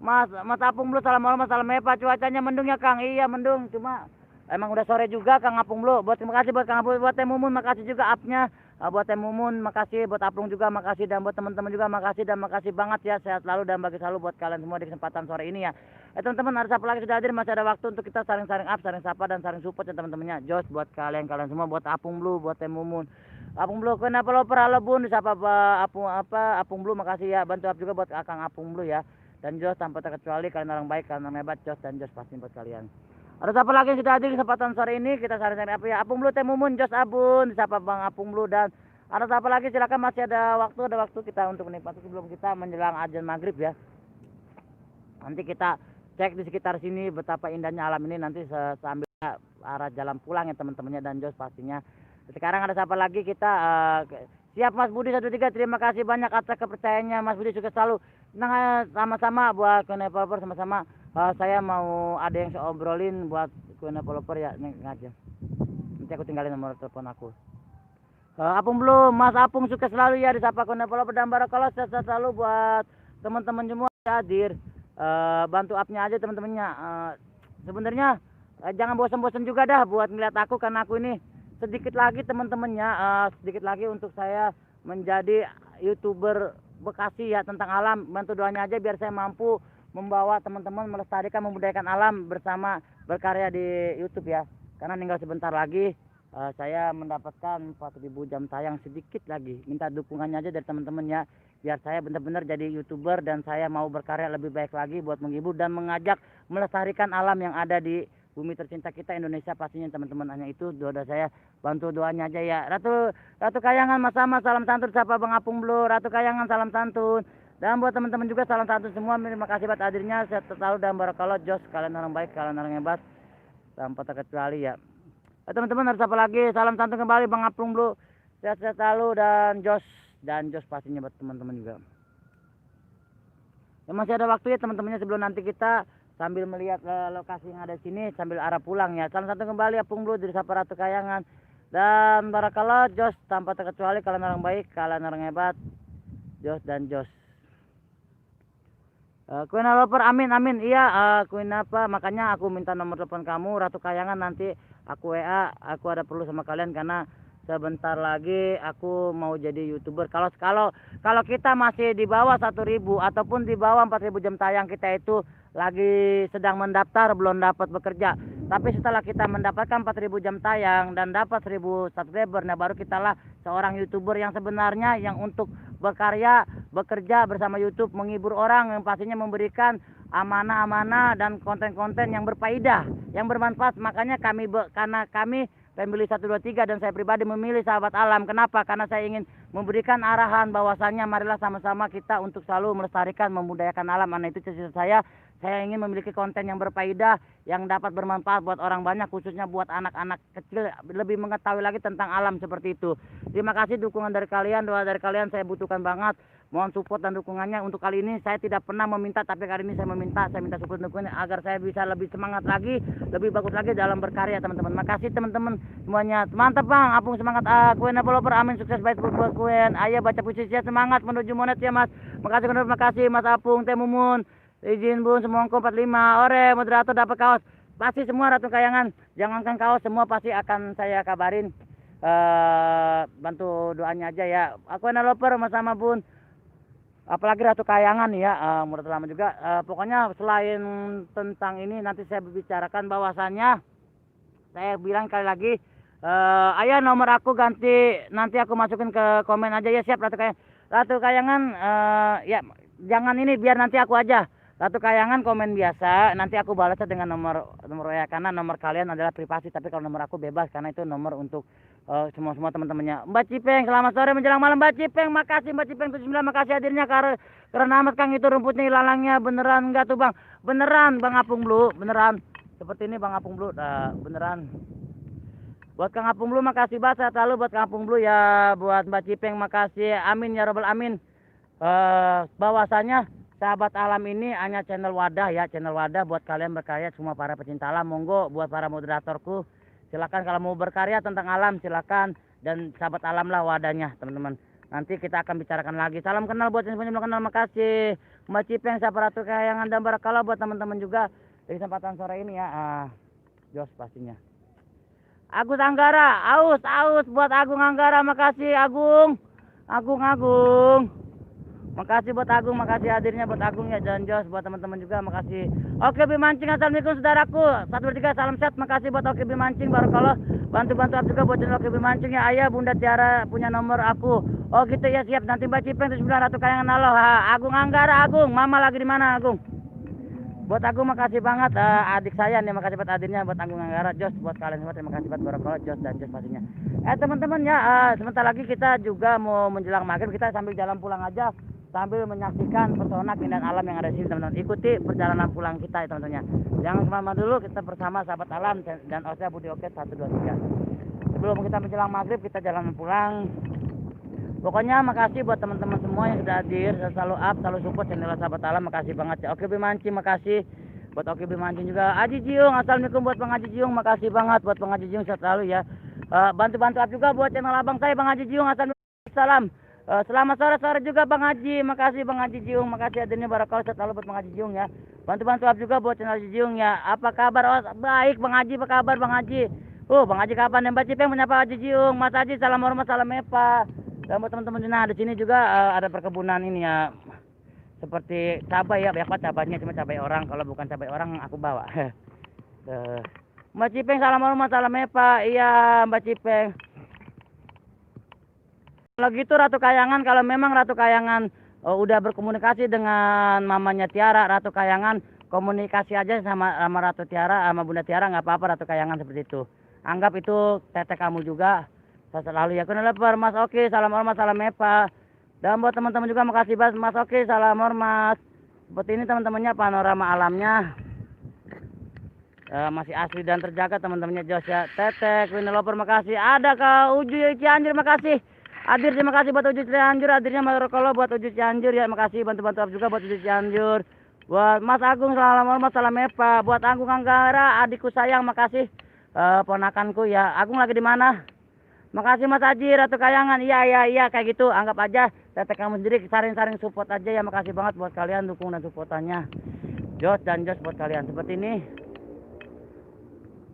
Mas Apung Blo, salam hormat, salam mepa. Cuacanya mendung ya Kang? Iya mendung, cuma Emang udah sore juga Kang Apung Blue. Terima kasih buat Kang Apung, buat Teh Mumun makasih juga upnya. Buat Teh Mumun makasih, buat Apung juga makasih, dan buat teman-teman juga makasih, dan makasih banget ya, sehat selalu dan bagi selalu buat kalian semua di kesempatan sore ini ya. Teman-teman, ada siapa lagi sudah hadir, masih ada waktu untuk kita saling-saling up, saling sapa dan saling support ya teman-temannya. Jos buat kalian semua, buat Apung Blue, buat Teh Mumun. Apung Blue kenapa lo halo Bun, disapa Apung Blue makasih ya, bantu up juga buat Kang Apung Blue ya. Dan Jos tanpa terkecuali kalian orang baik, kalian orang hebat, Jos dan Jos pasti buat kalian. Ada siapa lagi yang sudah hadir di kesempatan sore ini? Kita saling-saling apa ya? Apung Blue, Teh Mumun, Jos Abun, disapa Bang Apung Blue, dan ada siapa lagi? Silakan, masih ada waktu kita untuk menikmati sebelum kita menjelang azan maghrib ya. Nanti kita cek di sekitar sini betapa indahnya alam ini nanti sambil arah jalan pulang ya teman-temannya dan Jos pastinya. Sekarang ada siapa lagi? Kita siap Mas Budi 13. Terima kasih banyak atas kepercayaannya Mas Budi, sukses selalu. Nah, sama-sama buat developer sama-sama. Saya mau ada yang saya obrolin buat developer ya, aja. Nanti aku tinggalin nomor telepon aku. Apung Blue, Mas Apung sukses selalu ya, disapa developer dan barakallah, sehat selalu buat teman-teman semua hadir. Bantu upnya aja teman-temannya. Sebenarnya jangan bosan-bosan juga dah buat ngeliat aku, karena aku ini sedikit lagi teman-temannya, sedikit lagi untuk saya menjadi YouTuber Bekasi ya tentang alam. Bantu doanya aja biar saya mampu membawa teman-teman melestarikan, membudayakan alam bersama berkarya di YouTube ya. Karena tinggal sebentar lagi saya mendapatkan 4.000 jam tayang, sedikit lagi. Minta dukungannya aja dari teman-teman ya, biar saya benar-benar jadi YouTuber dan saya mau berkarya lebih baik lagi buat menghibur dan mengajak melestarikan alam yang ada di bumi tercinta kita Indonesia pastinya teman-teman. Hanya itu doa saya, bantu doanya aja ya. Ratu Kayangan Mas Sama, salam santun, sapa Bang Apung Blue. Ratu Kayangan salam santun, dan buat teman-teman juga salam santun semua. Terima kasih buat hadirnya, sehat selalu dan barakallah. Jos, kalian orang baik, kalian orang hebat tanpa terkecuali ya. Teman-teman, harus apa lagi? Salam santun kembali Bang Apung Blue, sehat-sehat selalu, dan Jos pastinya buat teman-teman juga. Ya, masih ada waktu ya teman-temannya sebelum nanti kita sambil melihat lokasi yang ada di sini sambil arah pulang ya. Salam satu kembali Apung Blue dari Sapa Ratu Kayangan, dan barakallah Jos tanpa terkecuali, kalian orang baik, kalian orang hebat, Jos dan Jos. Queen Lover, amin iya. Queen apa, makanya aku minta nomor telepon kamu Ratu Kayangan, nanti aku WA, aku ada perlu sama kalian karena sebentar lagi aku mau jadi YouTuber. Kalau kita masih di bawah 1.000 ataupun di bawah 4.000 jam tayang, kita itu lagi sedang mendaftar, belum dapat bekerja. Tapi setelah kita mendapatkan 4.000 jam tayang dan dapat 1.000 subscriber, nah baru kita lah seorang YouTuber yang sebenarnya, yang untuk berkarya, bekerja bersama YouTube, menghibur orang, yang pastinya memberikan amanah-amanah dan konten-konten yang berfaedah, yang bermanfaat. Makanya karena kami Family 123 dan saya pribadi memilih Sahabat Alam. Kenapa? Karena saya ingin memberikan arahan bahwasannya marilah sama-sama kita untuk selalu melestarikan, membudayakan alam. Karena itu cita-cita saya ingin memiliki konten yang berfaedah, yang dapat bermanfaat buat orang banyak, khususnya buat anak-anak kecil lebih mengetahui lagi tentang alam seperti itu. Terima kasih dukungan dari kalian, doa dari kalian saya butuhkan banget. Mohon support dan dukungannya. Untuk kali ini saya tidak pernah meminta, tapi kali ini saya minta support dan dukungannya agar saya bisa lebih semangat lagi, lebih bagus lagi dalam berkarya teman-teman. Makasih teman-teman semuanya. Mantap Bang Apung, semangat. Queen developer, amin, sukses baik buat Queen. Ayo baca puisi semangat menuju monet ya Mas. Makasih Mas Apung, Teh Mumun. Izin Bun, semongko 45. Ore, moderator dapat kaos. Pasti semua Ratu Kayangan. Jangankan kaos, semua pasti akan saya kabarin. Bantu doanya aja ya. Aku developer Mas sama Bun. Apalagi Ratu Kayangan ya, mudah lama juga. Pokoknya selain tentang ini nanti saya berbicarakan bahwasannya, saya bilang kali lagi, ayah nomor aku ganti, nanti aku masukin ke komen aja ya. Siap Ratu Kayangan, ya jangan ini, biar nanti aku aja. Ratu Kayangan komen biasa, nanti aku balasnya dengan nomor WA, karena nomor kalian adalah privasi, tapi kalau nomor aku bebas karena itu nomor untuk semua teman-temannya. Mbak Cipeng, selamat sore menjelang malam Mbak Cipeng. Makasih Mbak Cipeng 79, makasih hadirnya. Karena amat Kang, itu rumputnya hilalangnya beneran enggak tuh Bang? Beneran Bang Apung Blue, beneran. Seperti ini Bang Apung Blue, beneran. Buat Kang Apung Blue makasih banget, saya selalu buat Kang Apung Blue ya. Buat Mbak Cipeng makasih, amin ya robbal amin. Bahwasanya Sahabat Alam ini hanya channel wadah ya, channel wadah buat kalian berkarya, semua para pecinta alam. Monggo buat para moderatorku, silakan kalau mau berkarya tentang alam silakan, dan Sahabat Alam lah wadahnya teman-teman. Nanti kita akan bicarakan lagi. Salam kenal buat yang belum kenal, makasih Mbak Cipeng, Sapa Ratu Kayangan, dan barakallah buat teman-teman juga di kesempatan sore ini ya. Jos pastinya. Agus Anggara, aus buat Agung Anggara, makasih Agung. Agung. Makasih buat Agung, makasih hadirnya buat Agung ya, dan Jos buat teman-teman juga, makasih. Oke Bimancing, assalamualaikum saudaraku. 1 2 3 salam sehat, makasih buat Oke Bimancing, barakallah. Bantu-bantu aku juga buat channel Oke Bimancing ya. Ayah Bunda Tiara punya nomor aku. Oh gitu ya, siap. Nanti Mbak Cipeng 9 Ratu Kayangan, halo. Agung Anggara, Agung. Mama lagi di mana Agung? Buat aku makasih banget adik saya nih, makasih buat hadirnya buat Agung Anggara, Jos buat kalian semua, terima kasih buat barakallah Jos dan Jos pastinya. Teman-teman ya, sebentar lagi kita juga mau menjelang maghrib, kita sambil jalan pulang aja sambil menyaksikan pesona keindahan alam yang ada di sini teman-teman. Ikuti perjalanan pulang kita ya teman-teman ya. Jangan kemana-mana dulu, kita bersama sahabat alam dan Osnya Budi Oke 1 2 3. Sebelum kita menjelang maghrib kita jalan pulang. Pokoknya makasih buat teman-teman semua yang sudah hadir, selalu up, selalu support channel sahabat alam, makasih banget ya. Oke Bimancing, makasih buat Oke Bimancing juga. Haji Jiung, assalamualaikum buat Bang Haji Jiung, makasih banget buat Bang Haji Jiung selalu ya. Bantu-bantu up juga buat channel abang saya Bang Haji Jiung, assalamualaikum. Selamat sore juga Bang Haji, makasih Bang Haji Jiung, makasih hadirnya barakallah selalu buat Bang Haji Jiung ya. Bantu-bantu up juga buat channel Haji Jiung ya. Apa kabar? Oh, baik Bang Haji, apa kabar Bang Haji? Bang Haji kapan ya? Mbak Cipeng menyapa Haji Jiung, Mas Haji salam hormat, salam mepa. Dan buat teman-teman di sini juga ada perkebunan ini ya, seperti cabai ya, banyak banget cabainya, cuma cabai orang, kalau bukan cabai orang aku bawa. Mbak Cipeng salam hormat, salam mepa. Iya Mbak Cipeng. Kalau gitu Ratu Kayangan, kalau memang Ratu Kayangan udah berkomunikasi dengan mamanya Tiara, Ratu Kayangan komunikasi aja sama Ratu Tiara, sama Bunda Tiara, nggak apa-apa Ratu Kayangan seperti itu. Anggap itu teteh kamu juga. Saya selalu ya kenapa Mas Oke, salam hormat, salam mepa. Dan buat teman-teman juga makasih banget Mas Oke, salam hormat. Seperti ini teman-temannya panorama alamnya masih asli dan terjaga teman-temannya Jos ya. Teteh Queen Lover makasih. Ada Kak Uju Cianjur, makasih. Hadir, terima kasih buat Uju Cianjur, hadirnya Marokolo buat Uju Cianjur ya, makasih bantu-bantu juga buat Uju Cianjur. Buat Mas Agung salam hormat, salam mepa. Buat Agung Anggara, adikku sayang, makasih. Ponakanku ya. Agung lagi di mana? Makasih Mas Haji, Ratu Kayangan. Iya kayak gitu. Anggap aja teteh kamu sendiri, saring-saring support aja ya. Makasih banget buat kalian dukung dan supportannya. Jos dan Jos buat kalian. Seperti ini.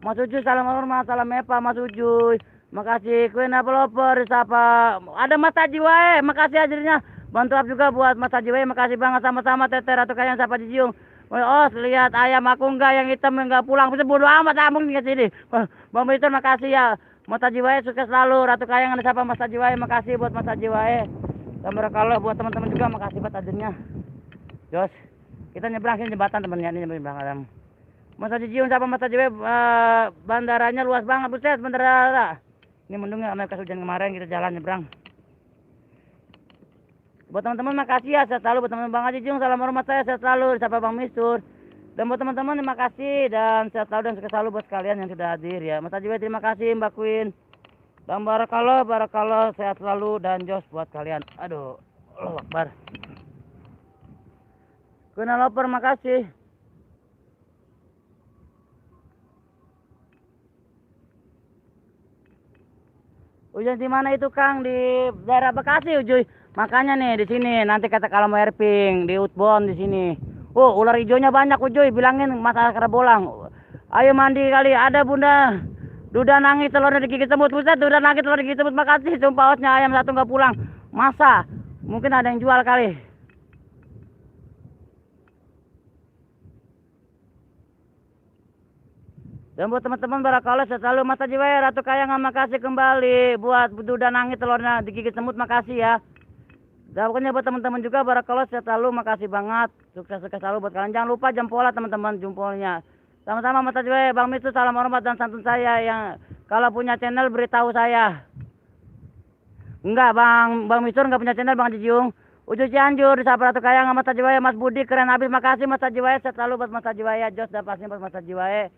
Mas Uju salam hormat, salam mepa Mas Uju. Makasih Queen Developer, siapa? Ada Mas Haji wae. Makasih hadirnya. Bantu up juga buat Mas Haji wae. Makasih banget sama-sama teteh Ratu Kayangan, siapa di Jiung. Oh, lihat ayam aku enggak yang hitam yang enggak pulang. Bisa bodo amat amung di sini. Bang Mister makasih ya. Mas Haji wae sukses selalu. Ratu Kayangan siapa Mas Haji wae, makasih buat Mas Haji wae. Barakallah buat teman-teman juga, makasih buat hadirnya. Jos, kita nyebrang sini jembatan teman-teman, ini nyebrang alam. Mas Haji Jiung siapa Mas Haji wae, bandaranya luas banget buset bandara. Ini mendungnya karena hujan kemarin kita jalan nyebrang. Buat teman-teman makasih ya, sehat selalu buat teman-teman Bang Haji Jiung, salam hormat saya sehat selalu, siapa Bang Mistur. Dan buat teman-teman terima kasih dan sehat selalu dan sukses selalu buat kalian yang sudah hadir ya. Mas Haji terima kasih Mbak Queen. Dan barakallah sehat selalu dan Jos buat kalian. Aduh, Allahu Akbar. Queen Lover makasih. Hujan di mana itu Kang? Di daerah Bekasi Ujuy. Makanya nih di sini nanti kata kalau mau airping di Outbound di sini. Ular hijaunya banyak Ujuy, bilangin Mas Akra Bolang. Ayo mandi kali, ada Bunda. Duda nangis telurnya digigit semut. Buset, Duda nangis telur digigit semut. Makasih, sumpah osnya ayam satu nggak pulang. Masa? Mungkin ada yang jual kali. Dan buat teman-teman barakallah selalu Mas Haji wae, Ratu Kayangan makasih kembali. Buat Duda nangis telurnya digigit semut, makasih ya. Dan pokoknya buat teman-teman juga barakallah selalu, makasih banget. Sukses selalu buat kalian. Jangan lupa jempol teman-teman, jempolnya. Sama-sama Mas Haji wae, Bang Mitu salam hormat dan santun saya yang kalau punya channel beritahu saya. Enggak Bang Mitu enggak punya channel Bang Haji Jiung. Uju Cianjur, Sahabat Ratu Kayangan, Mas Haji wae, Mas Budi keren habis, makasih Mas Haji wae, selalu buat Mas Haji wae, Jos dan pasti buat Mas Haji wae.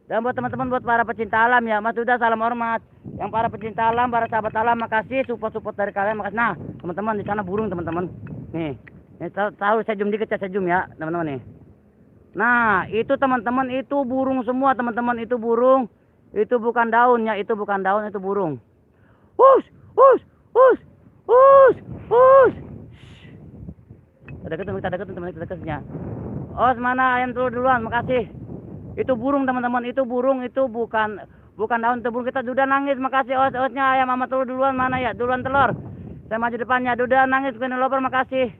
Dan buat teman-teman, buat para pecinta alam ya, Mas Duda salam hormat. Yang para pecinta alam, para sahabat alam, makasih support dari kalian, makasih. Nah, teman-teman di sana burung teman-teman. Nih tahu saya zoom dikit, saya zoom ya, teman-teman nih. Nah, itu teman-teman itu burung semua, teman-teman itu burung. Itu bukan daunnya, itu bukan daun, itu burung. Hus. Kita deket teman-teman, kita deketnya. Oh, mana ayam telur duluan, makasih. Itu burung teman-teman, itu burung, itu bukan bukan daun, itu burung kita. Duda nangis, makasih os-osnya. Ayam mama telur duluan mana ya? Duluan telur. Saya maju depannya. Duda nangis, Queen Lover, makasih.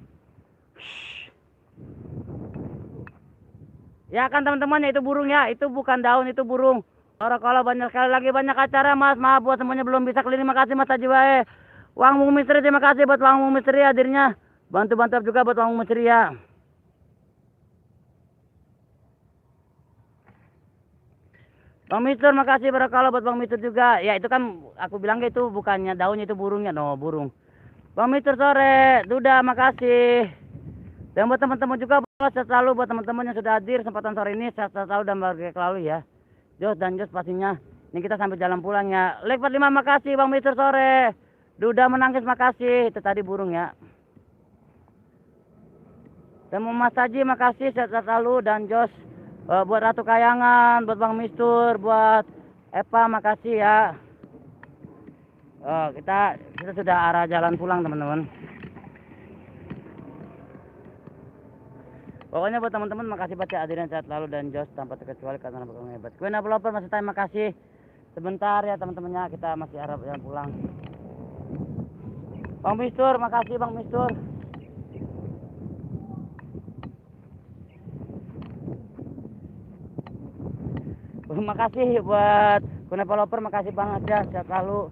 Ya kan teman-teman, itu burung ya, itu bukan daun, itu burung. Kalau banyak sekali lagi, banyak acara mas, maaf buat semuanya belum bisa keliling. Makasih mas Haji Wae. Wang Mung Misteri, terima kasih buat Wang Mung Misteri hadirnya. Bantu-bantu juga buat Wang Mung Misteri ya. Bang Mister, makasih barakallah buat Bang Mister juga. Ya itu kan aku bilang itu bukannya daunnya, itu burungnya, no burung. Bang Mister sore, Duda makasih. Dan buat teman-teman juga, sehat selalu buat teman-teman yang sudah hadir kesempatan sore ini, sehat selalu dan bahagia selalu ya. Jos dan Jos pastinya. Ini kita sampai jalan pulang ya. Like 45 makasih Bang Mister sore. Duda menangis makasih. Itu tadi burung ya. Dan Mas Haji makasih, sehat selalu dan Jos. Buat Ratu Kayangan, buat Bang Mistur, buat Epa makasih ya. Kita sudah arah jalan pulang teman-teman. Pokoknya buat teman-teman makasih baca hadirin, sehat selalu dan Jos tanpa terkecuali karena berkembang hebat. Queen Developer masih time, makasih. Sebentar ya teman-temannya, kita masih arah jalan pulang. Bang Mistur, makasih Bang Mistur. Makasih buat Queen Developer, makasih banget ya, sehat selalu.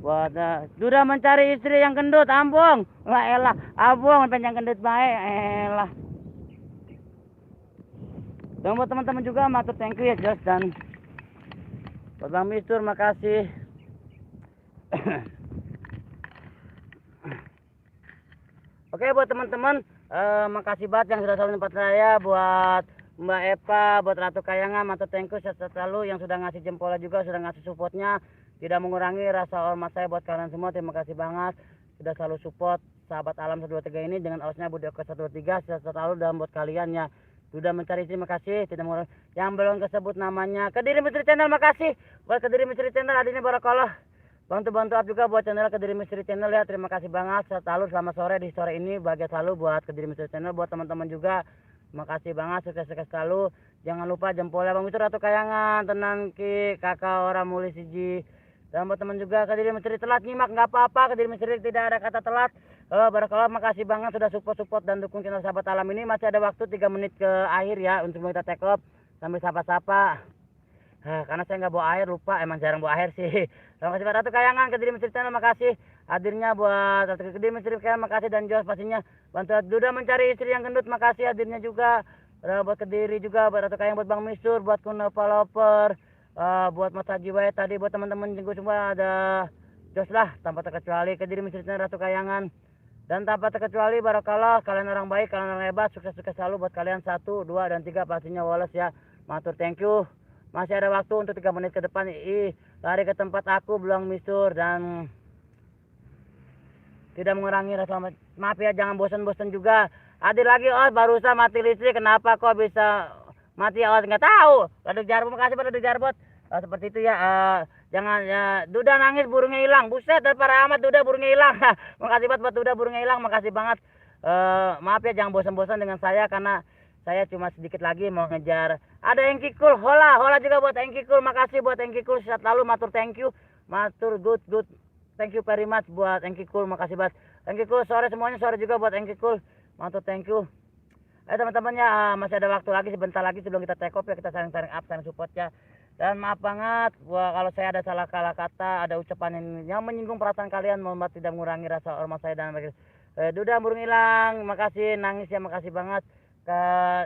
Buat sudah mencari istri yang gendut, ambung. Lah elah, ambung pengen yang gendut baik, elah. Dan buat teman-teman juga matur thank you ya Jos, dan buat Bang Mistur makasih. Oke buat teman-teman, makasih banget yang sudah selalu tempat saya. Buat Mbak Eva, buat Ratu Kayangan, matur thank you sehat selalu. Yang sudah ngasih jempolnya juga, sudah ngasih supportnya, tidak mengurangi rasa hormat saya buat kalian semua. Terima kasih banget sudah selalu support sahabat alam 123 ini dengan osnya Budi Oke 123, sehat selalu. Dan buat kalian ya sudah mencari, terima kasih. Tidak mengurangi yang belum kesebut namanya, Kediri Misteri Channel, makasih buat Kediri Misteri Channel hadirnya barakallah. Bantu-bantu up juga buat channel Kediri Misteri Channel ya, terima kasih banget. Sehat selalu, selamat sore di sore ini, bahagia selalu buat Kediri Misteri Channel. Buat teman-teman juga makasih banget, sukses-sukses selalu. Jangan lupa jempolnya Bang Mister, Ratu Kayangan, Tenan Ki, Kakak Orang Muli Siji. Dan buat teman juga Kediri Misteri telat nyimak nggak apa-apa, Kediri Misteri tidak ada kata telat. Barakallah, makasih banget sudah support dan dukung channel sahabat alam ini. Masih ada waktu 3 menit ke akhir ya untuk kita take off sambil sapa-sapa. Karena saya nggak bawa air, lupa, emang jarang bawa air sih. Terima kasih buat Ratu Kayangan, Kediri Misteri Channel, makasih hadirnya buat Ratu Kediri Misteri Channel, makasih. Dan Jos pastinya bantu Duda mencari istri yang gendut, makasih hadirnya juga. Buat Kediri juga, buat Ratu Kayangan, buat Bang Mistur, buat Queen Developer, buat Mas Haji Wae tadi, buat teman-teman juga semua ada Jos lah, tanpa terkecuali Kediri Misteri Channel, Ratu Kayangan. Dan tanpa terkecuali barakallah, kalian orang baik, kalian orang hebat, sukses-sukses selalu buat kalian 1, 2, dan 3 pastinya Wallace ya. Matur thank you. Masih ada waktu untuk 3 menit ke depan. Lari ke tempat aku belum Mistur, dan tidak mengurangi rasa maaf ya, jangan bosan-bosan juga. Hadir lagi barusan mati listrik, kenapa kok bisa mati nggak tahu. Laduk Jarbot, makasih pada Laduk Jarbot. Seperti itu ya, jangan ya. Duda nangis burungnya hilang, buset para amat Duda burungnya hilang. Makasih banget buat Duda burungnya hilang, makasih banget. Maaf ya, jangan bosan-bosan dengan saya karena saya cuma sedikit lagi mau ngejar. Ada Engki Cool, hola juga buat Engki Cool, makasih buat Engki Cool, sehat lalu, matur thank you, matur good, thank you very much buat Engki Cool, makasih banget Engki Cool. Sore semuanya, sore juga buat Engki Cool, matur thank you. Teman-teman ya, masih ada waktu lagi sebentar lagi sebelum kita take off ya, kita saling up, saling support ya. Dan maaf banget kalau saya ada salah kata, ada ucapan yang menyinggung perasaan kalian, mohon maaf, tidak mengurangi rasa hormat saya. Dan Duda burung hilang, makasih, nangis ya, makasih banget.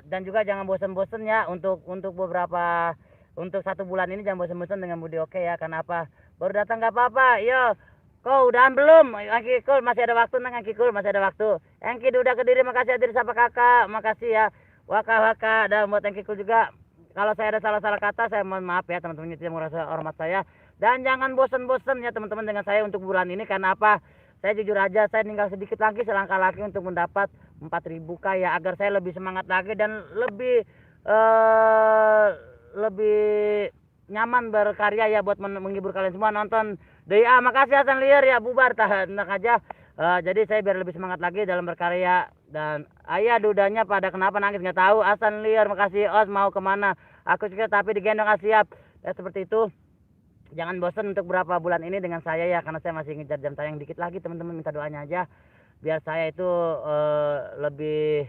Dan juga jangan bosan-bosan ya untuk beberapa, untuk 1 bulan ini jangan bosan-bosan dengan Budi Oke ya. Karena apa, baru datang nggak apa-apa. Yo, kau udahan belum? Engki Cool, masih ada waktu nang Engki Cool, masih ada waktu. Engki Duda Kediri, makasih hadir sapa kakak, makasih ya. Waka dan buat Engki Cool juga. Kalau saya ada salah-salah kata, saya mohon maaf ya teman-teman, tidak merasa hormat saya. Dan jangan bosan-bosan ya teman-teman dengan saya untuk bulan ini. Karena apa, saya jujur aja, saya tinggal sedikit lagi, selangkah lagi untuk mendapat 4.000k ya, agar saya lebih semangat lagi dan lebih nyaman berkarya ya, buat menghibur kalian semua nonton DA. Makasih Hasan Liar ya, bubar tahan aja. Jadi saya biar lebih semangat lagi dalam berkarya. Dan ayah Dudanya pada kenapa nangis nggak tahu. Hasan Liar, makasih. Os mau kemana? Aku juga tapi digendong siap ya, seperti itu. Jangan bosan untuk berapa bulan ini dengan saya ya, karena saya masih ngejar jam tayang dikit lagi teman-teman, minta doanya aja biar saya itu lebih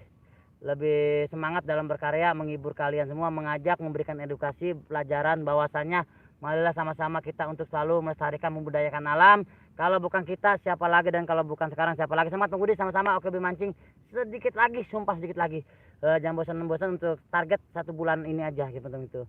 lebih semangat dalam berkarya, menghibur kalian semua, mengajak, memberikan edukasi, pelajaran bahwasannya marilah sama-sama kita untuk selalu melestarikan, membudayakan alam. Kalau bukan kita siapa lagi, dan kalau bukan sekarang siapa lagi. Sama tunggu di sama-sama oke mancing sedikit lagi, sumpah sedikit lagi. Jangan bosan-bosan untuk target 1 bulan ini aja gitu teman itu.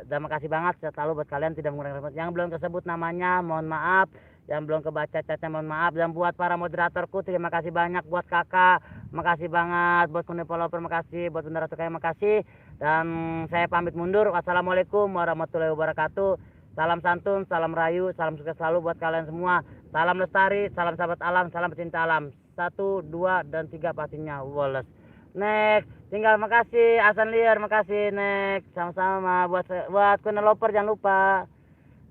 Terima kasih banget selalu buat kalian tidak mengurangi respon. Yang belum tersebut namanya mohon maaf, yang belum kebaca caca mohon maaf, dan buat para moderatorku terima kasih banyak, buat kakak makasih banget, buat developer makasih, buat moderator kalian makasih, dan saya pamit mundur. Wassalamualaikum warahmatullahi wabarakatuh. Salam santun, salam rayu, salam sukses selalu buat kalian semua. Salam lestari, salam sahabat alam, salam pecinta alam. 1, 2, dan 3 pastinya. Wallace. Next, tinggal makasih Asan Liar, makasih next. Sama-sama buat developer jangan lupa.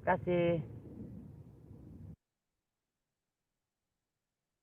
Kasih.